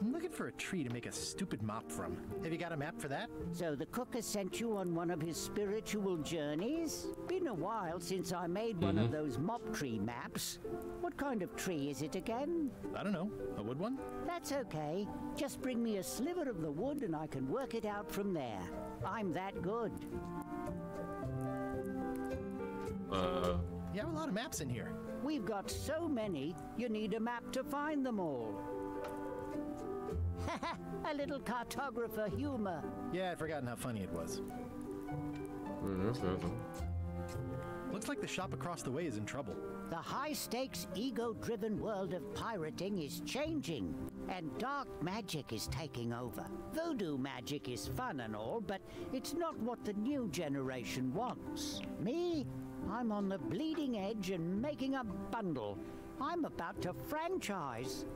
I'm looking for a tree to make a stupid mop from. Have you got a map for that? So the cook has sent you on one of his spiritual journeys? Been a while since I made one of those mop tree maps. What kind of tree is it again? I don't know. A wood one? That's okay. Just bring me a sliver of the wood and I can work it out from there. I'm that good. You have a lot of maps in here. We've got so many, you need a map to find them all. A little cartographer humor. Yeah, I'd forgotten how funny it was. Looks like the shop across the way is in trouble. The high-stakes, ego-driven world of pirating is changing, and dark magic is taking over. Voodoo magic is fun and all, but it's not what the new generation wants. Me? I'm on the bleeding edge and making a bundle. I'm about to franchise.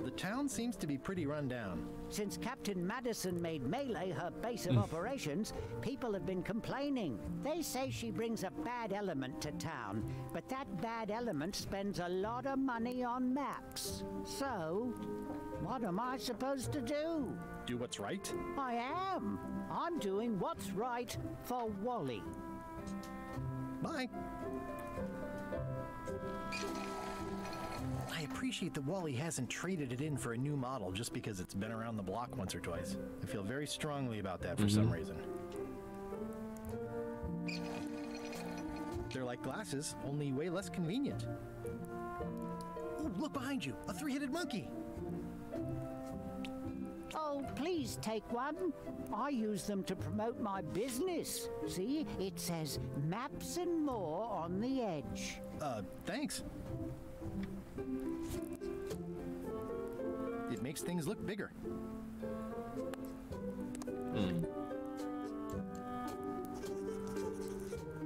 The town seems to be pretty run down. Since Captain Madison made Melee her base of operations, people have been complaining. They say she brings a bad element to town, but that bad element spends a lot of money on maps. So, what am I supposed to do? Do what's right? I am. I'm doing what's right for Wally. Bye. I appreciate that Wally hasn't traded it in for a new model just because it's been around the block once or twice. I feel very strongly about that for some reason. They're like glasses, only way less convenient. Oh, look behind you! A three-headed monkey! Oh, please take one. I use them to promote my business. See, it says maps and more on the edge. Thanks. It makes things look bigger.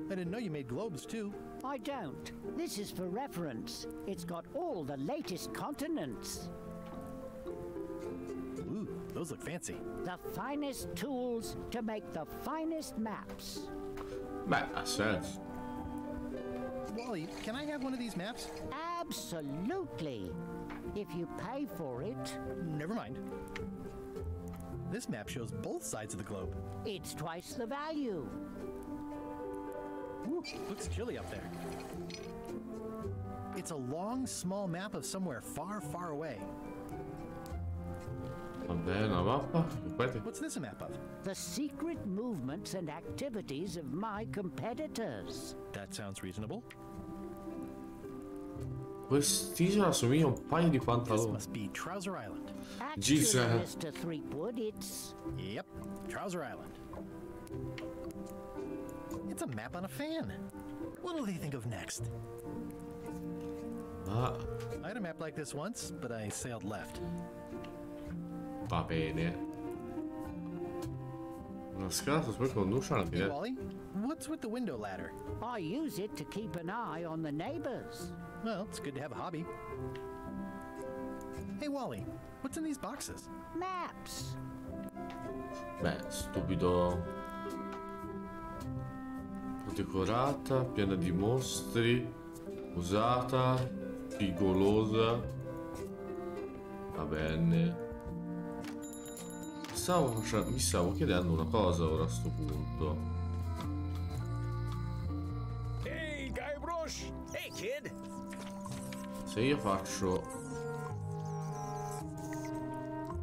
I didn't know you made globes, too. I don't. This is for reference. It's got all the latest continents. Ooh, those look fancy. The finest tools to make the finest maps. Beh, ha senso. Wally, can I have one of these maps? Absolutely. If you pay for it. Never mind. This map shows both sides of the globe. It's twice the value. Ooh, looks chilly up there. It's a long, small map of somewhere far, far away. What's this a map of? The secret movements and activities of my competitors. That sounds reasonable. Quest'isola assomiglia un paio di This pantaloni. must be Trouser Island. Actually, Mr. Threepwood, it's... Yep, Trouser Island. It's a map on a fan. What'll they think of next? I had a map like this once, but I sailed left. Va bene. Una scala poi conduce alla Hey, fine. Wally, what's with the window ladder? I use it to keep an eye on the neighbors. Well, it's good to have a hobby. Hey Wally, what's in these boxes? Maps. Beh, stupido. Decorata, piena di mostri, usata, spigolosa. Va bene. Mi stavo chiedendo una cosa ora a sto punto. Hey, Guybrush! Hey, kid! Se io faccio...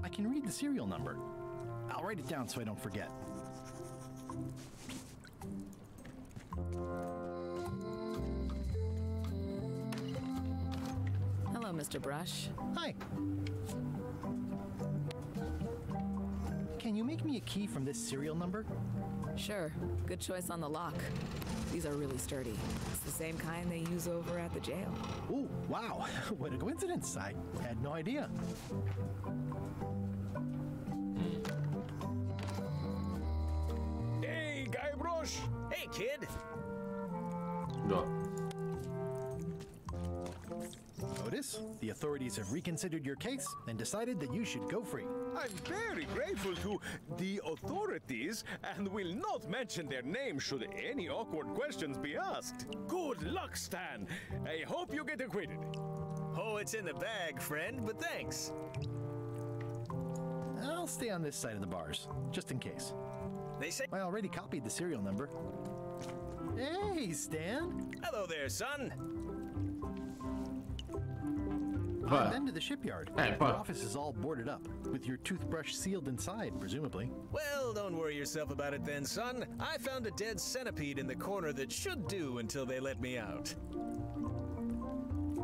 I can read the serial number. I'll write it down so I don't forget. Hello, Mr. Brush. Hi. Can you make me a key from this serial number? Sure. Good choice on the lock. These are really sturdy. It's the same kind they use over at the jail. Ooh, wow. What a coincidence. I had no idea. Hey, Guybrush! Hey, kid! No. Otis, the authorities have reconsidered your case and decided that you should go free. I'm very grateful to the authorities and will not mention their name should any awkward questions be asked. Good luck, Stan. I hope you get acquitted. Oh, it's in the bag, friend, but thanks. I'll stay on this side of the bars, just in case. They say I already copied the serial number. Hey, Stan! Hello there, son. I've been to the shipyard. Hey, Your office is all boarded up, with your toothbrush sealed inside, presumably. Well, don't worry yourself about it then, son. I found a dead centipede in the corner that should do until they let me out.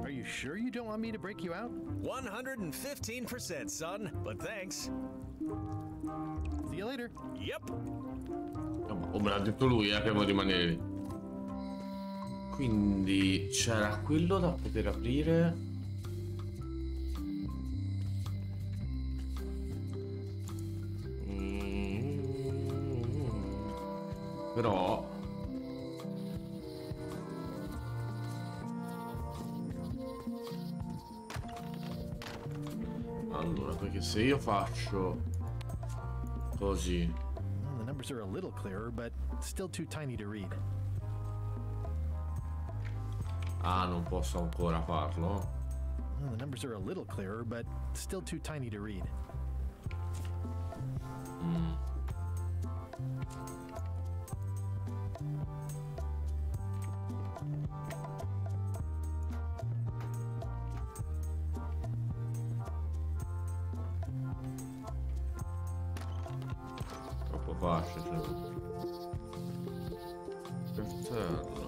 Are you sure you don't want me to break you out? 115%, son, but thanks. See you later. Yep. Oh, me l'ha detto lui, che devo rimanere lì. Quindi c'era quello da poter aprire. Però allora, perché se io faccio così, The numbers are a little clearer, but still too tiny to read. ah, non posso ancora farlo. The numbers are a little clearer, but still too tiny to read. Troppo facile, Cartello.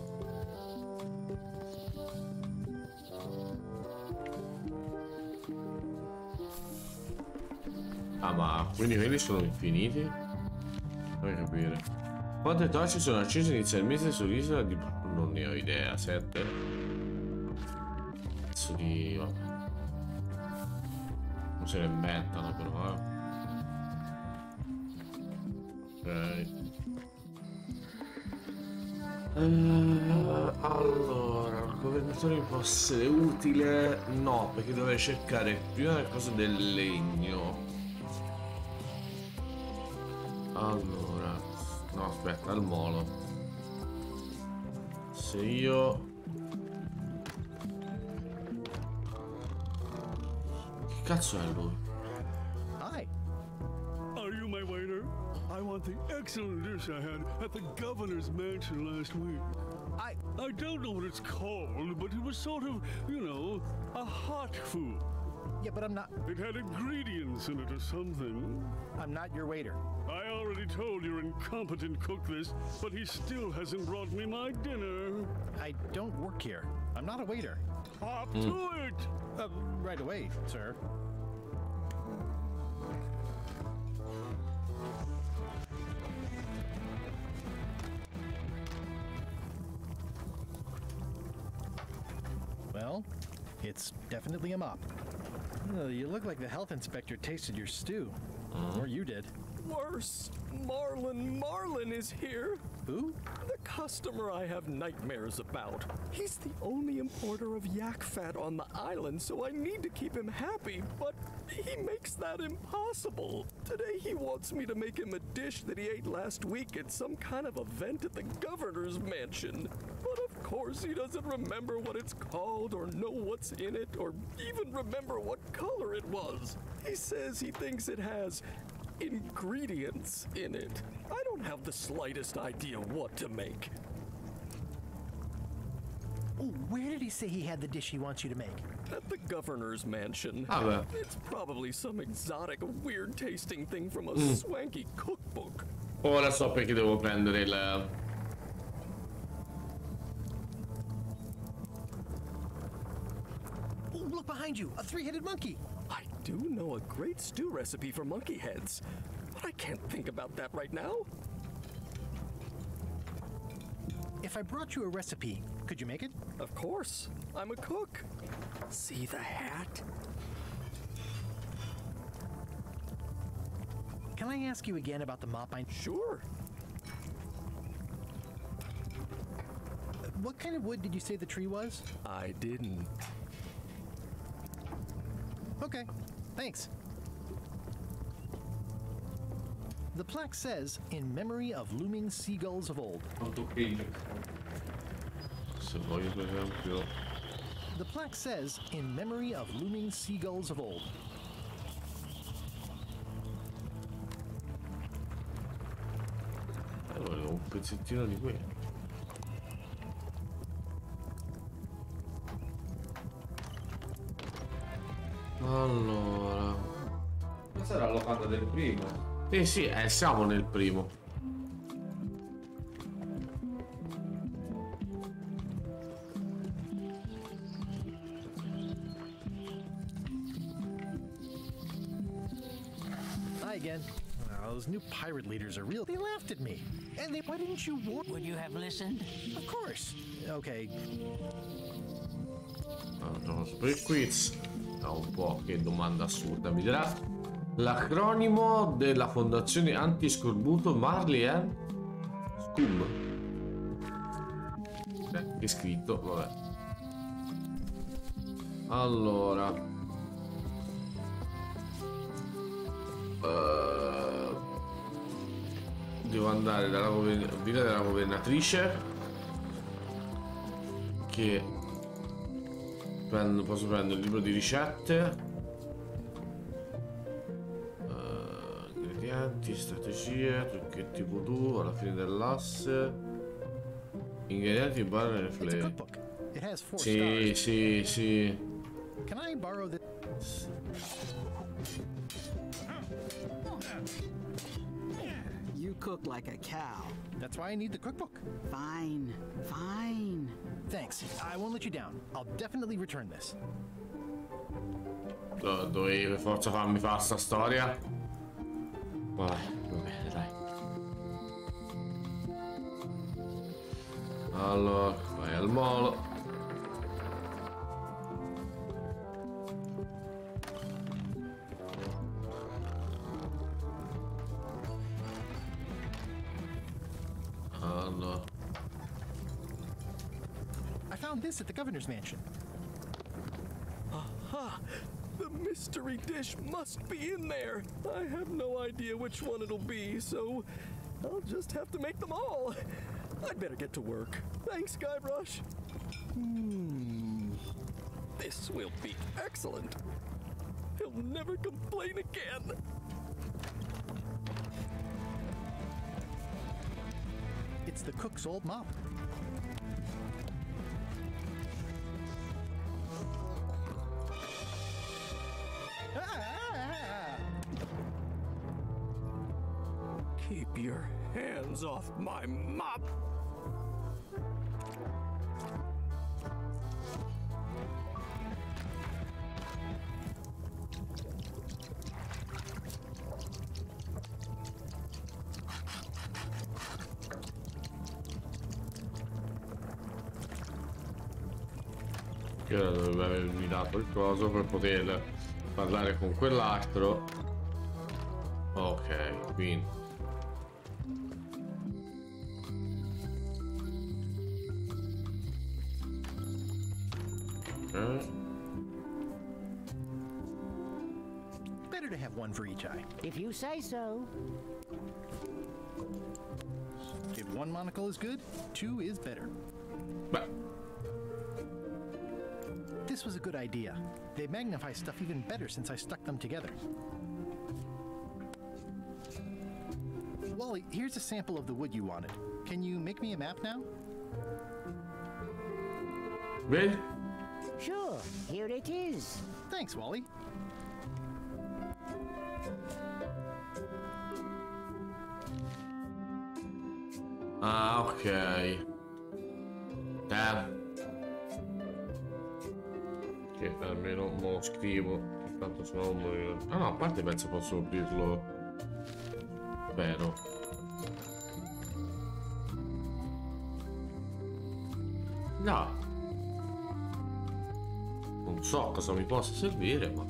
Ah, ma quindi quelli sono infiniti? Vorrei capire. Quante torce sono accese inizialmente sull'isola di... non ne ho idea, 7? Cazzo di... vabbè. Non se ne inventano però, Ok. Allora, il governatore mi può essere utile? No, perché dovrei cercare prima le cose del legno. Allora, no, aspetta, al molo. Se io... Che cazzo è lui? Hi. Are you my waiter? I want the excellent dish I had at the governor's mansion last week. I don't know what it's called, but it was sort of, you know, a hot food. Yeah, but I'm not... It had ingredients in it or something. I'm not your waiter. I already told your incompetent cook this, but he still hasn't brought me my dinner. I don't work here. I'm not a waiter. Hop to it! Right away, sir. Well, it's definitely a mop. Oh, you look like the health inspector tasted your stew. Or you did. Worse, Marlin is here. Who? The customer I have nightmares about. He's the only importer of yak fat on the island, so I need to keep him happy, but he makes that impossible. Today he wants me to make him a dish that he ate last week at some kind of event at the governor's mansion. But of course he doesn't remember what it's called or know what's in it or even remember what color it was. He says he thinks it has ingredients in it. I don't have the slightest idea what to make. Oh, where did he say he had the dish he wants you to make? At the governor's mansion. Vabbè. It's probably some exotic, weird tasting thing from a swanky cookbook. Ora so perché devo prendere il... Oh, look behind you! A three-headed monkey! I do know a great stew recipe for monkey heads, but I can't think about that right now. If I brought you a recipe, could you make it? Of course. I'm a cook. See the hat? Can I ask you again about the mop? Sure. What kind of wood did you say the tree was? I didn't. Okay, thanks. The plaque says, in memory of looming seagulls of old. Se voglio per esempio... The plaque says, in memory of looming seagulls of old. Volevo un pezzettino di quello. Allora... Questa era la locanda del primo. Sì, siamo nel primo. Hi again. Oh, those new pirate leaders are real. They laughed at me. And they... Why didn't you warn... Would you have listened? Of course. Okay. Allora, per quiz. Un po' che domanda assurda mi dirà. L'acronimo della fondazione antiscorbuto Marley and Scum. Che è scritto, vabbè. Allora, devo andare dalla villa della governatrice, che posso prendere il libro di ricette, ingredienti, strategie, trucchetti voodoo alla fine dell'asse, ingredienti bar nel flare. Sì, sì, sì. Can I borrow this? You cook like a cow. That's why I need the cookbook. Fine, fine. Thanks. I won't let you down. I'll definitely return this. Dovevi per forza farmi fare sta storia? Vabbè, dai. Allora, vai al molo. Allora. I found this at the governor's mansion. Aha! The mystery dish must be in there. I have no idea which one it'll be, so I'll just have to make them all. I'd better get to work. Thanks, Guybrush. This will be excellent. He'll never complain again. It's the cook's old mop. Keep your hands off my mop. Che ora dovrebbe avermi dato il coso per poter parlare con quell'altro. Ok, quindi Better to have one for each eye. If you say so. If one monocle is good, two is better. Beh. This was a good idea. They magnify stuff even better since I stuck them together. Wally, here's a sample of the wood you wanted. Can you make me a map now? Really? Sure, here it is. Thanks, Wally. Ah, ok. Che almeno me lo scrivo. Tanto se no non... Ah no, a parte penso posso dirlo. Spero. No. Non so cosa mi possa servire, ma...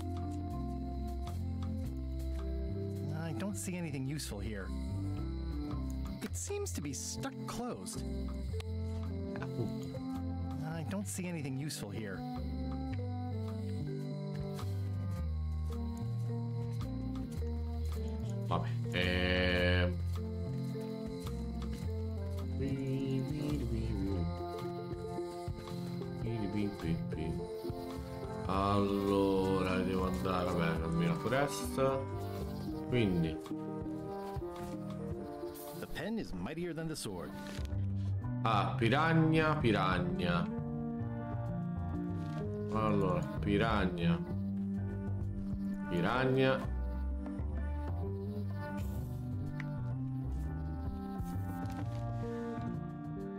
I don't see anything useful here. It seems to be stuck closed. I don't see anything useful here. Vabbè. Allora devo andare, vabbè, cammino a foresta. Quindi The pen is mightier than the sword. ah, piranha, piranha. Allora, piranha. Piranha.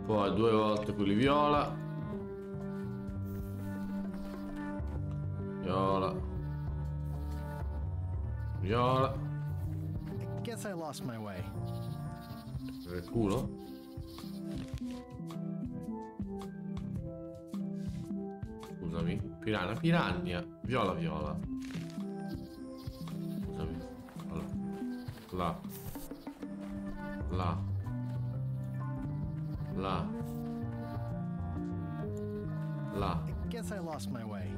Poi 2 volte quelli viola. Viola. Viola. I guess I lost my way. Il culo? Scusami. Piranha, piranha. Viola, viola. Scusami. Allora. Là. Là. Là. Là. I guess I lost my way.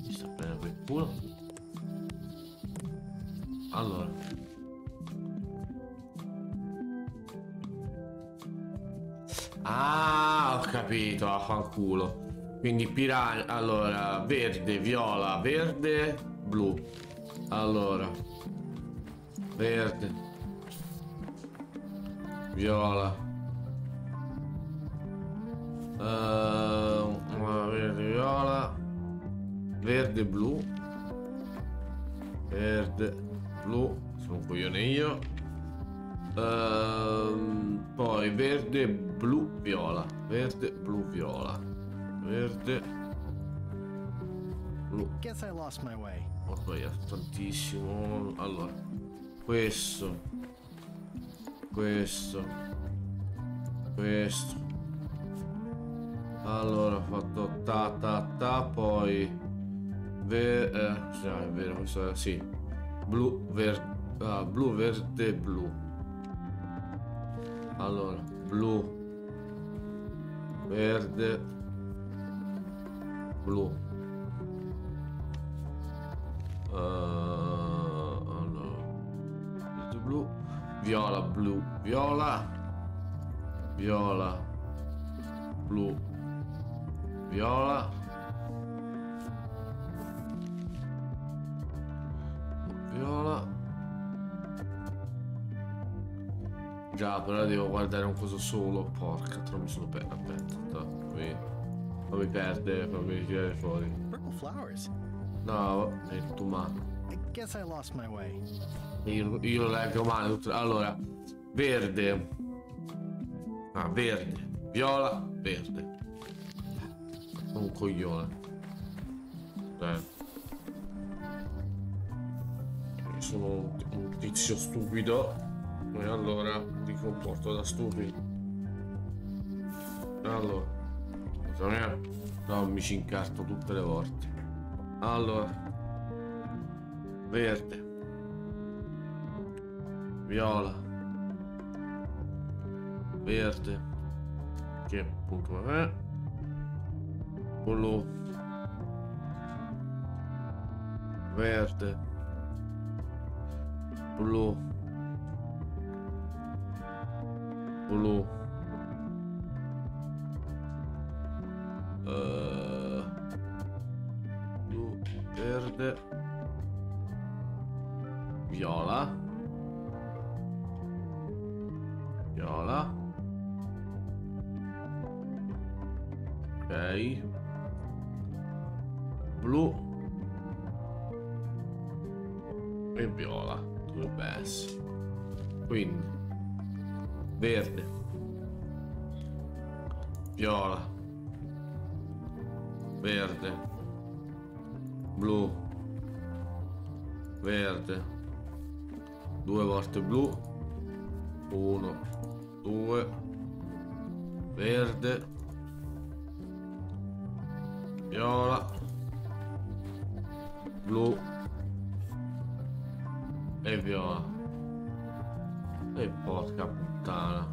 Mi sta bene quel culo. Allora. Ah, ho capito, affanculo. Quindi piranha, allora, verde, viola, verde, blu. Allora, verde, viola, verde, viola, verde, blu, verde, blu, sono un coglione io. Poi verde, blu, viola, verde, blu, viola, verde, blu. Guess I lost my way. Ho sbagliato tantissimo. Allora, questo, questo, questo. Allora ho fatto ta ta ta, poi sì, è vero, questo è, sì, blu, verde, blu, verde, blu. Allora, blu, verde, blu. Allora, verde, blu, viola, blu, viola, viola, blu, viola, viola. Già, però devo guardare un coso solo. Porca, non mi sono perso. Aspetta, non mi perde, fammi tirare fuori. Purple flowers. No, è tutto male. I guess I lost my way. Io lo leggo male tutto. Allora, verde. Ah, verde. Viola, verde. Un coglione. Sono un tizio stupido. E allora mi comporto da stupido. Allora, no, mi ci incarto tutte le volte. Allora, verde, viola, verde, che appunto è blu, verde, blu, blu, blu, verde, viola, viola, ok, blu e viola dovrebbe essere. Quindi verde, viola, verde, blu, verde, 2 volte blu, 1, 2, verde, viola, blu e viola. E porca puttana.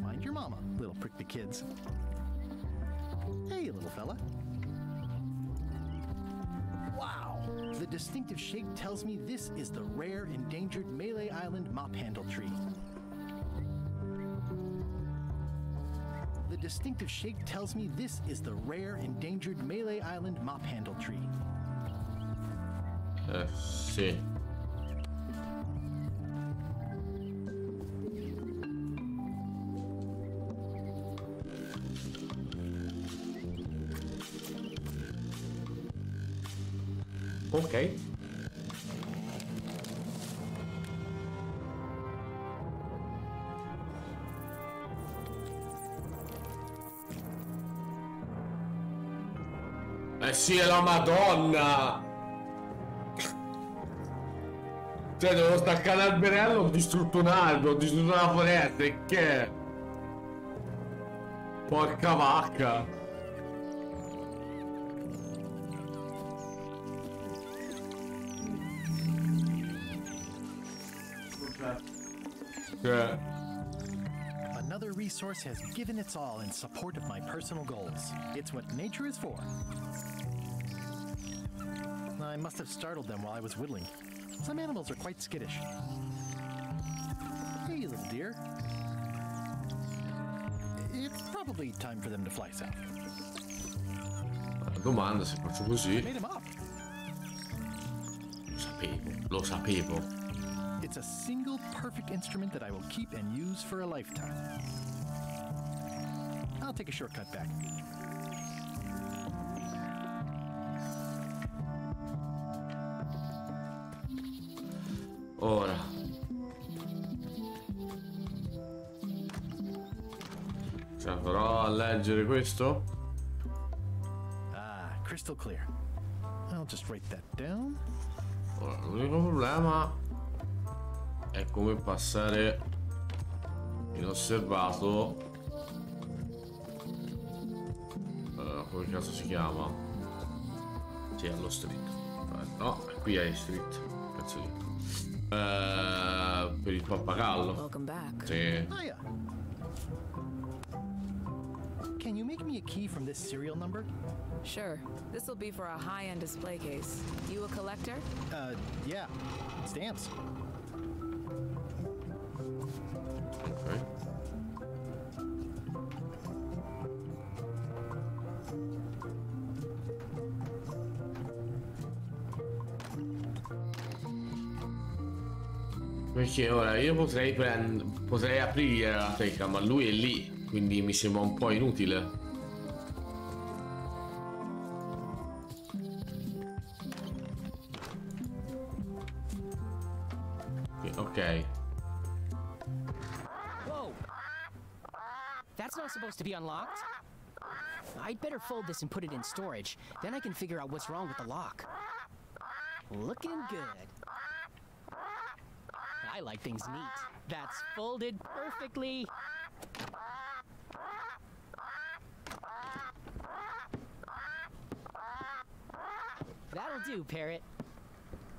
Mind your mama, little prick the kids. Hey, little fella. Wow! The distinctive shape tells me this is the rare endangered Malay Island mop handle tree. The distinctive shape tells me this is the rare endangered Malay Island mop handle tree. Sì. Ok. Eh sì, è la Madonna! Cioè, devo staccare l'alberello, ho distrutto un albero, ho distrutto una foresta, e che? Porca vacca! Another resource has given its all in support of my personal goals. It's what nature is for. I must have startled them while I was whittling. Some animals are quite skittish. Hey, little dear. It's probably time for them to fly south. La domanda se faccio così. Made 'em up. Lo sapevo. It's a single perfect instrument that I will keep and use for a lifetime. I'll take a shortcut back. Ora. Ce la farò a leggere questo? Ah, crystal clear. I'll just write that down. Ora, l'unico problema è come passare inosservato. Come caso si chiama? Sì, allo street. No, qui è street. Cazzo di. Per il pappagallo. Welcome back. Sì. Hiya. Can you make me a key from this serial number? Sure. This will be for a high-end display case. You a collector? Yeah. Stamps. Ok. Perché ora io potrei aprire la teca, ma lui è lì, quindi mi sembra un po' inutile. Ok. Whoa! That's not supposed to be unlocked. I'd better fold this and put it in storage. Then I can figure out what's wrong with the lock. Looking good. I like things neat. That's folded perfectly. That'll do, Parrot.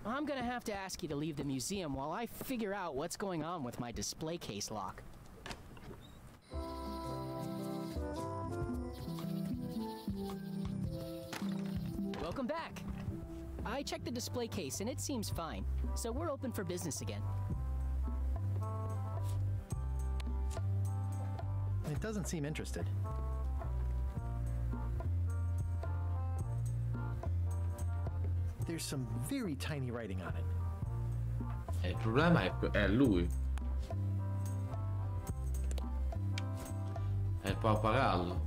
I'm gonna have to ask you to leave the museum while I figure out what's going on with my display case lock. Welcome back. I checked the display case and it seems fine, so we're open for business again. It doesn't seem interested. There's some very tiny writing on it. Il problema è lui. È il pappagallo.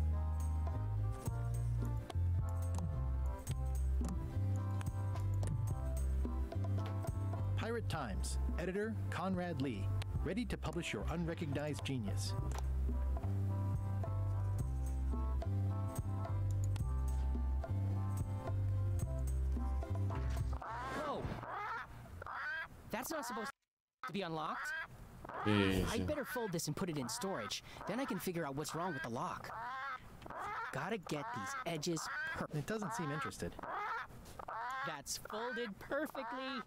Pirate Times, editor Conrad Lee, ready to publish your unrecognized genius. That's not supposed to be unlocked. Sì. I'd better fold this and put it in storage. Then I can figure out what's wrong with the lock. Gotta get these edges perfect. It doesn't seem interested. That's folded perfectly.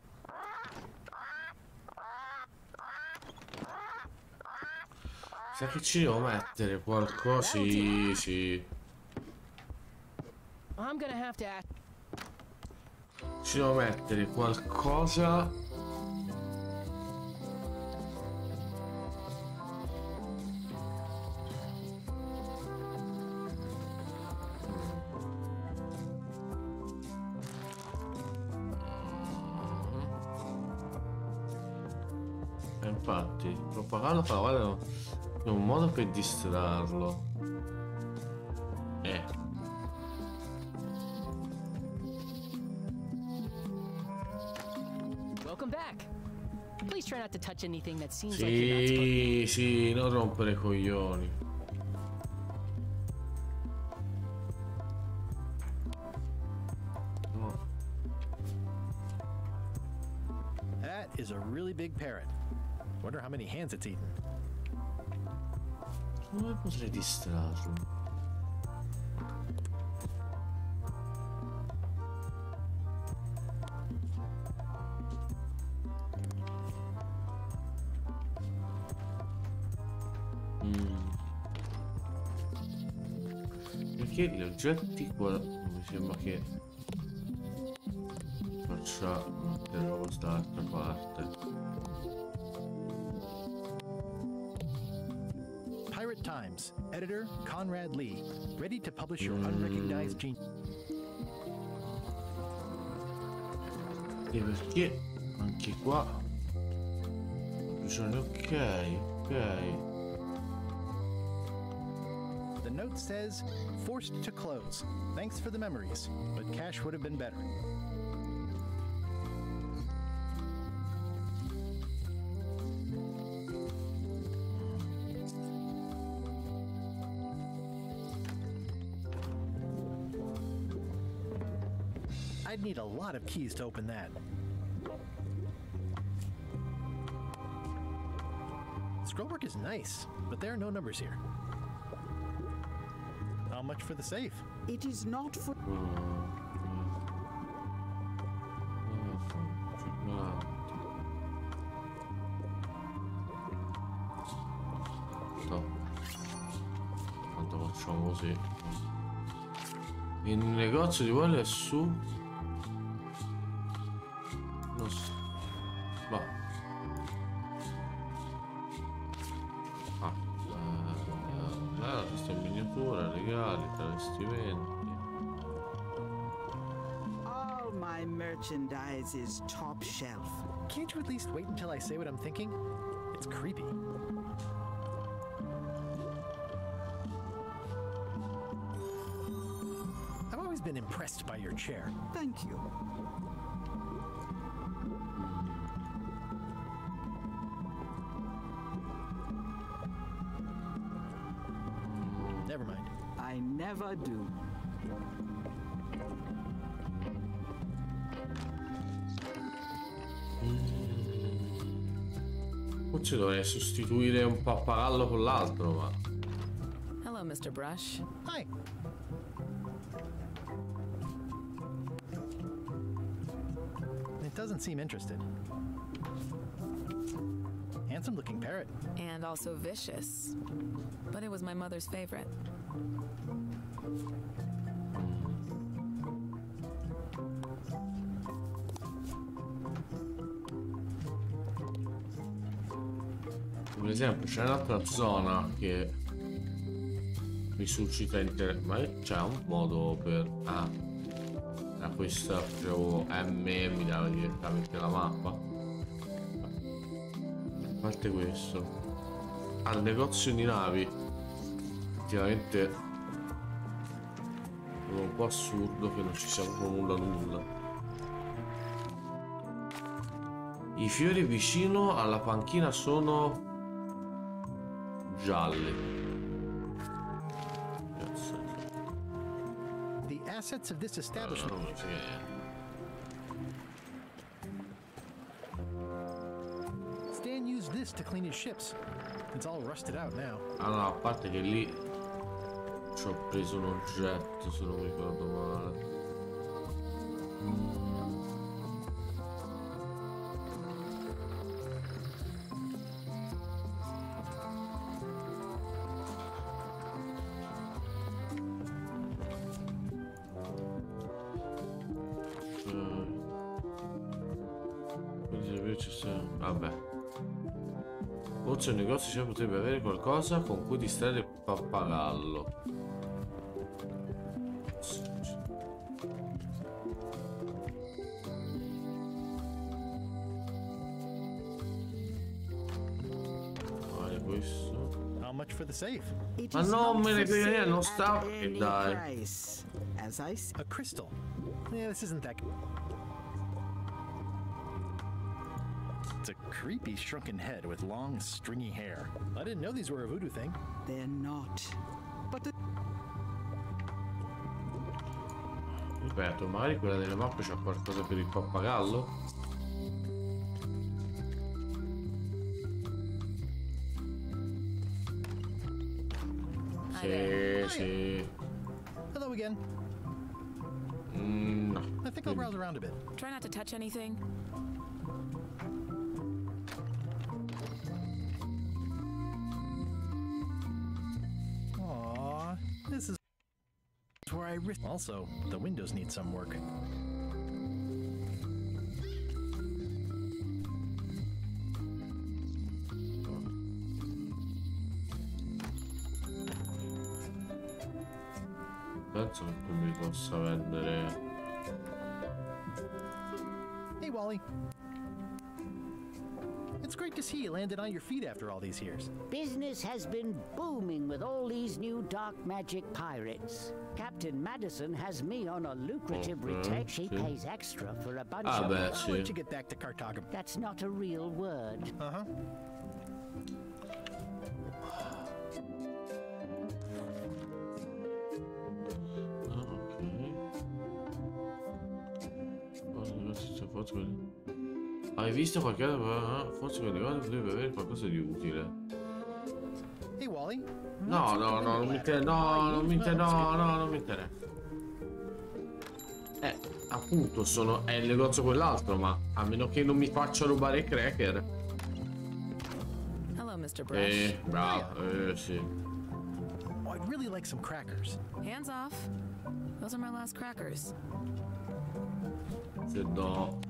Sa che ci devo mettere qualcosa? Sì, sì. I'm gonna have to ask. Ci devo mettere qualcosa. Infatti, il pappagallo fa è un modo per distrarlo. Welcome back. Please try not to touch anything that seems like you're not Sì, supposed sì, non rompere i coglioni. That is a really big parrot. Wonder how many hands it's eaten. Come potrei distrarlo? Perché gli oggetti qua mi sembra che faccia mettere roba dall'altra parte. Pirate Times, editor Conrad Lee, ready to publish your unrecognized genius. E perché anche qua bisogna ok. The note says, forced to close. Thanks for the memories, but cash would have been better. I'd need a lot of keys to open that. Scrollwork is nice, but there are no numbers here. How much for the safe? It is not for... Quanto facciamo così? Il negozio di quello è su... Non so. Va. Questa è miniatura, regali, travestimenti. All my merchandise is top shelf. Can't you at least wait until I say what I'm thinking? It's creepy. I've always been impressed by your chair. Thank you. Never mind. I never do. Forse dovrei sostituire un pappagallo con l'altro, ma... Hello, Mr. Brush. Hi. doesn't seem interested. Handsome looking parrot. And also vicious. But it was my mother's favorite. Per esempio c'è un'altra zona che mi suscita interesse, ma c'è un modo per... ah, da questa proprio mi dava direttamente la mappa. A parte questo, al negozio di navi effettivamente è un po' assurdo che non ci sia proprio nulla. I fiori vicino alla panchina sono gialli. The assets of this establishment. Stan used this to clean his ships. It's all rusted out now. Ah no, a parte che lì ci ho preso un oggetto, se non mi ricordo male. Vabbè, forse un negozio potrebbe avere qualcosa con cui distrarre il pappagallo. Fare questo. How much for the safe? Ma non me ne frega niente, non sta. E dai. A crystal. Yeah, this isn't that. It's a creepy shrunken head with long, stringy hair. I didn't know these were a voodoo thing. They're not. But Ripeto, magari quella delle mappe c'ha qualcosa per il pappagallo? Sì, sì. Hello again. No. I think I'll browse around a bit. Try not to touch anything. This is where I risk. Also, the windows need some work. Penso che mi possa vendere. Hey, Wally. It's great to see you landed on your feet after all these years. Business has been booming with all these new dark magic pirates. Captain Madison has me on a lucrative retake. She pays extra for a bunch of... I'll let you get back to Cartagum. That's not a real word. Uh-huh. Hai visto qualcosa? Forse quelle dovrebbe avere qualcosa di utile. Hey Wally. No, non mi interessa. Appunto, è il negozio quell'altro, ma a meno che non mi faccia rubare i cracker. Hello, Mr. Brush. Bravo, sì. Oh, I'd really like some crackers. Hands off. Those are my last crackers. Se no.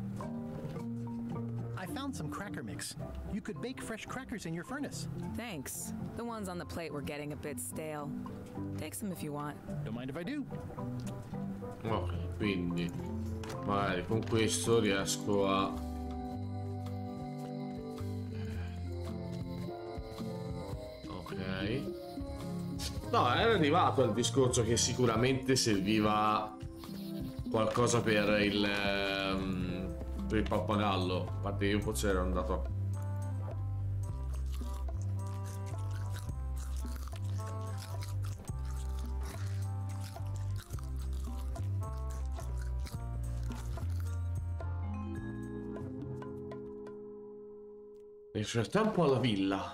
I found some cracker mix. You could bake fresh crackers in your furnace. Thanks. The ones on the plate were getting a bit stale. Take some if you want. Don't mind if I do. Ok, quindi magari con questo riesco a... Ok. No, era arrivato al discorso che sicuramente serviva qualcosa per il pappagallo. A parte io forse ero andato a... Nel frattempo alla villa.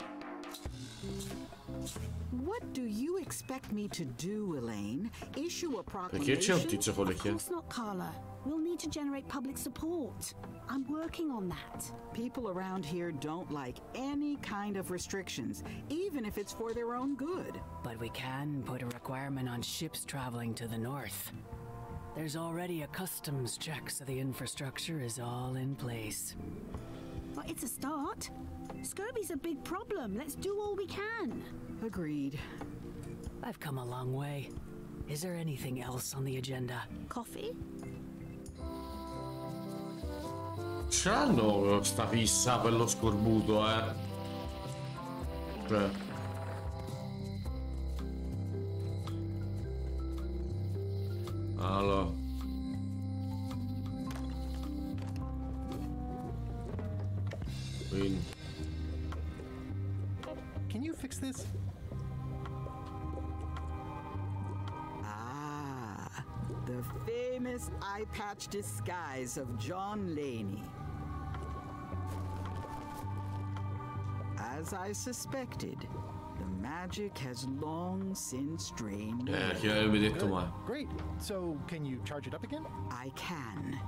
What do you expect me to do, Elaine? Issue a Perché c'è un tizio con le Of course not, Carla. We'll need to generate public support. I'm working on that. People around here don't like any kind of restrictions, even if it's for their own good. But we can put a requirement on ships traveling to the north. There's already a customs check, so the infrastructure is all in place. But it's a start. Scurvy's a big problem. Let's do all we can. Agreed. I've come a long way. Is there anything else on the agenda? Coffee? C'hanno sta fissa per lo scorbuto, Cioè. Allora. Quindi. Can you fix this? Ah, the famous eye patch disguise of John Laney. As I suspected, the magic has long since drained away. Che avevi detto mai. Great. So, can you charge it up again? I can.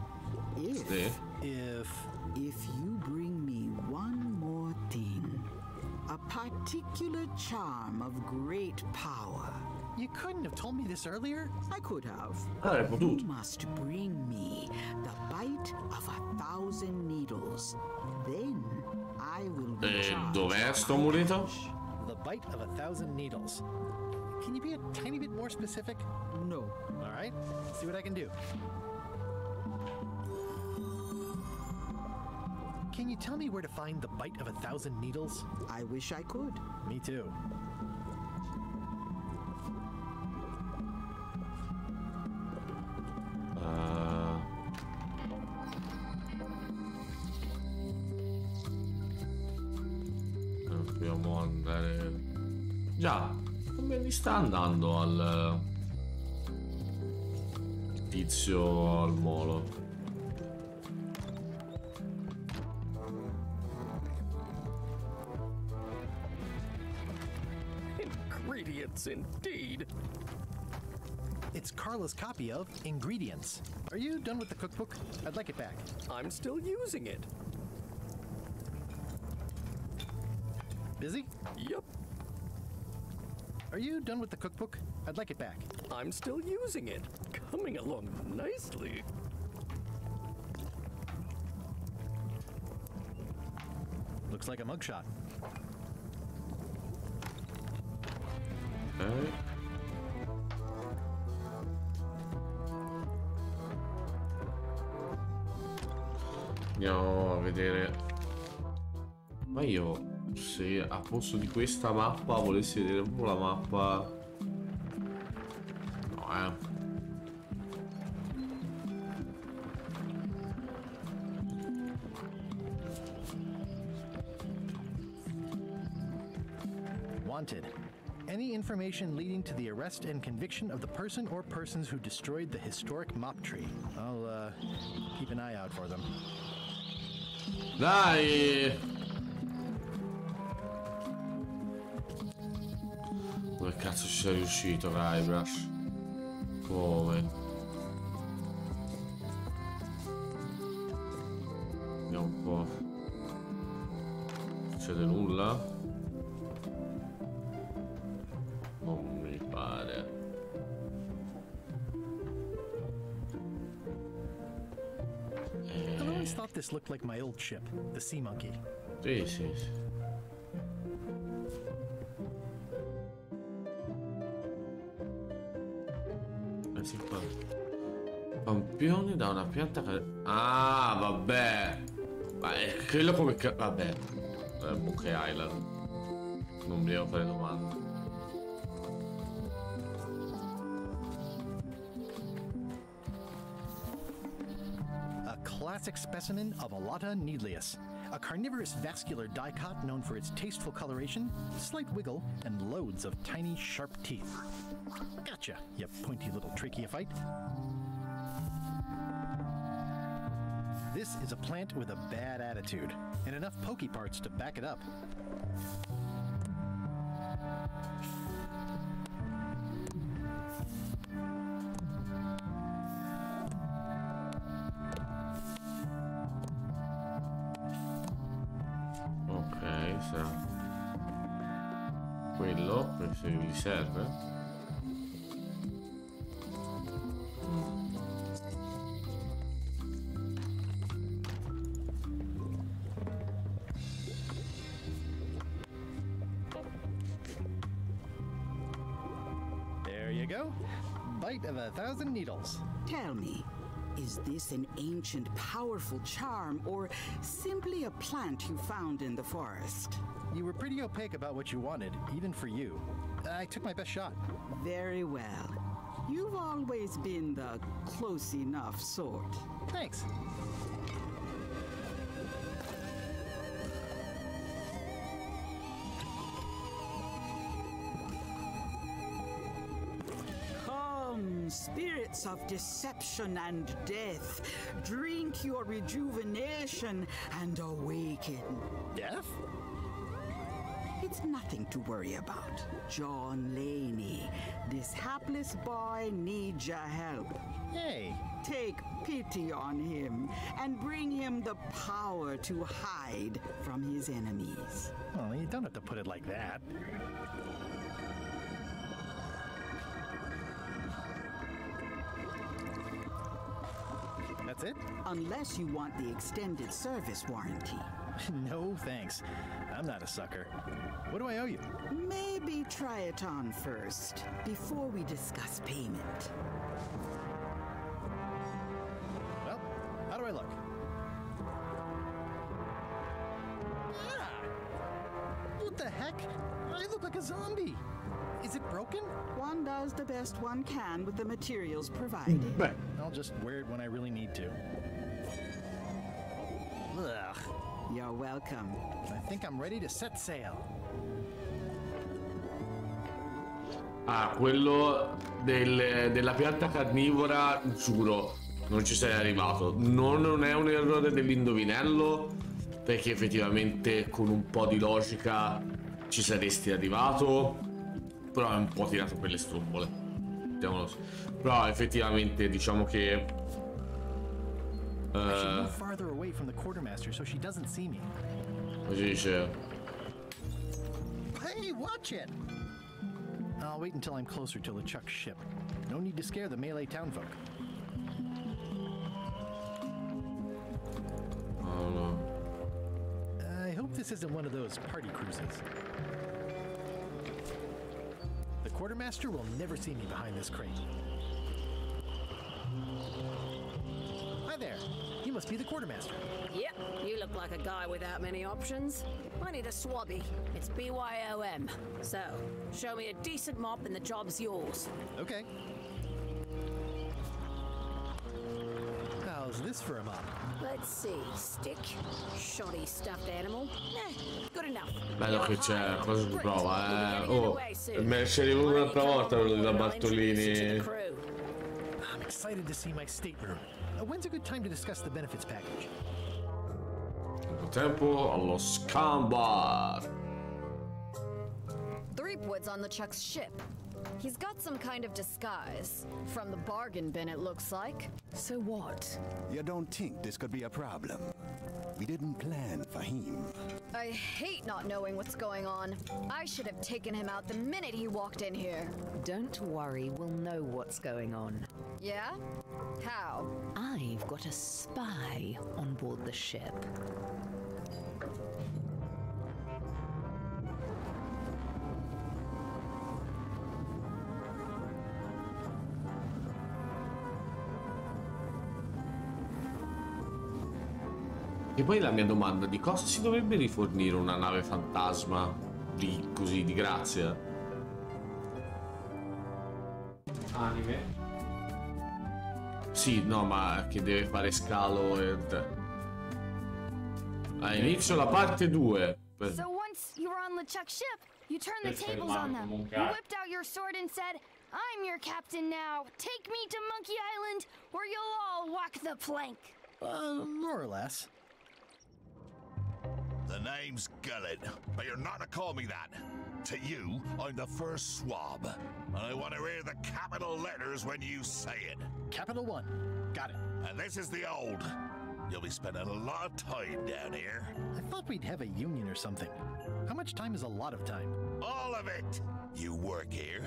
If If you bring me one more thing, a particular charm of great power. You couldn't have told me this earlier? I could have. Potuto. You must bring me the bite of 1,000 needles. Then I will be charged. Dov'è sto amuleto? The bite of 1,000 needles. Can you be a tiny bit more specific? No. All right. Let's see what I can do. Can you tell me where to find the bite of 1,000 needles? I wish I could. Me too. Dobbiamo andare. Già, come mi sta andando al tizio al molo? Ingredients indeed. It's Carla's copy of Ingredients. Are you done with the cookbook? I'd like it back. I'm still using it. Busy? Yep. Are you done with the cookbook? I'd like it back. I'm still using it. Coming along nicely. Looks like a mugshot. Okay. Andiamo a vedere. Ma io, se a posto di questa mappa volessi vedere proprio la mappa. No, Wanted. Any information leading to the arrest and conviction of the person or persons who destroyed the historic mop tree. I'll keep an eye out for them. Dai! Dove cazzo ci sei riuscito, Guybrush? Come? Vediamo un po'. Non succede nulla? Non mi pare. I've always thought this looked like my old ship, the Sea Monkey. Sì, sì, sì. Si fa. Campione da una pianta che... Ah, vabbè. Ma è quello come... Vabbè. Monkey Island. Non mi devo fare domande. Classic specimen of Alata needleus, a carnivorous vascular dicot known for its tasteful coloration, slight wiggle, and loads of tiny sharp teeth. Gotcha, you pointy little tracheophyte. This is a plant with a bad attitude, and enough pokey parts to back it up. sarà quello, se gli serve. There you go. Bite of 1,000 needles. Tell me, is this an ancient, powerful charm, or simply a plant you found in the forest? You were pretty opaque about what you wanted, even for you. I took my best shot. Very well. You've always been the close enough sort. Thanks. Spirits of deception and death, drink your rejuvenation and awaken. Death? It's nothing to worry about. John Laney, this hapless boy needs your help. Hey. Take pity on him and bring him the power to hide from his enemies. Well, you don't have to put it like that. That's it? Unless you want the extended service warranty. No, thanks. I'm not a sucker. What do I owe you? Maybe try it on first, before we discuss payment. Well, how do I look? Ah! What the heck? I look like a zombie. Is it broken? One does the best one can with the materials provided. I'll just wear it when I really need to. Ugh. You're welcome. I think I'm ready to set sail. Ah, quello della pianta carnivora, giuro, non ci sei arrivato. Non è un errore dell'indovinello, perché effettivamente con un po' di logica ci saresti arrivato, però è un po' tirato per le strombole. Però effettivamente diciamo che farther away from the quartermaster so she doesn't see me. Così dice. Hey, watch it! I'll wait until I'm closer to LeChuck's ship. No need to scare the melee townfolk. Oh no. I hope this isn't one of those party cruises. The quartermaster will never see me behind this crate. Hi there. You must be the quartermaster. Yep, you look like a guy without many options. I need a swabby. It's BYOM. So, show me a decent mop and the job's yours. Okay. How's this for a mop? Let's see. Stick. Shoddy stuffed animal. Good enough. Bello che c'è, cosa si prova, Oh, me ci è arrivato un'altra volta quello della Bartolini. I'm excited to see my stateroom. When's a good time to discuss the benefits package? Tempo allo scambar. Threepwood's on LeChuck's ship. He's got some kind of disguise. From the bargain bin, it looks like. So what? You don't think this could be a problem? We didn't plan for him. I hate not knowing what's going on. I should have taken him out the minute he walked in here. Don't worry, we'll know what's going on. Yeah? How? I've got a spy on board the ship. E poi la mia domanda, di cosa si dovrebbe rifornire una nave fantasma di così, di Grazia? Anime. Sì, no, ma che deve fare scalo e... inizio la parte 2. So once you were on LeChuck's ship, you turned the tables on them. You whipped out your sword and said, I'm your captain now. Take me to Monkey Island, or you'll all walk the plank. More or less. The name's Gullet, but you're not to call me that. To you, I'm the first swab, and I want to hear the capital letters when you say it. Capital 1. Got it. And this is the old. You'll be spending a lot of time down here. I thought we'd have a union or something. How much time is a lot of time? All of it! You work here,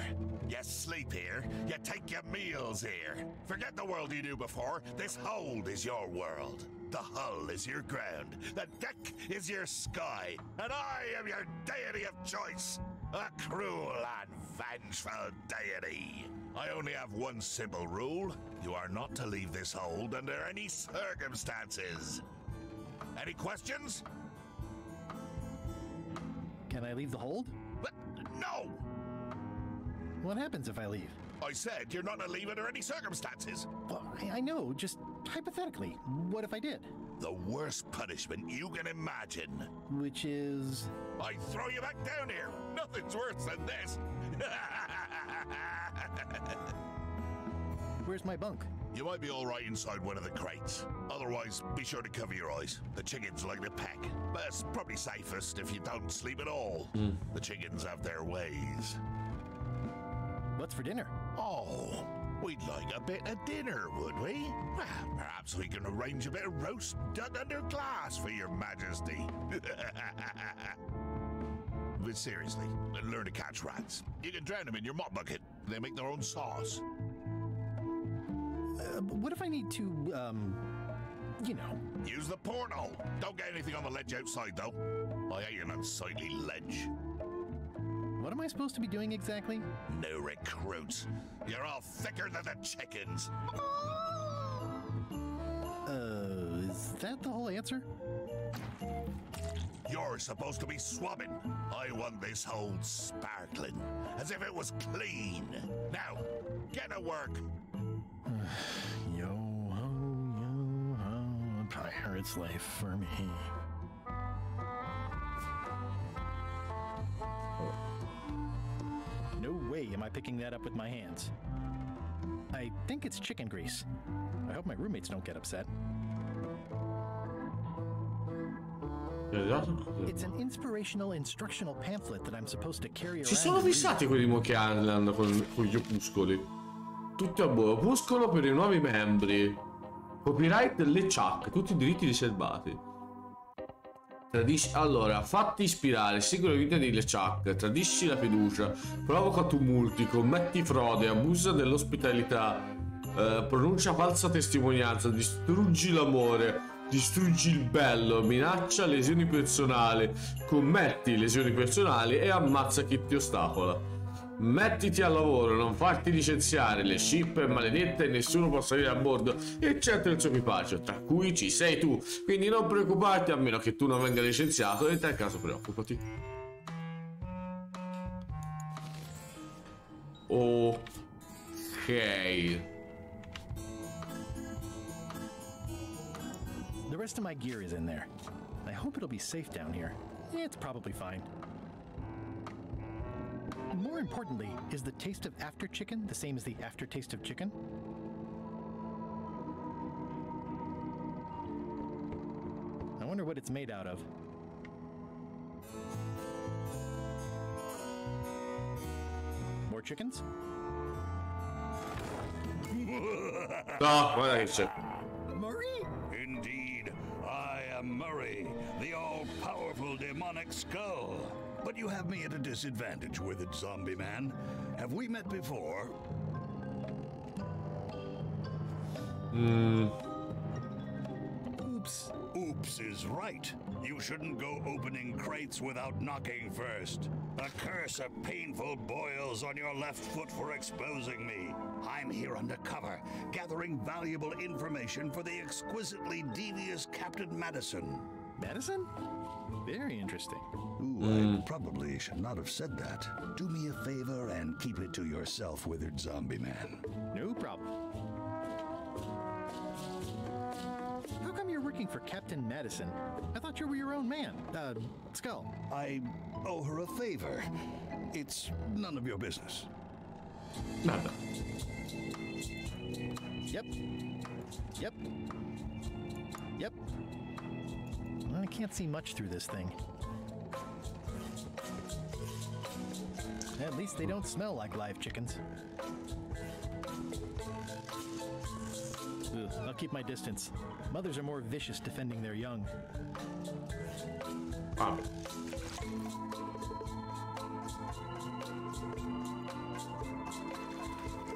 you sleep here, you take your meals here. Forget the world you knew before. This hold is your world. The hull is your ground. The deck is your sky. And I am your deity of choice. A cruel and vengeful deity. I only have one simple rule. You are not to leave this hold under any circumstances. Any questions? Can I leave the hold? But no! What happens if I leave? I said you're not to leave under any circumstances. Well, I know, just hypothetically. What if I did? The worst punishment you can imagine. Which is? I throw you back down here. Nothing's worse than this. Where's my bunk? You might be all right inside one of the crates. Otherwise, be sure to cover your eyes. The chickens like to peck. But it's probably safest if you don't sleep at all. The chickens have their ways. What's for dinner? Oh, we'd like a bit of dinner, would we? Well, perhaps we can arrange a bit of roast duck under glass for your majesty. But seriously, learn to catch rats. You can drown them in your mop bucket. They make their own sauce. What if I need to, you know? Use the portal. Don't get anything on the ledge outside, though. I hate an unsightly ledge. What am I supposed to be doing exactly? New recruits. You're all thicker than the chickens. Is that the whole answer? You're supposed to be swabbing. I want this hold sparkling, as if it was clean. Now, get to work. Yo-ho, a pirate's life for me. No way am I picking that up with my hands. I think it's chicken grease. I hope my roommates don't get upset. It's an inspirational instructional pamphlet that I'm supposed to carry around. Ci sono fissati quelli di Monkey Island con gli opuscoli. Tutti a buon opuscolo per i nuovi membri. Copyright delle Chuck, tutti i diritti riservati. Allora, fatti ispirare, segui la vita di LeChuck, tradisci la fiducia, provoca tumulti, commetti frode, abusa dell'ospitalità, pronuncia falsa testimonianza, distruggi l'amore, distruggi il bello, minaccia lesioni personali, commetti lesioni personali e ammazza chi ti ostacola. Mettiti al lavoro, non farti licenziare, le ship è maledetta e nessuno può salire a bordo, eccetto il suo equipaggio, tra cui ci sei tu, quindi non preoccuparti a meno che tu non venga licenziato, e in tal caso preoccupati. Ok. The rest of my gear is in there. I hope it'll be safe down here. It's probably fine. More importantly, is the taste of after chicken the same as the aftertaste of chicken? I wonder what it's made out of. More chickens? No, guarda che c'è. Murray? Indeed, I am Murray, the all-powerful demonic skull. But you have me at a disadvantage with it, zombie man. Have we met before? Oops. Oops is right. You shouldn't go opening crates without knocking first. A curse of painful boils on your left foot for exposing me. I'm here undercover, gathering valuable information for the exquisitely devious Captain Madison. Madison? Very interesting. Ooh, I probably should not have said that. Do me a favor and keep it to yourself, withered zombie man. No problem. How come you're working for Captain Madison? I thought you were your own man. Skull. I owe her a favor. It's none of your business. Nada. Yep. Yep. Yep. I can't see much through this thing. At least they don't smell like live chickens. Ugh, keep my distance. Mothers are more vicious defending their young. Ah.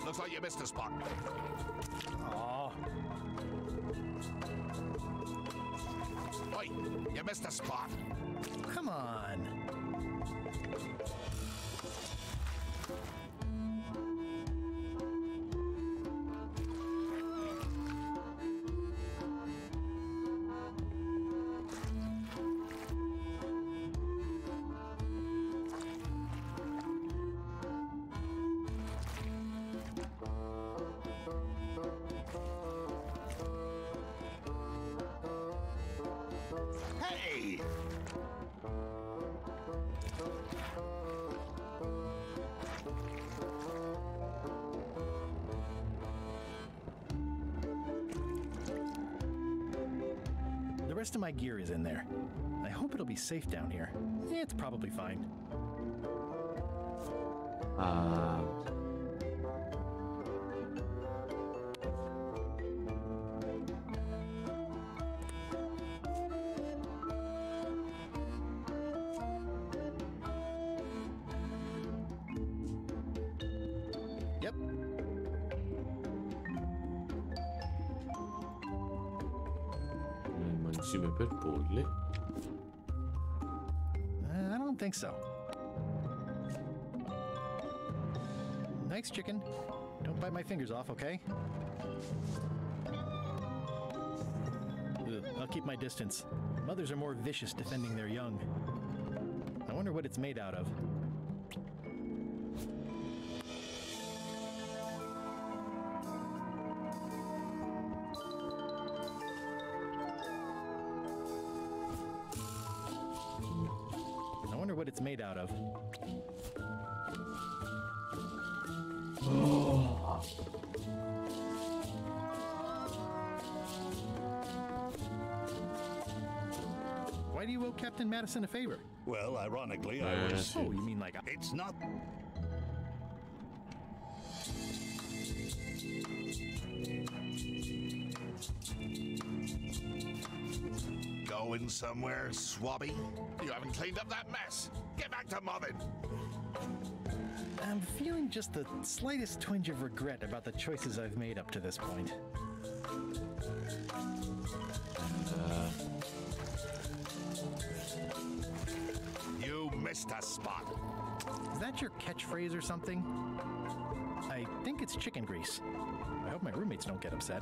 Looks like you missed a spot. Aw. Oi, you missed a spot. Come on. Hey! The rest of my gear is in there. I hope it'll be safe down here. It's probably fine. Yep. Insieme per polli. I don't think so. Thanks, chicken. Don't bite my fingers off, okay? Ugh, I'll keep my distance. Mothers are more vicious defending their young. I wonder what it's made out of. I wonder what it's made out of. Why do you owe Captain Madison a favor? Well, ironically, I was... Oh, you mean like... It's not... Going somewhere, swabby? You haven't cleaned up that mess. Get back to mobbing. I'm feeling just the slightest twinge of regret about the choices I've made up to this point. You missed a spot. Is that your catchphrase or something? I think it's chicken grease. I hope my roommates don't get upset.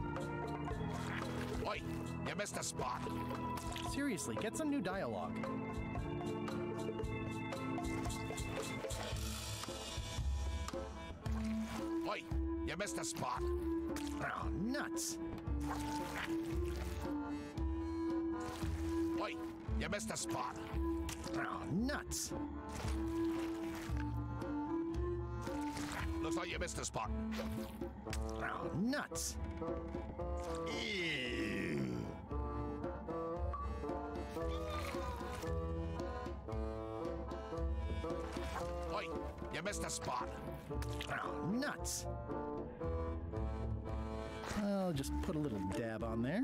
Oi, you missed a spot. Seriously, get some new dialogue. Oi, you missed a spot. Oh, nuts. Oi, you missed a spot. Oh, nuts. Looks like you missed a spot. Oh, nuts. Ew. Oi, you missed a spot. Oh, nuts. I'll just put a little dab on there.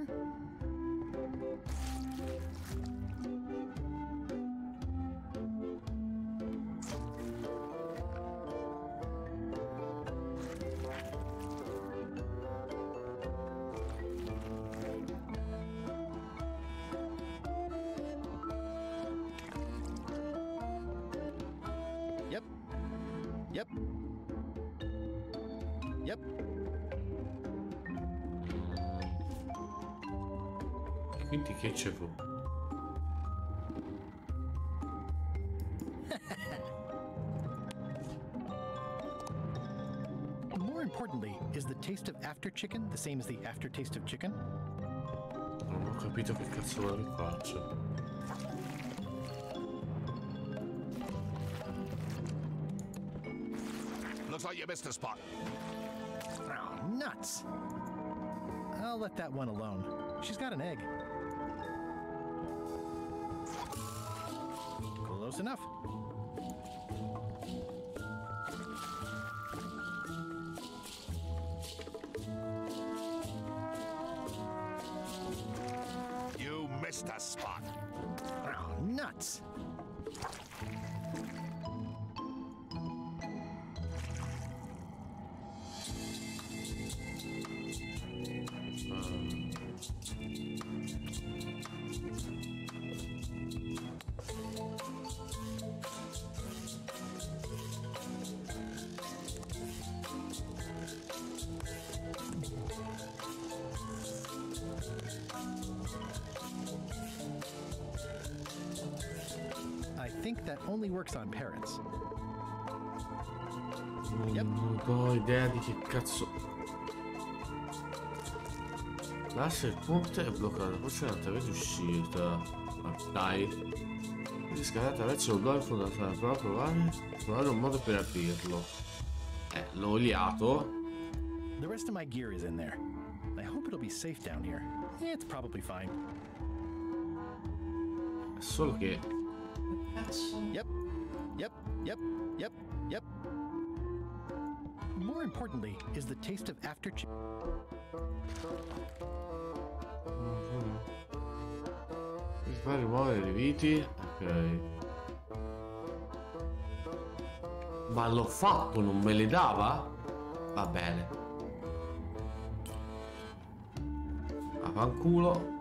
Yep. Yep. Yep. Quindi che c'è fu? More importantly, is the taste of after chicken the same as the aftertaste of chicken? Non ho capito che cazzo vuole che faccia. Looks like you missed a spot. Oh, nuts. I'll let that one alone. She's got an egg. Close enough. siesta spot. Oh, nuts. I think that only works on parrots. Non ho idea di che cazzo. Lascia il ponte è bloccato, forse non avete uscita. Ma dai. È scarata verso il blocco fondato. Prova a provare un modo per aprirlo. L'ho oliato. The rest of my gear is in there. I hope it'll be safe down here. It's probably fine. Solo che Yep. More importantly is the taste of aftershave. fa rimuovere le viti. Ok. Ma l'ho fatto, non me le dava? Va bene. Affanculo.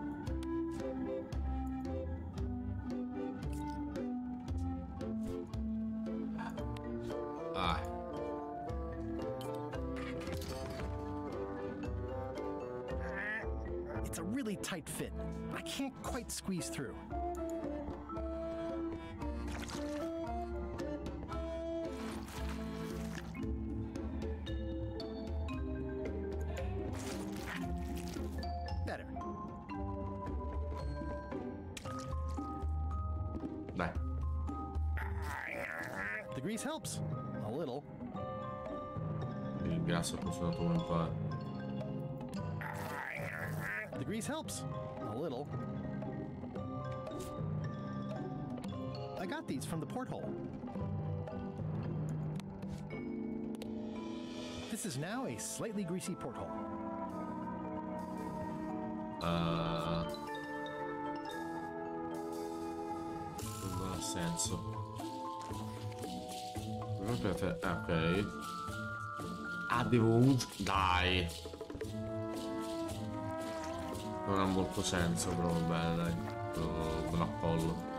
It's a really tight fit. I can't quite squeeze through. Better. Dai. The grease helps. A little. Il grasso ha funzionato come pare. The grease helps. A little. I got these from the porthole. This is now a slightly greasy porthole. Non ha senso. Ok. Ah, devo dai. Non ha molto senso, però va bene, dai. Me lo apcollo.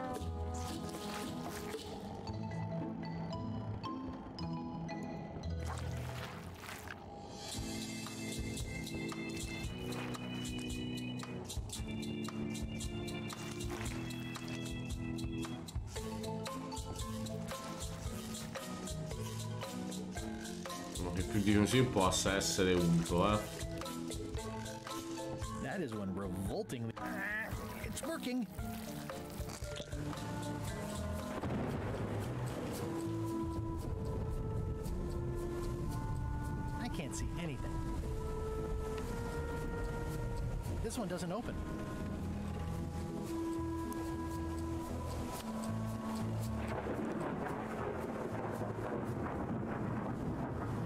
Che più di così possa essere unto, That is one revoltingly. It's working. I can't see anything. This one doesn't open.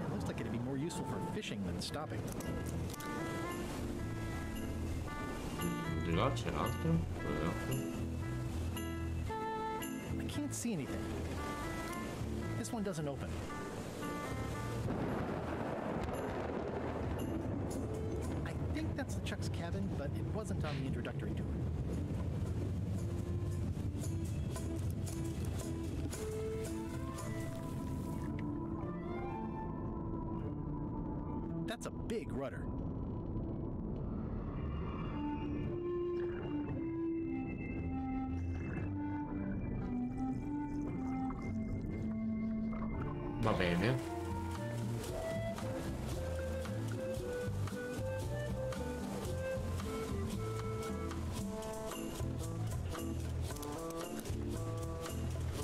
It looks like it'd be more useful for fishing than stopping. Di là c'è altro. I can't see anything. This one doesn't open. I think that's the Chuck's cabin, but it wasn't on the introductory tour. That's a big rudder. Va bene.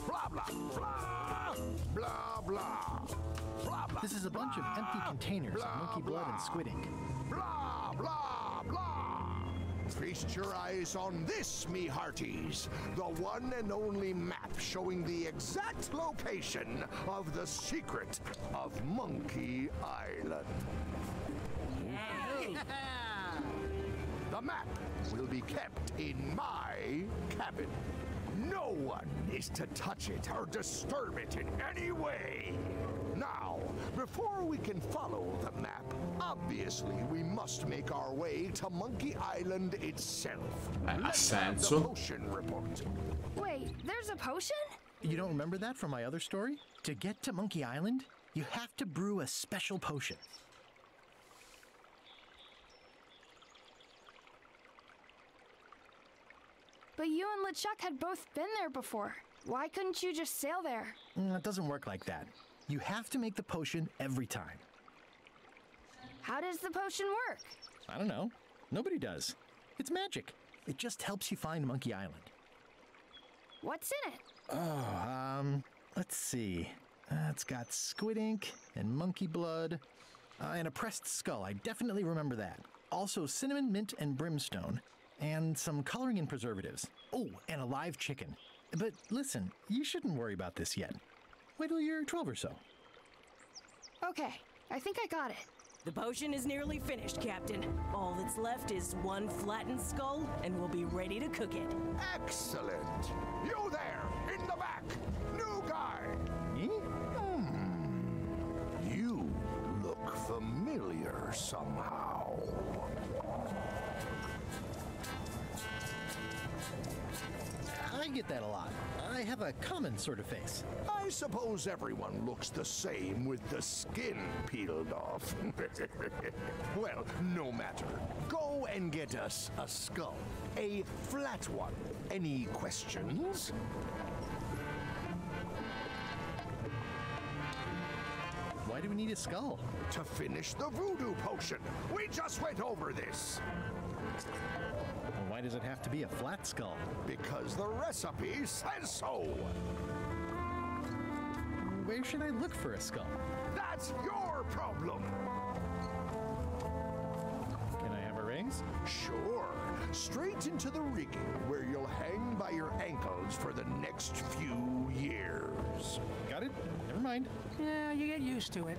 Blah, blah, blah, blah, blah, blah, blah. This is a bunch of empty containers of monkey blood and squid ink. Blah, blah, blah. Feast your eyes on this, me hearties. The one and only map showing the exact location of the secret of Monkey Island. The map will be kept in my cabin. No one is to touch it or disturb it in any way. Now, before we can follow the map, obviously we must make our way to Monkey Island itself. Let's have the potion report. Wait, there's a potion? You don't remember that from my other story? To get to Monkey Island, you have to brew a special potion. But you and LeChuck had both been there before. Why couldn't you just sail there? It doesn't work like that. You have to make the potion every time. How does the potion work? I don't know. Nobody does. It's magic. It just helps you find Monkey Island. What's in it? Oh, let's see. It's got squid ink and monkey blood and a pressed skull. I definitely remember that. Also cinnamon, mint, and brimstone. And some coloring and preservatives. Oh, and a live chicken. But listen, you shouldn't worry about this yet. Wait till you're 12 or so. Okay, I think I got it. The potion is nearly finished, Captain. All that's left is one flattened skull, and we'll be ready to cook it. Excellent! You there, in the back! New guy! Me? You look familiar somehow. I get that a lot. I have a common sort of face. I suppose everyone looks the same with the skin peeled off. Well, no matter. Go and get us a skull. A flat one. Any questions? Why do we need a skull? To finish the voodoo potion. We just went over this. Well, why does it have to be a flat skull? Because the recipe says so. Where should I look for a skull? That's your problem. Can I have a rings? Sure. Straight into the rigging where you'll hang by your ankles for the next few years. Got it? Never mind. Yeah, you get used to it.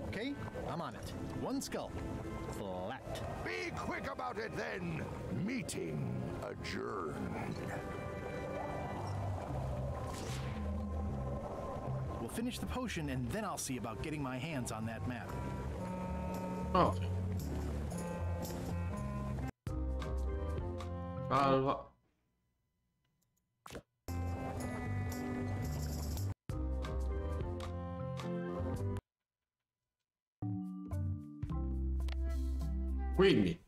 Okay, I'm on it. One skull. Flat. Be quick about it then. Meeting adjourned. We'll finish the potion and then I'll see about getting my hands on that map. Oh. Allora. Quindi,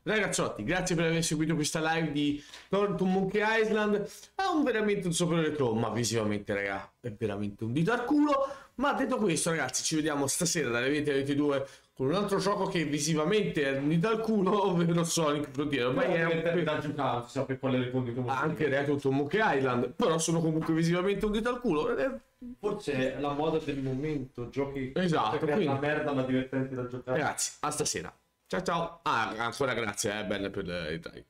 ragazzotti, grazie per aver seguito questa live di Torn to Monkey Island. Ha veramente un sopra retro, ma visivamente, raga, è veramente un dito al culo. Ma detto questo, ragazzi, ci vediamo stasera dalle 20 alle 22 con un altro gioco che visivamente è un dito al culo, ovvero Sonic Frontier. Ormai è da giocare, si sa per quale ritorno. anche Ritorniamo to Monkey Island, però sono comunque visivamente un dito al culo. Forse è la moda del momento, giochi esatto, quindi... la merda ma divertenti da giocare. Ragazzi, a stasera. Ciao ciao. Ah, ancora grazie, belle per il like.